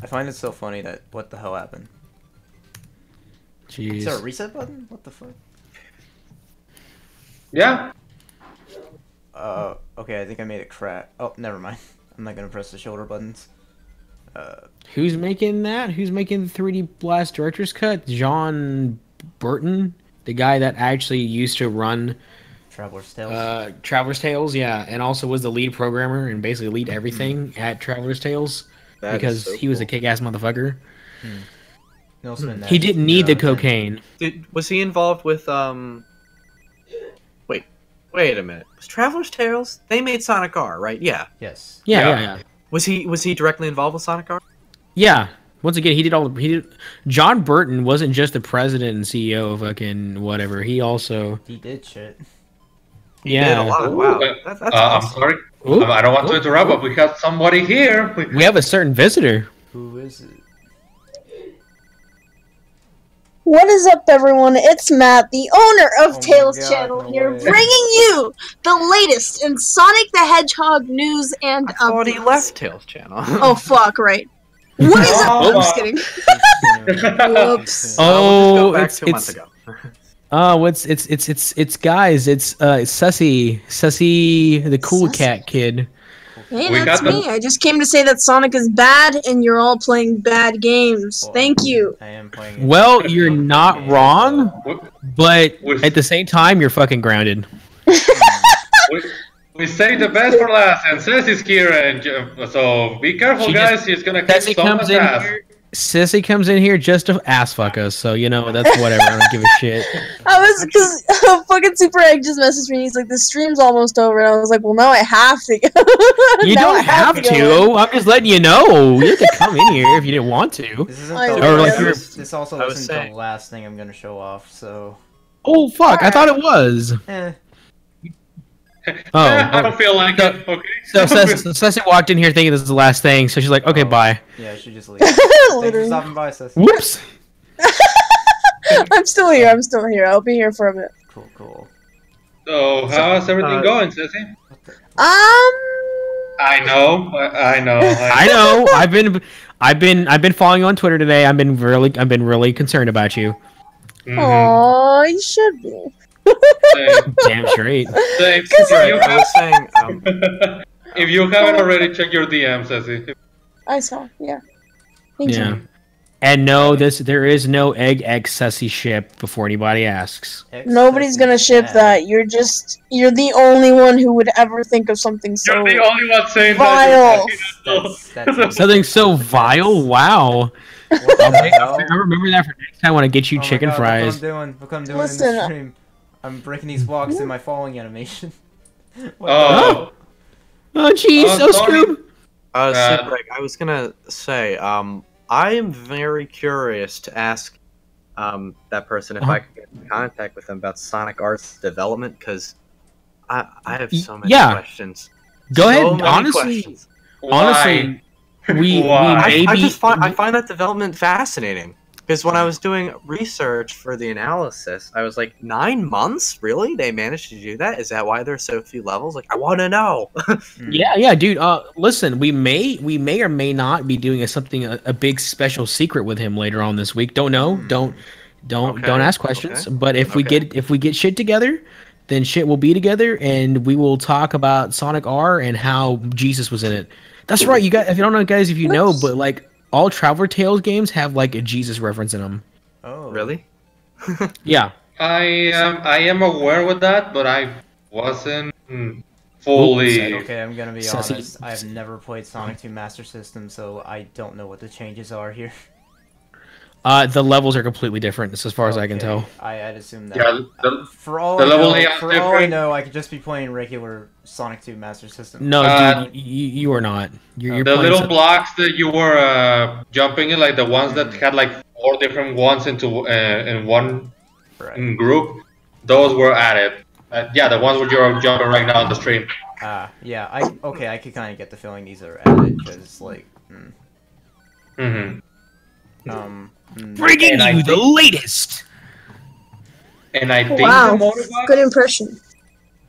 [SPEAKER 2] I find it so funny that what the hell happened? Is there a
[SPEAKER 3] Jeez.
[SPEAKER 2] reset button? What the fuck?
[SPEAKER 4] Yeah.
[SPEAKER 2] Okay, I think I made it crack. Oh, never mind. I'm not gonna press the shoulder buttons.
[SPEAKER 3] Who's making that? Who's making the 3D Blast Director's Cut? John Burton? The guy that actually used to run
[SPEAKER 2] Traveler's Tales.
[SPEAKER 3] Traveler's Tales, yeah, and also was the lead programmer and basically lead everything at Traveler's Tales
[SPEAKER 1] That
[SPEAKER 3] because
[SPEAKER 1] is so
[SPEAKER 3] he was a
[SPEAKER 1] cool.
[SPEAKER 3] kick-ass motherfucker.
[SPEAKER 2] Nilsman
[SPEAKER 3] He
[SPEAKER 2] Nash,
[SPEAKER 3] didn't need the
[SPEAKER 2] 0 out of 10.
[SPEAKER 3] cocaine.
[SPEAKER 1] Was he involved with Wait a minute. Was Traveler's Tales? They made Sonic R, right? Yeah.
[SPEAKER 2] Yes.
[SPEAKER 3] Yeah.
[SPEAKER 1] Was he directly involved with Sonic R?
[SPEAKER 3] Yeah. Once again, he did. John Burton wasn't just the president and CEO of fucking whatever. He also.
[SPEAKER 2] He did shit.
[SPEAKER 1] He
[SPEAKER 3] Yeah.
[SPEAKER 1] did a lot. Wow.
[SPEAKER 4] Ooh,
[SPEAKER 1] That's
[SPEAKER 4] I'm
[SPEAKER 1] awesome.
[SPEAKER 4] sorry.
[SPEAKER 3] Ooh.
[SPEAKER 4] I don't want to interrupt, but we have somebody here.
[SPEAKER 3] We have a certain visitor.
[SPEAKER 2] Who is it?
[SPEAKER 5] What is up, everyone? It's Matt, the owner of
[SPEAKER 2] Oh my
[SPEAKER 5] Tails
[SPEAKER 2] God,
[SPEAKER 5] Channel
[SPEAKER 2] no
[SPEAKER 5] here,
[SPEAKER 2] way.
[SPEAKER 5] bringing you the latest in Sonic the Hedgehog news and
[SPEAKER 1] I thought he
[SPEAKER 5] updates.
[SPEAKER 1] left Tails channel.
[SPEAKER 5] Oh, fuck, right. What is up?
[SPEAKER 4] Oh,
[SPEAKER 5] I'm just kidding. Whoops.
[SPEAKER 1] We'll just go
[SPEAKER 3] Oh,
[SPEAKER 1] back
[SPEAKER 3] it's
[SPEAKER 1] 2 months ago.
[SPEAKER 3] it's guys. It's Sussy, the cool cat kid.
[SPEAKER 5] Hey,
[SPEAKER 4] We
[SPEAKER 5] that's
[SPEAKER 4] got the-
[SPEAKER 5] me. I just came to say that Sonic is bad, and you're all playing bad games.
[SPEAKER 2] Well,
[SPEAKER 5] Thank you.
[SPEAKER 2] I am playing.
[SPEAKER 3] Well, you're not wrong, but
[SPEAKER 4] We-
[SPEAKER 3] at the same time, you're fucking grounded.
[SPEAKER 4] We say the best for last, and Sessy's here, and so be careful,
[SPEAKER 3] She
[SPEAKER 4] guys.
[SPEAKER 3] just-
[SPEAKER 4] She's gonna kick
[SPEAKER 3] Sissy comes
[SPEAKER 4] someone's
[SPEAKER 3] in
[SPEAKER 4] ass.
[SPEAKER 3] here. Sissy comes in here just to ass fuck us, so you know that's whatever. I don't give a shit.
[SPEAKER 5] I was because fucking Super Egg just messaged me. He's like, "The stream's almost over," and I was like, "Well, now I have to go."
[SPEAKER 3] You
[SPEAKER 5] Now I
[SPEAKER 3] don't have
[SPEAKER 5] go in.
[SPEAKER 3] to. I'm just letting you know. You have to come in here if you didn't want to.
[SPEAKER 2] This isn't
[SPEAKER 5] I
[SPEAKER 2] the
[SPEAKER 3] Or like
[SPEAKER 2] last-
[SPEAKER 3] you're-
[SPEAKER 2] this also
[SPEAKER 1] I was
[SPEAKER 2] isn't
[SPEAKER 1] saying-
[SPEAKER 2] the last thing I'm gonna show off. So,
[SPEAKER 3] Oh fuck! I thought it was. Oh.
[SPEAKER 4] I don't feel like
[SPEAKER 3] So-
[SPEAKER 4] it. Okay.
[SPEAKER 3] So Ceci walked in here thinking this is the last thing, so she's like, "Okay,
[SPEAKER 2] Oh.
[SPEAKER 3] bye."
[SPEAKER 2] yeah, I should just leave. Thanks for
[SPEAKER 5] Literally.
[SPEAKER 2] stopping by, Ceci.
[SPEAKER 3] Whoops.
[SPEAKER 5] I'm still here. I'm still here. I'll be here for a bit.
[SPEAKER 2] Cool.
[SPEAKER 4] So how's everything going, Sissy? I know.
[SPEAKER 3] I know. I've been following you on Twitter today. I've been really concerned about you.
[SPEAKER 4] Mhm.
[SPEAKER 5] Aw, you should be.
[SPEAKER 4] Same.
[SPEAKER 3] Damn straight.
[SPEAKER 4] Same.
[SPEAKER 1] Sorry, I was saying,
[SPEAKER 4] If you haven't already, check your DMs, Sissy.
[SPEAKER 5] I saw. Yeah. Thank
[SPEAKER 3] Yeah.
[SPEAKER 5] you.
[SPEAKER 3] And no, there is no egg Ceci ship before anybody asks.
[SPEAKER 5] Nobody's gonna ship that. You're the only one who would ever think of something so.
[SPEAKER 4] You're the only one saying
[SPEAKER 5] Vile.
[SPEAKER 2] That's
[SPEAKER 3] Something so vile. Wow.
[SPEAKER 2] what the hell?
[SPEAKER 3] I remember that for next time when I get you
[SPEAKER 2] Oh my
[SPEAKER 3] chicken
[SPEAKER 2] God,
[SPEAKER 3] fries.
[SPEAKER 2] Look what I'm doing in
[SPEAKER 5] Listen.
[SPEAKER 2] the stream. I'm breaking these blocks in my falling animation. What
[SPEAKER 4] Oh.
[SPEAKER 3] Oh jeez,
[SPEAKER 4] Oh,
[SPEAKER 3] so
[SPEAKER 4] sorry.
[SPEAKER 3] Scoob.
[SPEAKER 1] Super Egg, I was gonna say, I am very curious to ask that person if I could get in contact with them about Sonic Art's development, because I have so many
[SPEAKER 3] Yeah.
[SPEAKER 1] questions.
[SPEAKER 3] Go
[SPEAKER 1] So
[SPEAKER 3] ahead.
[SPEAKER 1] many
[SPEAKER 3] Honestly,
[SPEAKER 1] questions.
[SPEAKER 3] honestly, we
[SPEAKER 4] Why?
[SPEAKER 3] maybe
[SPEAKER 1] I find that development fascinating. Because when I was doing research for the analysis, I was like, 9 months? Really? They managed to do that? Is that why there's so few levels? Like, I want to know.
[SPEAKER 3] Yeah, dude. Listen, we may or may not be doing a big special secret with him later on this week. Don't know. Don't ask questions.
[SPEAKER 1] Okay.
[SPEAKER 3] But if we get shit together, then shit will be together, and we will talk about Sonic R and how Jesus was in it. That's right. You guys, if you don't know, guys, if you know, but like all Traveler Tales games have like a Jesus reference in them.
[SPEAKER 2] Oh,
[SPEAKER 1] Really?
[SPEAKER 3] Yeah.
[SPEAKER 4] I am aware with that, but I wasn't fully.
[SPEAKER 2] Okay, I'm gonna be
[SPEAKER 3] Sassy-
[SPEAKER 2] honest. I've never played Sonic 2 Master System, so I don't know what the changes are here.
[SPEAKER 3] The levels are completely different, as far as I can
[SPEAKER 2] Okay,
[SPEAKER 3] tell.
[SPEAKER 2] I'd assume that.
[SPEAKER 4] Yeah, the
[SPEAKER 2] For all
[SPEAKER 4] the
[SPEAKER 2] I
[SPEAKER 4] level
[SPEAKER 2] know,
[SPEAKER 4] layout's
[SPEAKER 2] for all I
[SPEAKER 4] different.
[SPEAKER 2] know, I could just be playing regular Sonic 2 Master System.
[SPEAKER 3] No,
[SPEAKER 4] Uh,
[SPEAKER 3] dude, you are not. You're
[SPEAKER 4] the
[SPEAKER 3] playing
[SPEAKER 4] little
[SPEAKER 3] some-
[SPEAKER 4] blocks that you were jumping in, like the ones that had like 4 different ones into in one
[SPEAKER 2] Right.
[SPEAKER 4] group, those were added. Yeah, the ones where you're jumping right now on the stream.
[SPEAKER 2] Yeah. I could kind of get the feeling these are added because like.
[SPEAKER 4] hmm
[SPEAKER 3] bringing
[SPEAKER 4] And I
[SPEAKER 3] you the
[SPEAKER 4] think-
[SPEAKER 3] latest.
[SPEAKER 4] And I think
[SPEAKER 5] Wow.
[SPEAKER 4] the motor box.
[SPEAKER 5] Good impression.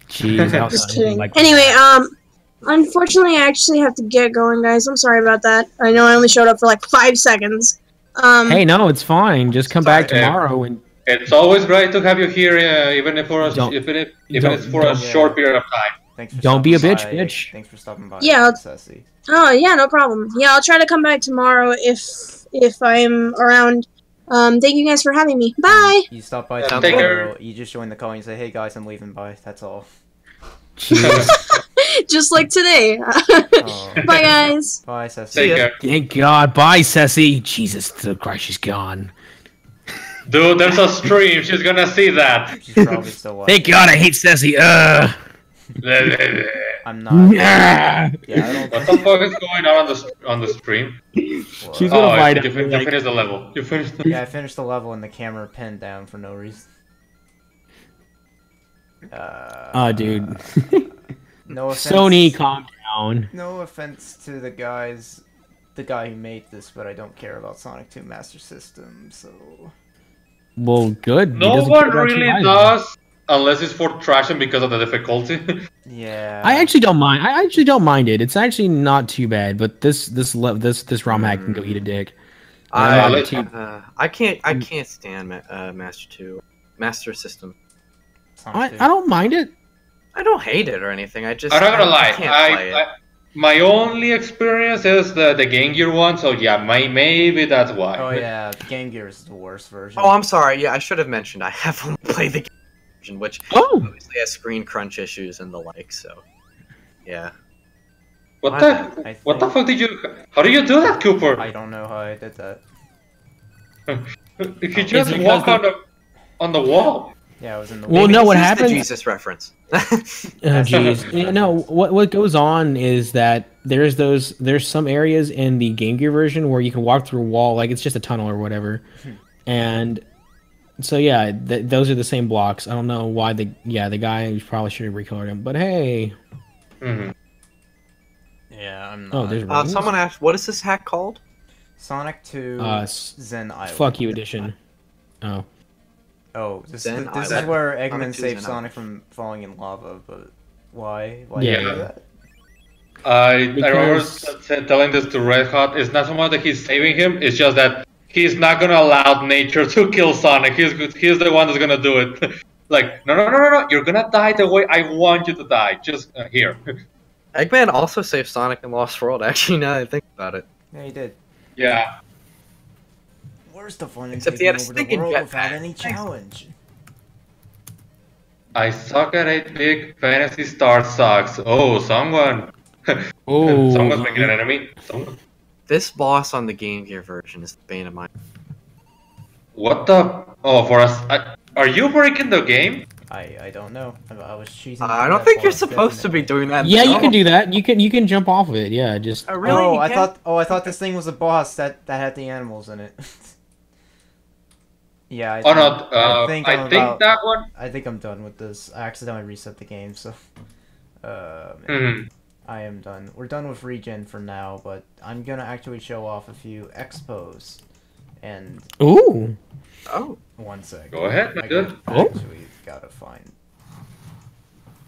[SPEAKER 3] Jeez, I
[SPEAKER 5] Just
[SPEAKER 3] was
[SPEAKER 5] kidding.
[SPEAKER 3] like-
[SPEAKER 5] Anyway, unfortunately, I actually have to get going, guys. I'm sorry about that. I know I only showed up for like 5 seconds.
[SPEAKER 3] Hey, no, it's fine. Just come back
[SPEAKER 4] Sorry,
[SPEAKER 3] tomorrow and
[SPEAKER 4] It's always great to have you here, even if for a,
[SPEAKER 3] Don't-
[SPEAKER 4] even if
[SPEAKER 3] don't-
[SPEAKER 4] it's for a
[SPEAKER 2] don't-
[SPEAKER 4] short period of time.
[SPEAKER 2] Thanks for
[SPEAKER 3] Don't be a
[SPEAKER 2] stopping
[SPEAKER 3] bitch,
[SPEAKER 2] by.
[SPEAKER 3] bitch.
[SPEAKER 2] Thanks for stopping by.
[SPEAKER 5] Yeah,
[SPEAKER 2] Sassy.
[SPEAKER 5] Oh yeah, no problem. Yeah, I'll try to come back tomorrow if I'm around. Thank you guys for having me. Bye.
[SPEAKER 2] You stop by
[SPEAKER 4] Yeah,
[SPEAKER 2] tomorrow.
[SPEAKER 4] take care.
[SPEAKER 2] You just join the call and you say, "Hey guys, I'm leaving." Bye. That's all.
[SPEAKER 3] jeez.
[SPEAKER 5] Just like today.
[SPEAKER 2] Oh.
[SPEAKER 5] Bye, guys.
[SPEAKER 2] Bye, Sassy.
[SPEAKER 4] Take care.
[SPEAKER 3] Thank God. Bye, Ceci. Jesus Christ, she's gone.
[SPEAKER 4] Dude, there's a stream. She's gonna see that.
[SPEAKER 2] She's probably still watching.
[SPEAKER 3] Thank God I hate Ceci.
[SPEAKER 2] I'm not.
[SPEAKER 3] Yeah.
[SPEAKER 2] Yeah, I don't.
[SPEAKER 4] What the fuck is going on the stream?
[SPEAKER 3] She's
[SPEAKER 4] Oh,
[SPEAKER 3] gonna fight
[SPEAKER 4] you,
[SPEAKER 3] him.
[SPEAKER 4] you finished the level. You finished.
[SPEAKER 2] Yeah, I finished the level and the camera pinned down for no reason.
[SPEAKER 3] Oh, dude.
[SPEAKER 2] No offense.
[SPEAKER 3] Sony, calm down.
[SPEAKER 2] No offense to the guy who made this, but I don't care about Sonic 2 Master System, so.
[SPEAKER 3] Well, good. He
[SPEAKER 4] No
[SPEAKER 3] doesn't
[SPEAKER 4] one
[SPEAKER 3] care about you
[SPEAKER 4] really
[SPEAKER 3] either.
[SPEAKER 4] does, unless it's for trashing because of the difficulty.
[SPEAKER 2] Yeah.
[SPEAKER 3] I actually don't mind. I actually don't mind it. It's actually not too bad. But this ROM hack can go eat a dick.
[SPEAKER 1] I
[SPEAKER 4] let's-
[SPEAKER 1] can't stand Master 2. Master System.
[SPEAKER 2] Sonic
[SPEAKER 3] I
[SPEAKER 2] 2.
[SPEAKER 3] don't mind it.
[SPEAKER 1] I don't hate it or anything. I just
[SPEAKER 4] I'm not gonna lie.
[SPEAKER 1] can't play it.
[SPEAKER 4] My only experience is the Game Gear one, so yeah, maybe that's why.
[SPEAKER 2] Oh yeah, Game Gear is the worst version.
[SPEAKER 1] Oh, I'm sorry. Yeah, I should have mentioned I have only played the game version, which
[SPEAKER 3] Oh,
[SPEAKER 1] obviously has screen crunch issues and the like. So, yeah.
[SPEAKER 4] What
[SPEAKER 2] I
[SPEAKER 4] the
[SPEAKER 2] think-
[SPEAKER 4] fuck did you? How did you do that, Cooper?
[SPEAKER 2] I don't know how I did that.
[SPEAKER 4] He
[SPEAKER 3] Is
[SPEAKER 4] just
[SPEAKER 3] it
[SPEAKER 4] walk
[SPEAKER 3] because
[SPEAKER 4] on the wall.
[SPEAKER 2] Yeah, I was in the.
[SPEAKER 3] Well,
[SPEAKER 1] Maybe
[SPEAKER 3] no,
[SPEAKER 1] this
[SPEAKER 3] what
[SPEAKER 1] is the
[SPEAKER 3] happens-
[SPEAKER 1] Jesus reference.
[SPEAKER 3] oh jeez. Yeah, no, what goes on is that there's some areas in the Game Gear version where you can walk through a wall like it's just a tunnel or whatever, and so yeah, those are the same blocks. I don't know why the guy probably should have recolored him, but hey,
[SPEAKER 4] Mhm.
[SPEAKER 2] Yeah, I'm not.
[SPEAKER 3] oh, there's rings?
[SPEAKER 1] Someone asked, "What is this hack called?"
[SPEAKER 2] Sonic 2 Zen Island.
[SPEAKER 3] Fuck you edition. Oh.
[SPEAKER 2] Oh, this
[SPEAKER 1] Zen
[SPEAKER 2] is
[SPEAKER 1] Island.
[SPEAKER 2] where
[SPEAKER 1] Sonic
[SPEAKER 2] Eggman
[SPEAKER 1] 2
[SPEAKER 2] saved
[SPEAKER 1] Zen
[SPEAKER 2] Sonic from falling in lava, but why? Why
[SPEAKER 3] Yeah.
[SPEAKER 2] did he do that?
[SPEAKER 4] I remember
[SPEAKER 3] Because-
[SPEAKER 4] telling this to Red Hot. It's not so much that he's saving him. It's just that he's not gonna allow nature to kill Sonic. He's the one that's gonna do it. Like, no. You're gonna die the way I want you to die. Just here.
[SPEAKER 1] Eggman also saved Sonic in Lost World. Actually, now that I think about it.
[SPEAKER 2] Yeah, he did.
[SPEAKER 4] Yeah.
[SPEAKER 2] Where's the fun in
[SPEAKER 1] Except he
[SPEAKER 2] taking
[SPEAKER 1] had a
[SPEAKER 2] over the
[SPEAKER 1] stinking
[SPEAKER 2] world
[SPEAKER 1] jetpack.
[SPEAKER 2] without any challenge?
[SPEAKER 4] I suck at 8-bit. Fantasy Star sucks. Oh, someone.
[SPEAKER 3] Oh,
[SPEAKER 4] Someone's making an enemy. Someone.
[SPEAKER 1] This boss on the Game Gear version is the bane of my.
[SPEAKER 4] What the? Oh, for us. Are you breaking the game?
[SPEAKER 2] I don't know. I was cheesing.
[SPEAKER 1] I don't think you're supposed to be doing that.
[SPEAKER 3] yeah, you
[SPEAKER 1] No.
[SPEAKER 3] can do that. You can jump off of it. Yeah, just
[SPEAKER 1] Really?
[SPEAKER 2] Oh,
[SPEAKER 1] You
[SPEAKER 2] I
[SPEAKER 1] can't?
[SPEAKER 2] thought. Oh, I thought this thing was a boss that had the animals in it. Yeah.
[SPEAKER 4] Oh no.
[SPEAKER 2] I think I'm about-
[SPEAKER 4] that one.
[SPEAKER 2] I think I'm done with this. I accidentally reset the game, so. Man,
[SPEAKER 4] Mhm.
[SPEAKER 2] I am done. We're done with regen for now, but I'm gonna actually show off a few expos. And
[SPEAKER 3] ooh.
[SPEAKER 1] Oh.
[SPEAKER 2] one sec.
[SPEAKER 4] Go ahead, my
[SPEAKER 2] I
[SPEAKER 4] dude.
[SPEAKER 3] Oh.
[SPEAKER 2] actually gotta find.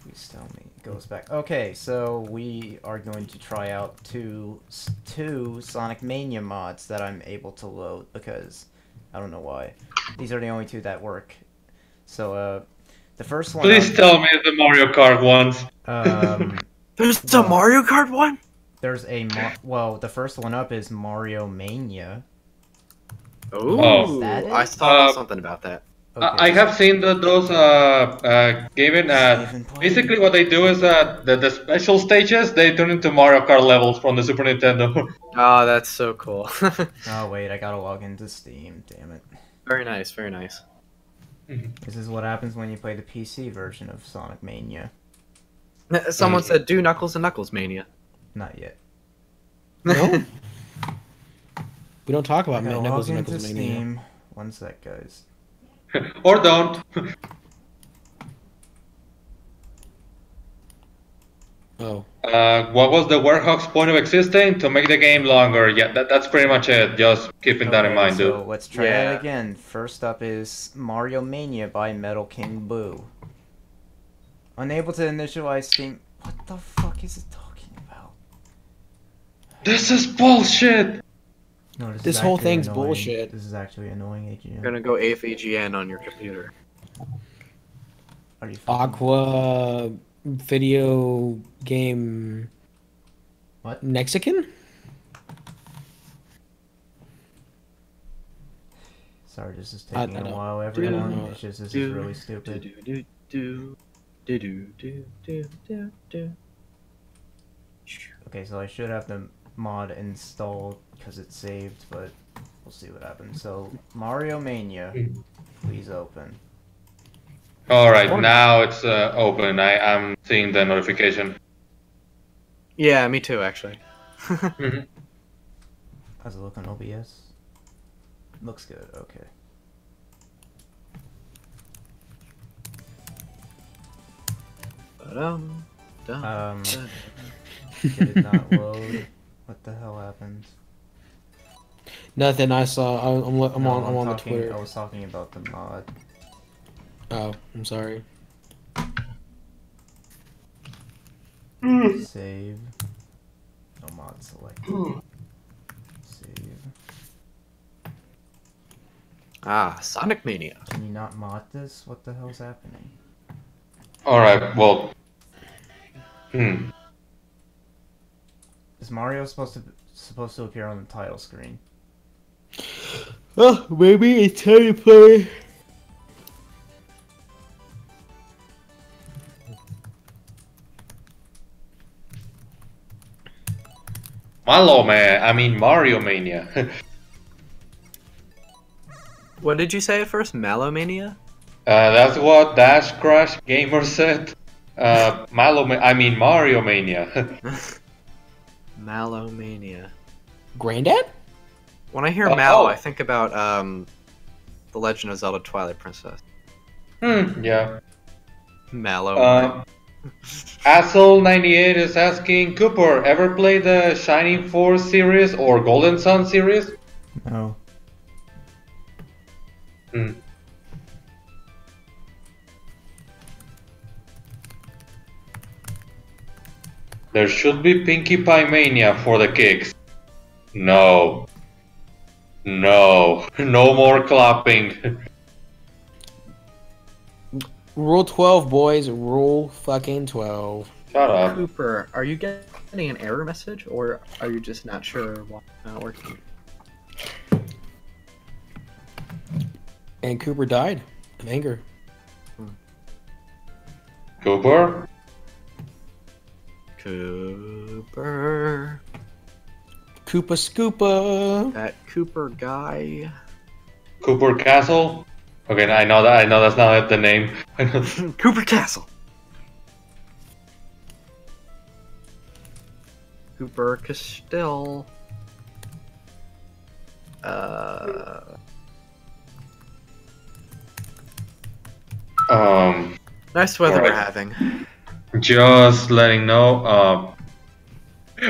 [SPEAKER 2] Please tell me it goes back. Okay, so we are going to try out two Sonic Mania mods that I'm able to load because I don't know why. These are the only two that work. So the first one.
[SPEAKER 4] Please tell me the Mario Kart ones.
[SPEAKER 1] There's the
[SPEAKER 2] Well-
[SPEAKER 1] Mario Kart one.
[SPEAKER 2] There's a well, the first one up is Mario Mania.
[SPEAKER 1] Oh,
[SPEAKER 2] Is that it?
[SPEAKER 1] I saw something about that.
[SPEAKER 4] I have seen those given.
[SPEAKER 2] Even played.
[SPEAKER 4] Basically, what they do is the special stages they turn into Mario Kart levels from the Super Nintendo.
[SPEAKER 1] Oh, that's so cool.
[SPEAKER 2] Oh wait, I gotta log into Steam. Damn it.
[SPEAKER 1] Very nice, very nice.
[SPEAKER 2] This is what happens when you play the PC version of Sonic Mania.
[SPEAKER 1] Someone said, "Do Knuckles and Knuckles Mania."
[SPEAKER 2] Not yet.
[SPEAKER 3] No. We don't talk
[SPEAKER 2] I
[SPEAKER 3] about
[SPEAKER 2] gotta
[SPEAKER 3] Knuckles
[SPEAKER 2] log
[SPEAKER 3] and
[SPEAKER 2] into
[SPEAKER 3] Knuckles Mania.
[SPEAKER 2] Steam. One sec, guys.
[SPEAKER 4] Or don't.
[SPEAKER 3] Oh.
[SPEAKER 4] What was the Warhawk's point of existing? To make the game longer. Yeah, that's pretty much it. Just keeping that in
[SPEAKER 2] Okay,
[SPEAKER 4] mind,
[SPEAKER 2] so
[SPEAKER 4] dude.
[SPEAKER 2] let's try
[SPEAKER 1] Yeah.
[SPEAKER 2] that again. First up is Mario Mania by Metal King Boo. Unable to initialize Steam. What the fuck is it talking about?
[SPEAKER 4] This is bullshit.
[SPEAKER 2] No,
[SPEAKER 3] This
[SPEAKER 2] is
[SPEAKER 3] whole
[SPEAKER 2] actually
[SPEAKER 3] thing's
[SPEAKER 2] annoying.
[SPEAKER 3] bullshit.
[SPEAKER 2] This is actually annoying, AGM.
[SPEAKER 1] You're gonna go AFAGN on your computer.
[SPEAKER 2] Are you fucking-
[SPEAKER 3] Aqua video game.
[SPEAKER 2] What?
[SPEAKER 3] Mexican?
[SPEAKER 2] Sorry, this is
[SPEAKER 3] I
[SPEAKER 2] taking a
[SPEAKER 3] don't
[SPEAKER 2] while,
[SPEAKER 3] know.
[SPEAKER 2] everyone. It's just, this is really
[SPEAKER 1] Do,
[SPEAKER 2] stupid.
[SPEAKER 1] do, do, do, do, do, do, do, do.
[SPEAKER 2] Okay, so I should have the mod installed because it's saved, but we'll see what happens. So, Mario Mania, please open.
[SPEAKER 4] All right, now it's open. I'm seeing the notification.
[SPEAKER 1] Yeah, me too, actually.
[SPEAKER 4] Mhm.
[SPEAKER 2] How's it look on OBS? Looks good, okay.
[SPEAKER 1] Dum, dum.
[SPEAKER 2] Did it not load? What the hell happened?
[SPEAKER 3] Nothing. I saw. I'm
[SPEAKER 2] No,
[SPEAKER 3] on the
[SPEAKER 2] talking,
[SPEAKER 3] Twitter.
[SPEAKER 2] I was talking about the mod.
[SPEAKER 3] Oh, I'm sorry.
[SPEAKER 2] Save. No mod selected. Save.
[SPEAKER 1] Ah, Sonic Mania.
[SPEAKER 2] Can you not mod this? What the hell's happening?
[SPEAKER 4] Alright, well.
[SPEAKER 2] Is Mario supposed to appear on the title screen?
[SPEAKER 3] Oh, maybe it's time to play.
[SPEAKER 4] Mario Mania.
[SPEAKER 1] What did you say at first? Malomania?
[SPEAKER 4] That's what Dash Crash Gamer said. Mario Mania.
[SPEAKER 1] Malomania.
[SPEAKER 3] Granddad?
[SPEAKER 1] When I hear Mal, I think about The Legend of Zelda Twilight Princess.
[SPEAKER 4] Yeah.
[SPEAKER 1] Mallow.
[SPEAKER 4] Asshole98 is asking, Cooper, ever play the Shining Force series or Golden Sun series?
[SPEAKER 2] No.
[SPEAKER 4] There should be Pinkie Pie Mania for the kicks. No. No. No more clapping.
[SPEAKER 3] Rule 12, boys. Rule fucking 12.
[SPEAKER 4] Shut up.
[SPEAKER 1] Cooper, are you getting an error message, or are you just not sure why it's not working?
[SPEAKER 3] And Cooper died of anger.
[SPEAKER 4] Cooper?
[SPEAKER 1] Cooper.
[SPEAKER 3] Koopa Scoopa.
[SPEAKER 1] That Cooper guy.
[SPEAKER 4] Cooper Castle? Okay, I know that's not the name.
[SPEAKER 1] Cooper Castle. Cooper Castile. Nice weather we're having.
[SPEAKER 4] Just letting know.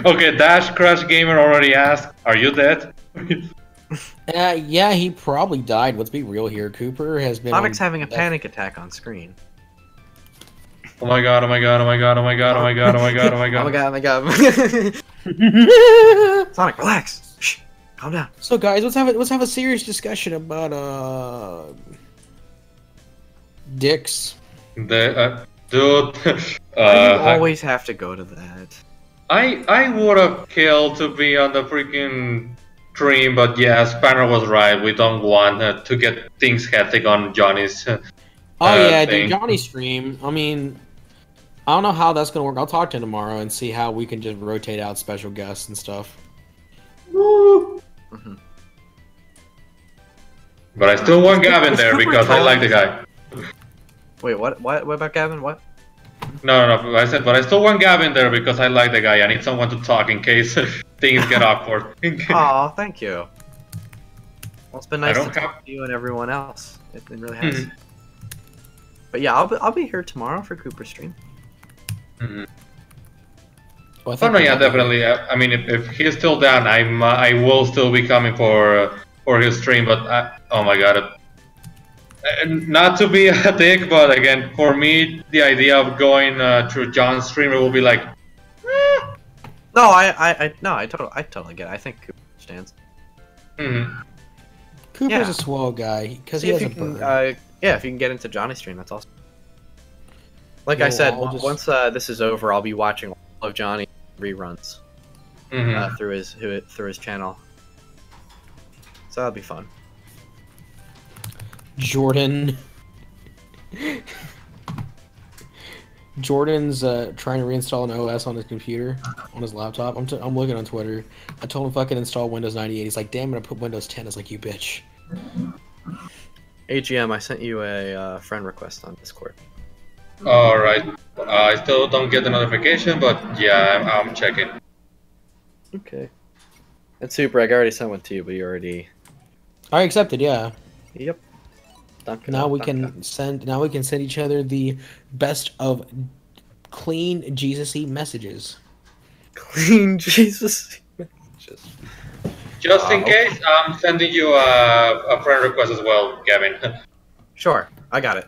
[SPEAKER 4] Okay, Dash Crash Gamer already asked, are you dead?
[SPEAKER 3] Yeah, he probably died. Let's be real here. Cooper has been.
[SPEAKER 1] Sonic's having a panic attack on screen.
[SPEAKER 4] Oh my god, oh my god, oh my god, oh my god, oh my god, oh my god, oh my god.
[SPEAKER 1] Oh my god, oh my god. Sonic, relax. Shh. Calm down.
[SPEAKER 3] So guys, let's have a serious discussion about dicks.
[SPEAKER 4] Dude.
[SPEAKER 1] Why do you always have to go to that?
[SPEAKER 4] I would have killed to be on the freaking stream, but yeah, Spanner was right. We don't want to get things hectic on Johnny's.
[SPEAKER 3] Dude, Johnny's stream. I mean, I don't know how that's gonna work. I'll talk to him tomorrow and see how we can just rotate out special guests and stuff.
[SPEAKER 1] Mm-hmm.
[SPEAKER 4] But I still want Gavin there because I like the guy.
[SPEAKER 1] Wait, what? What about Gavin? What?
[SPEAKER 4] No. I said, but I still want Gavin there because I like the guy. I need someone to talk in case things get awkward.
[SPEAKER 1] Aw, thank you. Well, it's been nice to talk to you and everyone else. It really has. But yeah, I'll be here tomorrow for Cooper's stream.
[SPEAKER 3] Well,
[SPEAKER 4] Oh no, yeah, definitely. I mean, if he's still down, I will still be coming for his stream. But oh my god, not to be a dick, but again, for me, the idea of going through John's stream, it will be like.
[SPEAKER 1] No, I totally get it. I think Cooper understands.
[SPEAKER 3] Cooper's a swell guy because he has a bird.
[SPEAKER 1] Yeah, if you can get into Johnny's stream, that's awesome. Like I said, once this is over, I'll be watching all of Johnny reruns through his channel. So that'll be fun.
[SPEAKER 3] Jordan's trying to reinstall an OS on his computer, on his laptop. I'm looking on Twitter. I told him fucking install Windows 98. He's like, damn it, I put Windows 10. I was like, you bitch.
[SPEAKER 1] AGM, I sent you a friend request on Discord.
[SPEAKER 4] Alright. I still don't get the notification, but yeah, I'm checking.
[SPEAKER 1] Okay. And Super Egg, I already sent one to you, but you already...
[SPEAKER 3] I accepted, yeah.
[SPEAKER 1] Yep.
[SPEAKER 3] Now we can send each other the best of clean Jesus-y messages.
[SPEAKER 1] Clean Jesus messages.
[SPEAKER 4] Just in case, I'm sending you a friend request as well, Gavin.
[SPEAKER 1] Sure, I got it.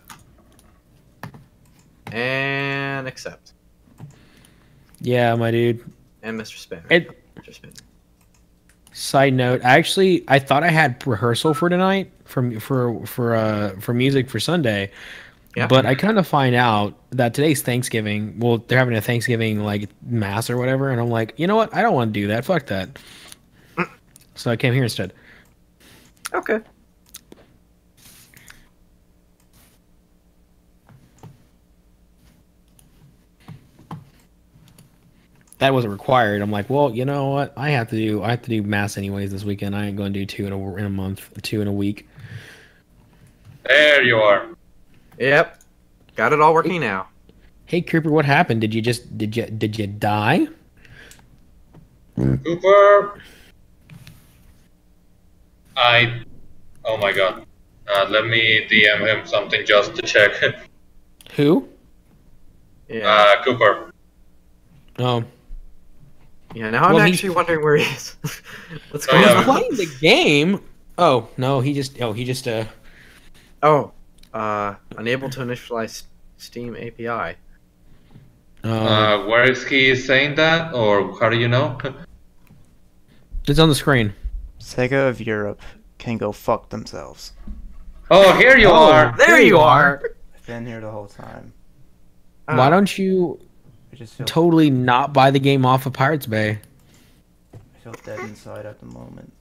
[SPEAKER 1] And accept.
[SPEAKER 3] Yeah, my dude.
[SPEAKER 1] And Mr. Spanner.
[SPEAKER 3] Mr.
[SPEAKER 1] Spanner.
[SPEAKER 3] Side note, actually, I thought I had rehearsal for tonight for music for Sunday,
[SPEAKER 1] Yeah.
[SPEAKER 3] but I kind of find out that today's Thanksgiving. Well, they're having a Thanksgiving like mass or whatever, and I'm like, you know what? I don't want to do that. Fuck that. So I came here instead.
[SPEAKER 1] Okay.
[SPEAKER 3] That wasn't required. I'm like, well, you know what? I have to do mass anyways this weekend. I ain't going to do two in a month, two in a week.
[SPEAKER 4] There you are.
[SPEAKER 1] Yep. Got it all working now.
[SPEAKER 3] Hey Cooper, what happened? Did you die?
[SPEAKER 4] Cooper. Oh my god. Let me DM him something just to check.
[SPEAKER 3] Who?
[SPEAKER 1] Yeah.
[SPEAKER 4] Cooper.
[SPEAKER 3] Oh.
[SPEAKER 1] Yeah, now I'm
[SPEAKER 3] Well,
[SPEAKER 1] actually wondering where he is. What's
[SPEAKER 4] Oh,
[SPEAKER 1] going
[SPEAKER 4] yeah.
[SPEAKER 1] on?
[SPEAKER 3] Playing the game. Oh no, he just
[SPEAKER 1] Oh, unable to initialize Steam API.
[SPEAKER 4] Where is he saying that, or how do you know?
[SPEAKER 3] it's on the screen.
[SPEAKER 2] Sega of Europe can go fuck themselves.
[SPEAKER 4] Oh, here you are.
[SPEAKER 1] There you are.
[SPEAKER 2] I've been here the whole time.
[SPEAKER 3] Why don't you
[SPEAKER 2] I just feel
[SPEAKER 3] totally not buy the game off of Pirates Bay?
[SPEAKER 2] I feel dead inside at the moment.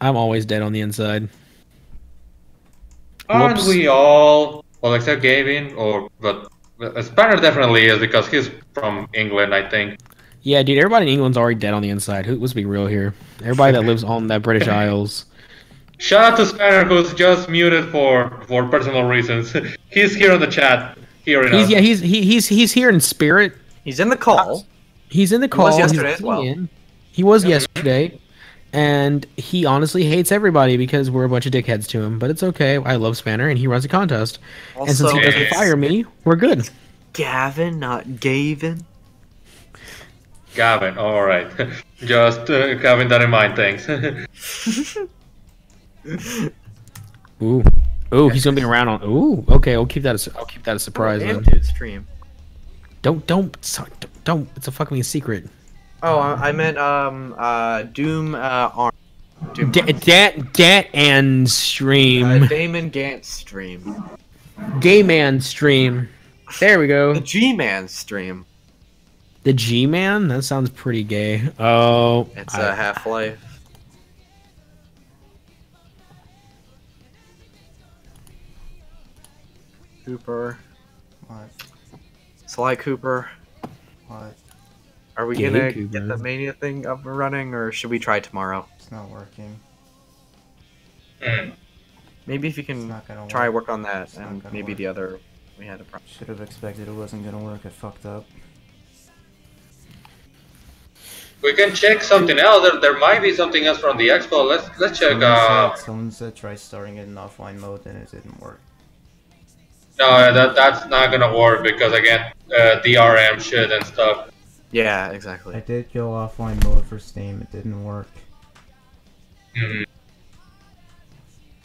[SPEAKER 3] I'm always dead on the inside.
[SPEAKER 4] Aren't
[SPEAKER 3] Whoops.
[SPEAKER 4] we all? Well, except Gavin, but Spanner definitely is because he's from England, I think.
[SPEAKER 3] Yeah, dude, everybody in England's already dead on the inside. Let's be real here. Everybody that lives on that British Isles.
[SPEAKER 4] Shout out to Spanner, who's just muted for personal reasons. He's here on the chat.
[SPEAKER 3] He's here in spirit.
[SPEAKER 1] He's in the call.
[SPEAKER 3] He's in the
[SPEAKER 1] He
[SPEAKER 3] call.
[SPEAKER 1] was
[SPEAKER 3] He's
[SPEAKER 1] yesterday as well.
[SPEAKER 3] in. He was yesterday. And he honestly hates everybody because we're a bunch of dickheads to him. But it's okay. I love Spanner, and he runs a contest. And since he
[SPEAKER 1] Also,
[SPEAKER 3] doesn't
[SPEAKER 4] Yes.
[SPEAKER 3] fire me, we're good.
[SPEAKER 1] Gavin, not Gavin.
[SPEAKER 4] Gavin, alright. Just having that in mind, thanks.
[SPEAKER 3] Ooh, he's gonna be around on. Ooh, okay. I'll keep that. I'll keep that a surprise.
[SPEAKER 1] Oh,
[SPEAKER 3] Then.
[SPEAKER 1] dude, stream.
[SPEAKER 3] Don't. It's a fucking secret.
[SPEAKER 1] Oh, I meant Doom Arm. Doom
[SPEAKER 3] Dat and stream.
[SPEAKER 1] Damon Gantz stream.
[SPEAKER 3] Gay man stream. There we go.
[SPEAKER 1] The G-Man stream.
[SPEAKER 3] The G man. That sounds pretty gay. Oh,
[SPEAKER 1] It's Half-Life. Cooper.
[SPEAKER 2] What?
[SPEAKER 1] Sly Cooper.
[SPEAKER 2] What?
[SPEAKER 1] Are we
[SPEAKER 3] Gay
[SPEAKER 1] gonna
[SPEAKER 3] Cooper.
[SPEAKER 1] get the Mania thing up and running, or should we try tomorrow?
[SPEAKER 2] It's not working.
[SPEAKER 1] Maybe if you
[SPEAKER 2] It's
[SPEAKER 1] can
[SPEAKER 2] not gonna
[SPEAKER 1] try
[SPEAKER 2] work.
[SPEAKER 1] work on that,
[SPEAKER 2] It's not
[SPEAKER 1] and
[SPEAKER 2] gonna
[SPEAKER 1] maybe
[SPEAKER 2] work.
[SPEAKER 1] the other we had a problem.
[SPEAKER 2] Should have expected it wasn't gonna work. I fucked up.
[SPEAKER 4] We can check something else. There might be something else from the expo. Let's check.
[SPEAKER 2] Someone said try starting it in offline mode and it didn't work.
[SPEAKER 4] No, that's not gonna work because again, DRM shit and stuff.
[SPEAKER 1] Yeah, exactly.
[SPEAKER 2] I did go offline mode for Steam. It didn't work.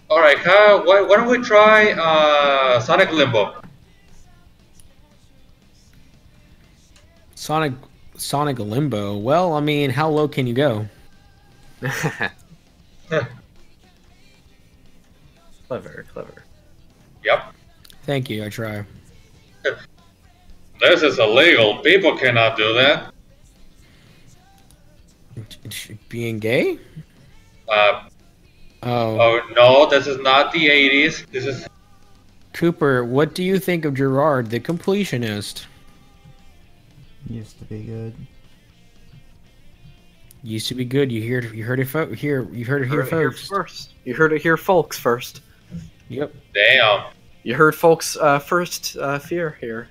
[SPEAKER 4] All right, why don't we try Sonic Limbo?
[SPEAKER 3] Sonic Limbo. Well, I mean, how low can you go?
[SPEAKER 1] Clever.
[SPEAKER 4] Yep.
[SPEAKER 3] Thank you. I try.
[SPEAKER 4] This is illegal. People cannot do that.
[SPEAKER 3] Being gay?
[SPEAKER 4] Oh no, this is not the 80s. This is.
[SPEAKER 3] Cooper, what do you think of Gerard, the completionist?
[SPEAKER 2] Used to be good.
[SPEAKER 3] Used to be good. You heard it here, folks.
[SPEAKER 1] You heard it here, folks. First.
[SPEAKER 3] Yep.
[SPEAKER 4] Damn.
[SPEAKER 1] You heard folks first fear here.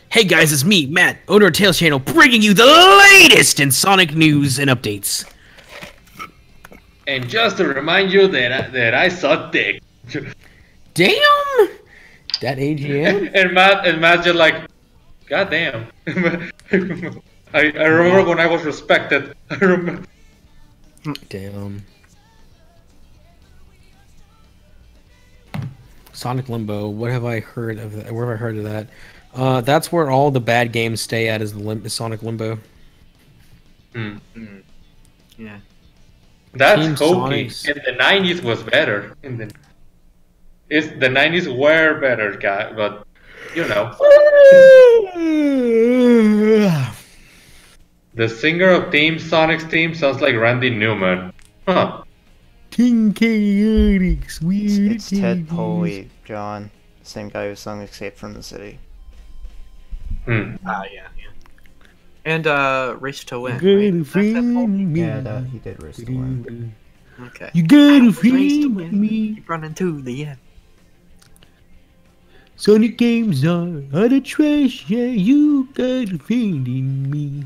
[SPEAKER 3] Hey guys, it's me, Matt, owner of Tails Channel, bringing you the latest in Sonic news and updates.
[SPEAKER 4] And just to remind you that I suck dick.
[SPEAKER 3] Damn! That AGM?
[SPEAKER 4] and Matt's just like, God damn. I remember when I was respected. I remember.
[SPEAKER 3] Damn. Sonic Limbo. What have I heard of that? Where have I heard of that? That's where all the bad games stay at, is the Sonic Limbo.
[SPEAKER 4] Hmm.
[SPEAKER 1] Yeah.
[SPEAKER 4] That's
[SPEAKER 3] Team
[SPEAKER 4] hokey.
[SPEAKER 3] Sonic's-
[SPEAKER 4] In the 90s was better. The 90s were better, guy, but you know. The singer of Team Sonic's team sounds like Randy Newman. Huh.
[SPEAKER 3] King Chaotix,
[SPEAKER 2] It's Ted Poley, John. Same guy who sung Escape from the City.
[SPEAKER 4] Hmm.
[SPEAKER 1] Yeah. And Race to Win.
[SPEAKER 3] Good
[SPEAKER 1] Right? That's that whole-
[SPEAKER 3] friend
[SPEAKER 2] Yeah, he did Race to Win.
[SPEAKER 1] Okay.
[SPEAKER 3] You got a
[SPEAKER 1] Race to
[SPEAKER 3] friend
[SPEAKER 1] Win.
[SPEAKER 3] me.
[SPEAKER 1] Keep running to the end.
[SPEAKER 3] Sonic games are utter trash. Yeah, you got a friend in me.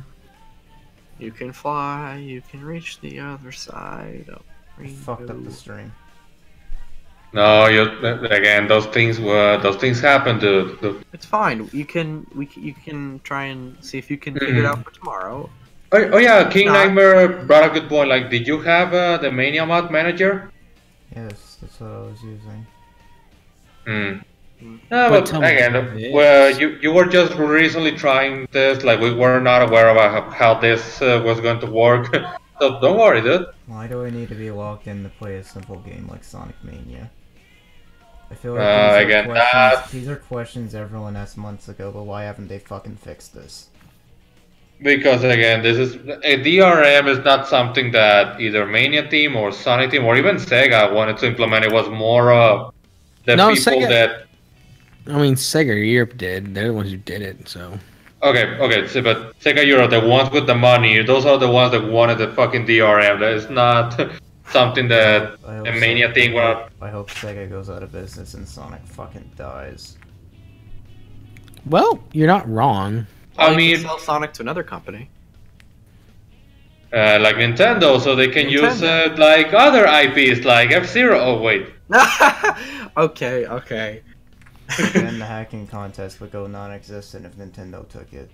[SPEAKER 1] You can fly. You can reach the other side of the
[SPEAKER 2] Fucked up the
[SPEAKER 1] rainbow.
[SPEAKER 2] stream.
[SPEAKER 4] No, again, those things happen, dude.
[SPEAKER 1] It's fine. You can try and see if you can figure it out for tomorrow.
[SPEAKER 4] Oh yeah, King
[SPEAKER 1] Nah.
[SPEAKER 4] Nightmare brought a good point. Like, did you have the Mania Mod manager?
[SPEAKER 2] Yes, that's what I was using.
[SPEAKER 4] Hmm.
[SPEAKER 3] But
[SPEAKER 4] But
[SPEAKER 3] tell me
[SPEAKER 4] again,
[SPEAKER 3] this.
[SPEAKER 4] well, you were just recently trying this. Like, we were not aware of how this was going to work. So don't worry, dude.
[SPEAKER 2] Why do I need to be logged in to play a simple game like Sonic Mania? I feel like
[SPEAKER 4] Again,
[SPEAKER 2] these are questions everyone asked months ago, but why haven't they fucking fixed this?
[SPEAKER 4] Because again, this is a DRM is not something that either Mania team or Sonic team or even Sega wanted to implement. It was more of the
[SPEAKER 3] No,
[SPEAKER 4] people
[SPEAKER 3] Sega-
[SPEAKER 4] that.
[SPEAKER 3] I mean, Sega Europe did. They're the ones who did it, so.
[SPEAKER 4] Okay, so, but Sega Europe, the ones with the money, those are the ones that wanted the fucking DRM. That is not something that
[SPEAKER 2] I hope
[SPEAKER 4] the Mania thing was.
[SPEAKER 2] I hope Sega goes out of business and Sonic fucking dies.
[SPEAKER 3] Well, you're not wrong.
[SPEAKER 1] Or
[SPEAKER 4] I
[SPEAKER 1] you
[SPEAKER 4] mean,
[SPEAKER 1] can sell Sonic to another company.
[SPEAKER 4] like Nintendo, so they can use
[SPEAKER 1] Nintendo.
[SPEAKER 4] like other IPs, like F-Zero. Oh wait,
[SPEAKER 1] Okay.
[SPEAKER 2] Then the hacking contest would go non-existent if Nintendo took it.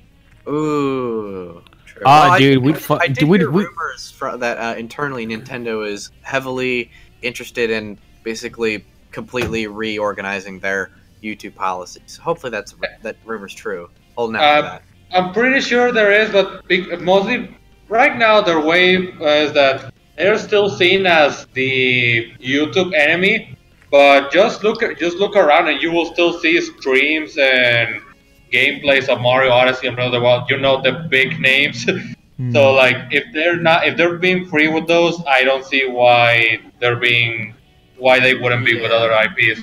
[SPEAKER 1] Ooh. True.
[SPEAKER 3] Dude,
[SPEAKER 1] I did
[SPEAKER 3] we'd
[SPEAKER 1] hear rumors that internally Nintendo is heavily interested in basically completely reorganizing their YouTube policies. Hopefully that rumor's true. Holding out for that.
[SPEAKER 4] I'm pretty sure there is, but mostly right now their way is that they're still seen as the YouTube enemy. But just look around and you will still see streams and gameplays of Mario Odyssey and Breath of the Wild. You know, the big names. So like if they're being free with those, I don't see why they wouldn't be with other IPs.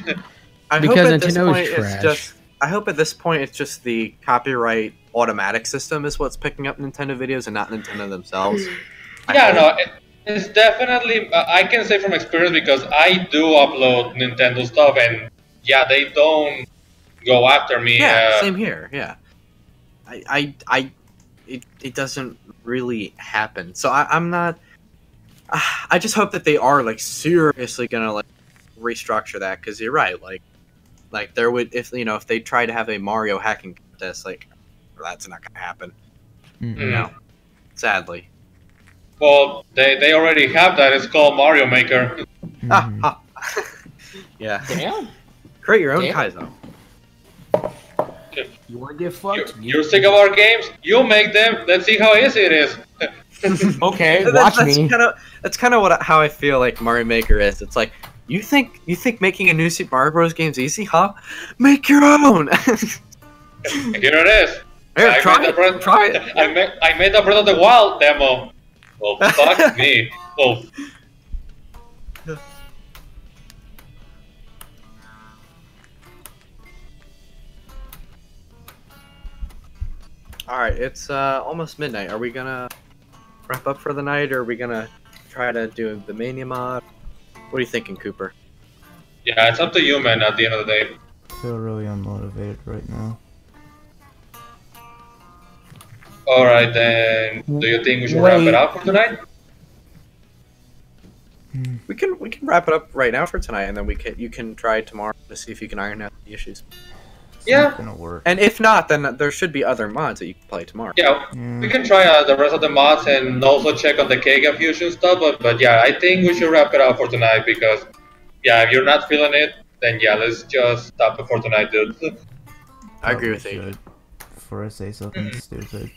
[SPEAKER 1] I
[SPEAKER 3] Because
[SPEAKER 1] hope at this
[SPEAKER 3] Nintendo is
[SPEAKER 1] point
[SPEAKER 3] trash.
[SPEAKER 1] it's just. I hope at this point it's just the copyright automatic system is what's picking up Nintendo videos and not Nintendo themselves.
[SPEAKER 4] It's definitely. I can say from experience because I do upload Nintendo stuff, and yeah, they don't go after me.
[SPEAKER 1] Yeah, same here. Yeah, it doesn't really happen. So I'm not. I just hope that they are like seriously gonna like restructure that because you're right. Like there would if they try to have a Mario hacking contest, like that's not gonna happen. You know, sadly.
[SPEAKER 4] Well, they already have that. It's called Mario Maker.
[SPEAKER 1] Yeah.
[SPEAKER 3] Damn.
[SPEAKER 1] Create your own
[SPEAKER 3] Damn.
[SPEAKER 1] Kaizo.
[SPEAKER 3] You want to get fucked?
[SPEAKER 4] You're sick of our games? You make them. Let's see how easy it is.
[SPEAKER 3] Okay,
[SPEAKER 1] That's
[SPEAKER 3] watch me.
[SPEAKER 1] kind of how I feel like Mario Maker is. It's like you think making a new Super Mario Bros. Game's easy, huh? Make your own.
[SPEAKER 4] Here it is.
[SPEAKER 1] Here, try it.
[SPEAKER 4] I made the Breath of the Wild demo. Well, fuck me. Well,
[SPEAKER 1] All right, it's almost midnight. Are we gonna wrap up for the night, or are we gonna try to do the Mania mod? What are you thinking, Cooper?
[SPEAKER 4] yeah, it's up to you, man. At the end of the day.
[SPEAKER 2] I feel really unmotivated right now.
[SPEAKER 4] All right, then. Do you think we should wrap it up for tonight?
[SPEAKER 1] We can wrap it up right now for tonight, and then you can try tomorrow to see if you can iron out the issues.
[SPEAKER 2] It's
[SPEAKER 4] Yeah.
[SPEAKER 2] not gonna work.
[SPEAKER 1] And if not, then there should be other mods that you can play tomorrow.
[SPEAKER 4] Yeah, we can try the rest of the mods and also check on the Kega Fusion stuff. But yeah, I think we should wrap it up for tonight because yeah, if you're not feeling it, then yeah, let's just stop it for tonight, dude.
[SPEAKER 1] I agree with you.
[SPEAKER 2] Should, before I say something stupid.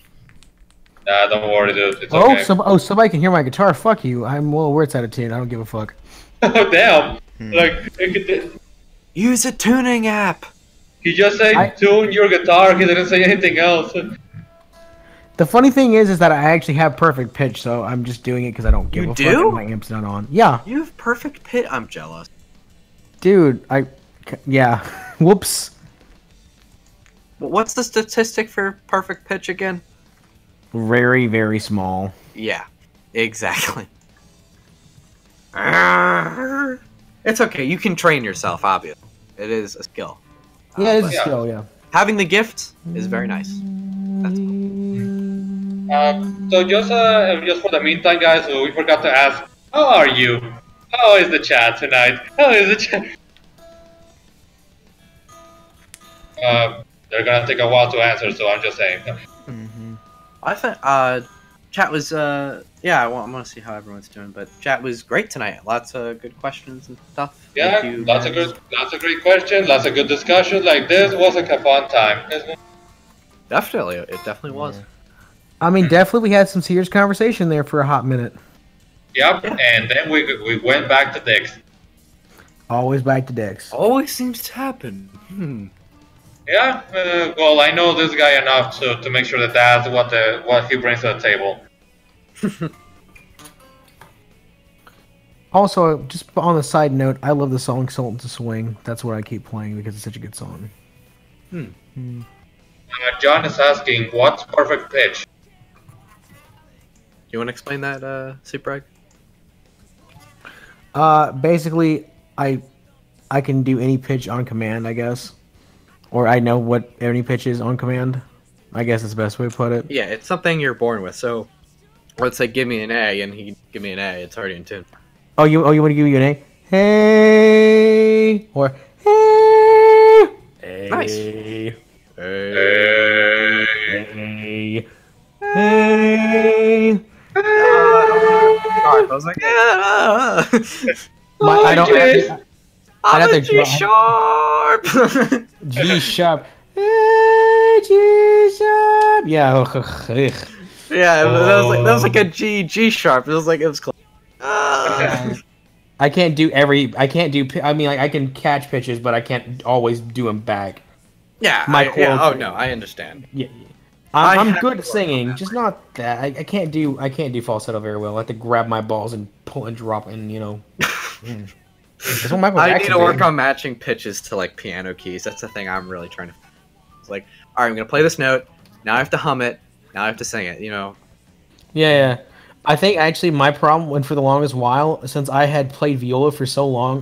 [SPEAKER 4] Nah, don't worry, dude. It's
[SPEAKER 3] Oh,
[SPEAKER 4] okay.
[SPEAKER 3] somebody can hear my guitar. Fuck you. I'm well aware it's out of tune. I don't give a fuck.
[SPEAKER 4] Oh, damn.
[SPEAKER 2] Hmm.
[SPEAKER 4] Like,
[SPEAKER 1] Use a tuning app.
[SPEAKER 4] he just said tune your guitar. He didn't say anything else.
[SPEAKER 3] The funny thing is that I actually have perfect pitch, so I'm just doing it because I don't give
[SPEAKER 1] You
[SPEAKER 3] a
[SPEAKER 1] do?
[SPEAKER 3] fuck. And my amp's not on. Yeah,
[SPEAKER 1] You have perfect pitch. I'm jealous.
[SPEAKER 3] dude. Yeah. Whoops.
[SPEAKER 1] What's the statistic for perfect pitch again?
[SPEAKER 3] Very, very small.
[SPEAKER 1] Yeah, exactly. It's okay. You can train yourself, obviously. It is a skill.
[SPEAKER 3] Yeah, it's a
[SPEAKER 1] but
[SPEAKER 3] skill. Yeah.
[SPEAKER 1] having the gift is very nice. That's cool.
[SPEAKER 4] So just for the meantime, guys, we forgot to ask, how are you? How is the chat tonight? How is the chat? They're gonna take a while to answer, so I'm just saying.
[SPEAKER 1] I think chat was yeah. I want to see how everyone's doing, but chat was great tonight. Lots of good questions and stuff.
[SPEAKER 4] Yeah,
[SPEAKER 1] Thank you,
[SPEAKER 4] lots of
[SPEAKER 1] guys.
[SPEAKER 4] great questions, lots of good discussion. Like this was a fun time.
[SPEAKER 1] Definitely, it definitely was.
[SPEAKER 3] I mean, definitely we had some serious conversation there for a hot minute.
[SPEAKER 4] Yep, and then we went back to Dix.
[SPEAKER 3] Always back to Dex.
[SPEAKER 1] Always seems to happen.
[SPEAKER 4] Yeah, well, I know this guy enough to make sure that that's what he brings to the table.
[SPEAKER 3] Also, just on the side note, I love the song "Sultan to Swing." That's what I keep playing because it's such a good song.
[SPEAKER 4] John is asking, what's perfect pitch?
[SPEAKER 1] You want to explain that, Super Egg?
[SPEAKER 3] Basically, I can do any pitch on command, I guess, or I know what any pitch is on command. I guess that's the best way to put it.
[SPEAKER 1] Yeah, it's something you're born with. So, let's say give me an A, and he give me an A. It's already in tune.
[SPEAKER 3] Oh, you want to give you an A? Hey, or hey.
[SPEAKER 1] Nice.
[SPEAKER 3] Hey.
[SPEAKER 4] Hey.
[SPEAKER 3] Hey. Hey.
[SPEAKER 1] I was like, yeah.
[SPEAKER 3] I don't. I'd have to
[SPEAKER 1] G sharp.
[SPEAKER 3] G sharp. Hey, G sharp. Yeah.
[SPEAKER 1] Yeah, that was like a G sharp. It was close.
[SPEAKER 3] I can't do I mean, like, I can catch pitches, but I can't always do them back.
[SPEAKER 1] Yeah, oh no, I understand.
[SPEAKER 3] Yeah. I'm good at singing, just not that. I can't do falsetto very well. I have to grab my balls and pull and drop, and That's what Michael
[SPEAKER 1] I need
[SPEAKER 3] Jackson
[SPEAKER 1] to work
[SPEAKER 3] did.
[SPEAKER 1] on matching pitches to like piano keys. That's the thing I'm really trying to. It's like, all right, I'm gonna play this note. Now I have to hum it. Now I have to sing it.
[SPEAKER 3] Yeah. I think actually my problem went for the longest while, since I had played viola for so long,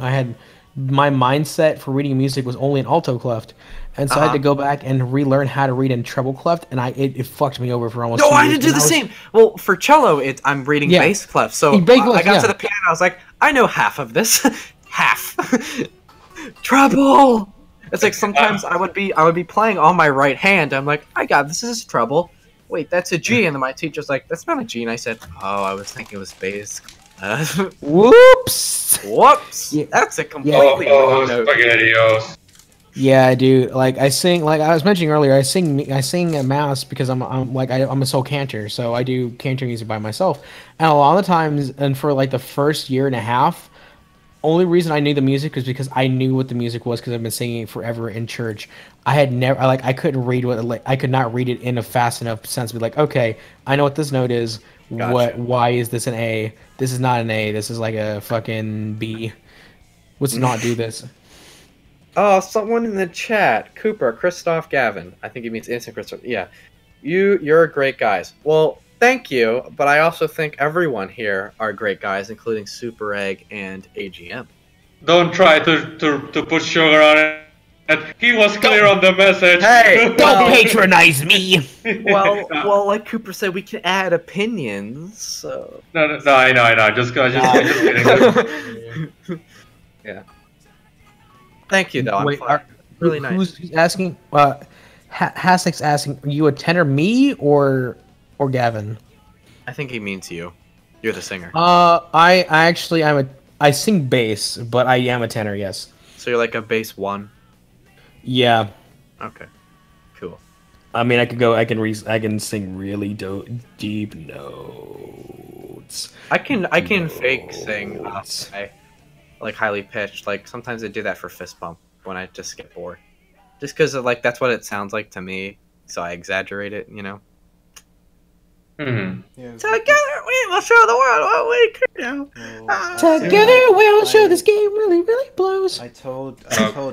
[SPEAKER 3] my mindset for reading music was only an alto clef. And so I had to go back and relearn how to read in treble clef, and it fucked me over for almost 2
[SPEAKER 1] No,
[SPEAKER 3] years.
[SPEAKER 1] I had to do the same. Well, for cello, I'm reading bass clef. So I got to the piano, I was like, I know half of this. Half. Treble! It's like sometimes I would be playing on my right hand. I'm like, I got this is treble. Wait, that's a G, and then my teacher's like, that's not a G, and I said, oh, I was thinking it was bass.
[SPEAKER 3] Whoops!
[SPEAKER 1] Whoops!
[SPEAKER 3] Yeah.
[SPEAKER 1] That's a completely wrong note.
[SPEAKER 4] SpaghettiOs.
[SPEAKER 3] Yeah, I do. Like I sing, like I was mentioning earlier, I sing at mass because I'm a soul cantor, so I do cantor music by myself. And a lot of the times, and for like the first year and a half, only reason I knew the music was because I knew what the music was because I've been singing it forever in church. I couldn't read I could not read it in a fast enough sense to be like, okay, I know what this note is.
[SPEAKER 1] Gotcha.
[SPEAKER 3] Why is this an A? This is not an A. This is like a fucking B. Let's not do this.
[SPEAKER 1] Oh, someone in the chat, Cooper, Christoph, Gavin. I think he means instant Christoph. Yeah, you're great guys. Well, thank you, but I also think everyone here are great guys, including Super Egg and AGM.
[SPEAKER 4] Don't try to put sugar on it. He was clear on the message.
[SPEAKER 1] Hey,
[SPEAKER 3] Don't patronize me.
[SPEAKER 1] well, like Cooper said, we can add opinions. So
[SPEAKER 4] No, I know. Just kidding.
[SPEAKER 1] yeah. Thank you, though.
[SPEAKER 3] Wait,
[SPEAKER 1] really nice.
[SPEAKER 3] Who's asking? Hasek's asking, are you a tenor, me or Gavin?
[SPEAKER 1] I think he means you. You're the singer.
[SPEAKER 3] I actually I sing bass, but I am a tenor. Yes.
[SPEAKER 1] So you're like a bass 1.
[SPEAKER 3] Yeah.
[SPEAKER 1] Okay. Cool.
[SPEAKER 3] I mean, I can sing really deep notes.
[SPEAKER 1] I can fake sing like highly pitched. Like sometimes I do that for fist bump when I just get bored. Just because like that's what it sounds like to me, so I exaggerate it, you know.
[SPEAKER 4] Hmm.
[SPEAKER 2] Yeah,
[SPEAKER 1] Together we will show the world what we can do.
[SPEAKER 3] Together we'll show this game really blows.
[SPEAKER 2] I told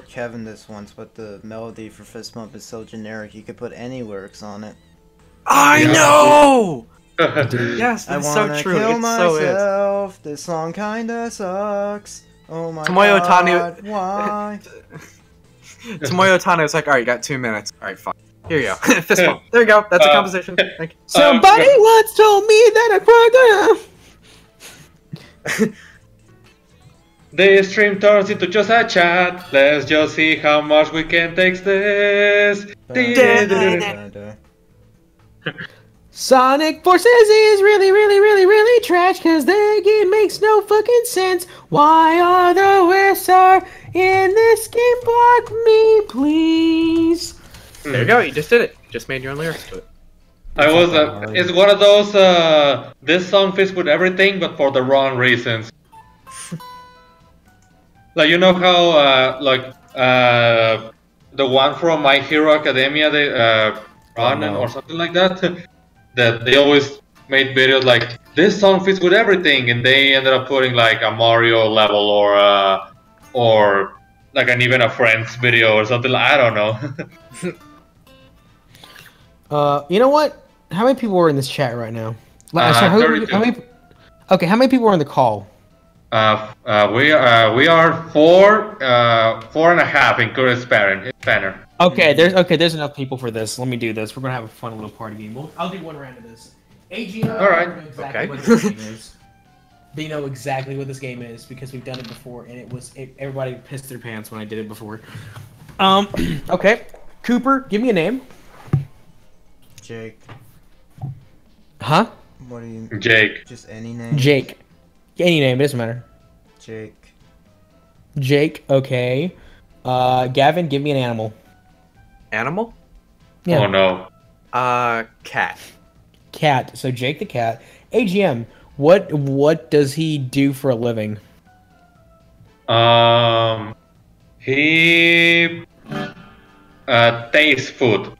[SPEAKER 2] Kevin this once, but the melody for Fist Bump is so generic you could put any lyrics on it.
[SPEAKER 1] I know. Yes,
[SPEAKER 2] I
[SPEAKER 1] that's
[SPEAKER 2] wanna
[SPEAKER 1] so true.
[SPEAKER 2] kill
[SPEAKER 1] It so is.
[SPEAKER 2] myself. This song kinda sucks. Oh my
[SPEAKER 1] Tomoyo
[SPEAKER 2] god, why?
[SPEAKER 1] Tomoyo Otani was like, all right, you got 2 minutes. All right, fine. Here you go. Fist bump. There you go. That's a composition. Thank you.
[SPEAKER 3] Somebody once told me that I cried.
[SPEAKER 4] The stream turns into just a chat. Let's just see how much we can take this.
[SPEAKER 3] Sonic Forces is really trash because their game makes no fucking sense. Why are the West are in this game? Block me, please.
[SPEAKER 1] There you go. You just did it. Just made your own lyrics to it.
[SPEAKER 4] It's one of those, this song fits with everything, but for the wrong reasons. Like, you know how, the one from My Hero Academia, Ronan or something like that? That they always made videos like, this song fits with everything, and they ended up putting like a Mario level or like even a Friends video or something, I don't know.
[SPEAKER 3] You know what? How many people are in this chat right now?
[SPEAKER 4] How
[SPEAKER 3] many people are on the call?
[SPEAKER 4] We are four and a half, including Spanner.
[SPEAKER 3] Okay, there's enough people for this. Let me do this. We're gonna have a fun little party game. I'll do one round of this. AG,
[SPEAKER 4] all right.
[SPEAKER 3] Exactly what this game is. They know exactly what this game is because we've done it before, and everybody pissed their pants when I did it before. Okay, Cooper, give me a name.
[SPEAKER 2] Jake.
[SPEAKER 3] Huh?
[SPEAKER 2] What do you?
[SPEAKER 4] Jake.
[SPEAKER 2] Just any name.
[SPEAKER 3] Jake. Any name, it doesn't matter.
[SPEAKER 2] Jake.
[SPEAKER 3] Jake, okay. Gavin, give me an animal.
[SPEAKER 1] Animal?
[SPEAKER 3] Yeah.
[SPEAKER 4] Oh no.
[SPEAKER 1] Cat.
[SPEAKER 3] Cat. So Jake the cat. AGM, what does he do for a living?
[SPEAKER 4] He tastes food.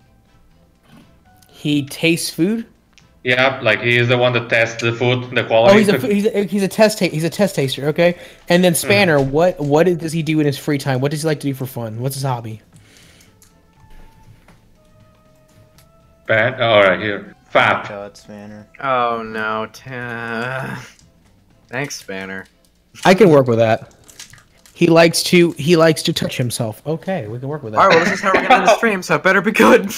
[SPEAKER 3] He tastes food?
[SPEAKER 4] Yeah, like he is the one that tests the food, the
[SPEAKER 3] Oh,
[SPEAKER 4] quality.
[SPEAKER 3] he's a test taster, okay. And then Spanner, what does he do in his free time? What does he like to do for fun? What's his hobby?
[SPEAKER 4] All right, here. Fap.
[SPEAKER 2] God, Spanner.
[SPEAKER 1] Oh no. Thanks, Spanner.
[SPEAKER 3] I can work with that. He likes to touch himself. Okay, we can work with that.
[SPEAKER 1] All right, well, this is how we're gonna end the stream, so it better be good.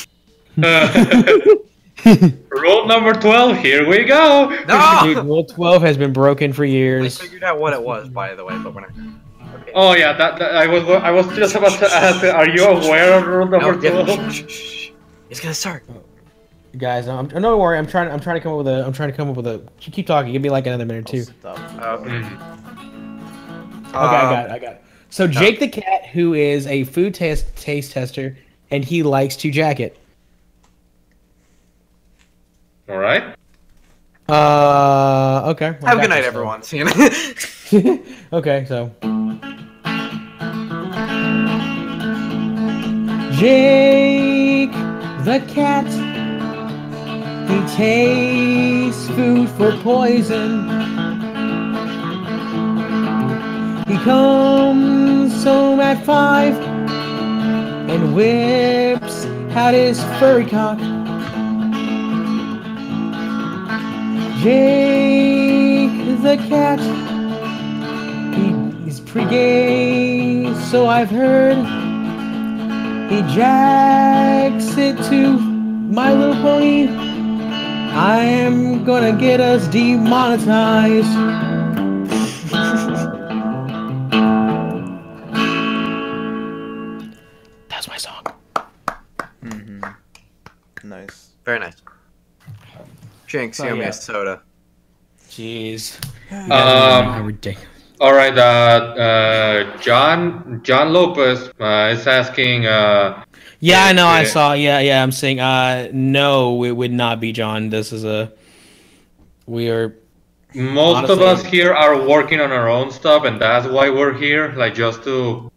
[SPEAKER 4] Rule number 12. Here we go.
[SPEAKER 1] No!
[SPEAKER 3] Rule 12 has been broken for
[SPEAKER 1] I
[SPEAKER 3] years.
[SPEAKER 1] figured out what it was, by the way, but we're not. Okay.
[SPEAKER 4] Oh yeah, that I was just about to ask. Are you aware of rule number 12?
[SPEAKER 1] Shh. It's gonna start.
[SPEAKER 3] Guys, don't worry. I'm trying to come up with a. Keep talking. Give me like another minute or two.
[SPEAKER 1] Okay.
[SPEAKER 3] I got it. So Jake the cat, who is a food taste tester, and he likes to jacket.
[SPEAKER 4] All right.
[SPEAKER 3] Okay.
[SPEAKER 1] Have a good night, everyone. See you.
[SPEAKER 3] Okay, so. Jake the cat, he tastes food for poison. He comes home at 5 and whips out his furry cock. Jake the cat, he's pre-gay, so I've heard. He jacks it to My Little Pony. I am gonna get us demonetized. That's my song.
[SPEAKER 2] Nice.
[SPEAKER 1] Very nice. Jinx, you owe me a soda.
[SPEAKER 3] Jeez.
[SPEAKER 4] All All right. John Lopez is asking.
[SPEAKER 3] Yeah, I know. I
[SPEAKER 4] if,
[SPEAKER 3] saw. Yeah. I'm saying. No, it would not be John. We are.
[SPEAKER 4] Most of
[SPEAKER 3] Honestly,
[SPEAKER 4] us here are working on our own stuff, and that's why we're here, like just to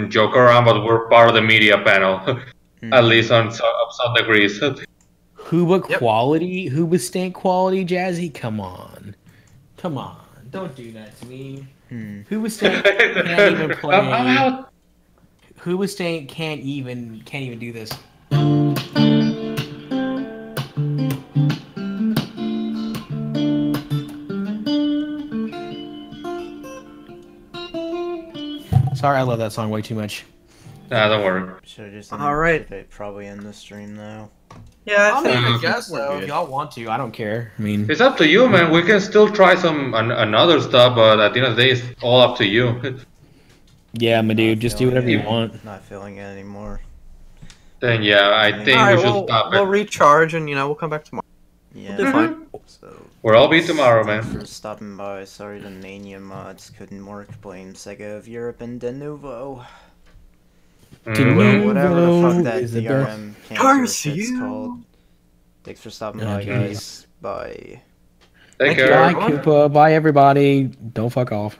[SPEAKER 4] joke around. But we're part of the media panel, at least on some degrees.
[SPEAKER 3] Who but
[SPEAKER 1] Yep.
[SPEAKER 3] quality? Who but stank quality? Jazzy, come on. Don't do that to me. Who was stank can't even play.
[SPEAKER 4] I'm out.
[SPEAKER 3] Who was stank can't even do this. Sorry, I love that song way too much.
[SPEAKER 4] Nah, don't worry.
[SPEAKER 2] Should I just
[SPEAKER 1] Alright.
[SPEAKER 2] should I probably end the stream now?
[SPEAKER 1] Yeah, I think
[SPEAKER 3] I
[SPEAKER 4] Uh,
[SPEAKER 3] guess
[SPEAKER 1] we're
[SPEAKER 3] so.
[SPEAKER 1] good.
[SPEAKER 3] If y'all want to, I don't care. I mean,
[SPEAKER 4] It's up to you, man. We can still try some another stuff, but at the end of the day, it's all up to you.
[SPEAKER 3] yeah, my dude, just do whatever you want.
[SPEAKER 2] Not feeling it anymore.
[SPEAKER 4] Then yeah, I think
[SPEAKER 1] Alright,
[SPEAKER 4] we should stop
[SPEAKER 1] we'll
[SPEAKER 4] it.
[SPEAKER 1] recharge and we'll come back tomorrow.
[SPEAKER 2] Yeah.
[SPEAKER 1] We'll do fine.
[SPEAKER 2] So
[SPEAKER 4] We'll all be tomorrow,
[SPEAKER 2] thanks
[SPEAKER 4] man.
[SPEAKER 2] for stopping by. Sorry the Mania mods couldn't work. Blame Sega of Europe and Denuvo.
[SPEAKER 4] Mhm.
[SPEAKER 2] Whatever the fuck that
[SPEAKER 3] is the
[SPEAKER 2] DRM
[SPEAKER 1] Curse
[SPEAKER 2] cancer shit's
[SPEAKER 1] you.
[SPEAKER 2] called. Thanks for stopping
[SPEAKER 3] Oh,
[SPEAKER 2] by,
[SPEAKER 3] geez.
[SPEAKER 2] guys. Bye.
[SPEAKER 4] Take
[SPEAKER 1] Thank you,
[SPEAKER 4] care.
[SPEAKER 3] Bye,
[SPEAKER 1] everyone.
[SPEAKER 3] Koopa. Bye, everybody. Don't fuck off.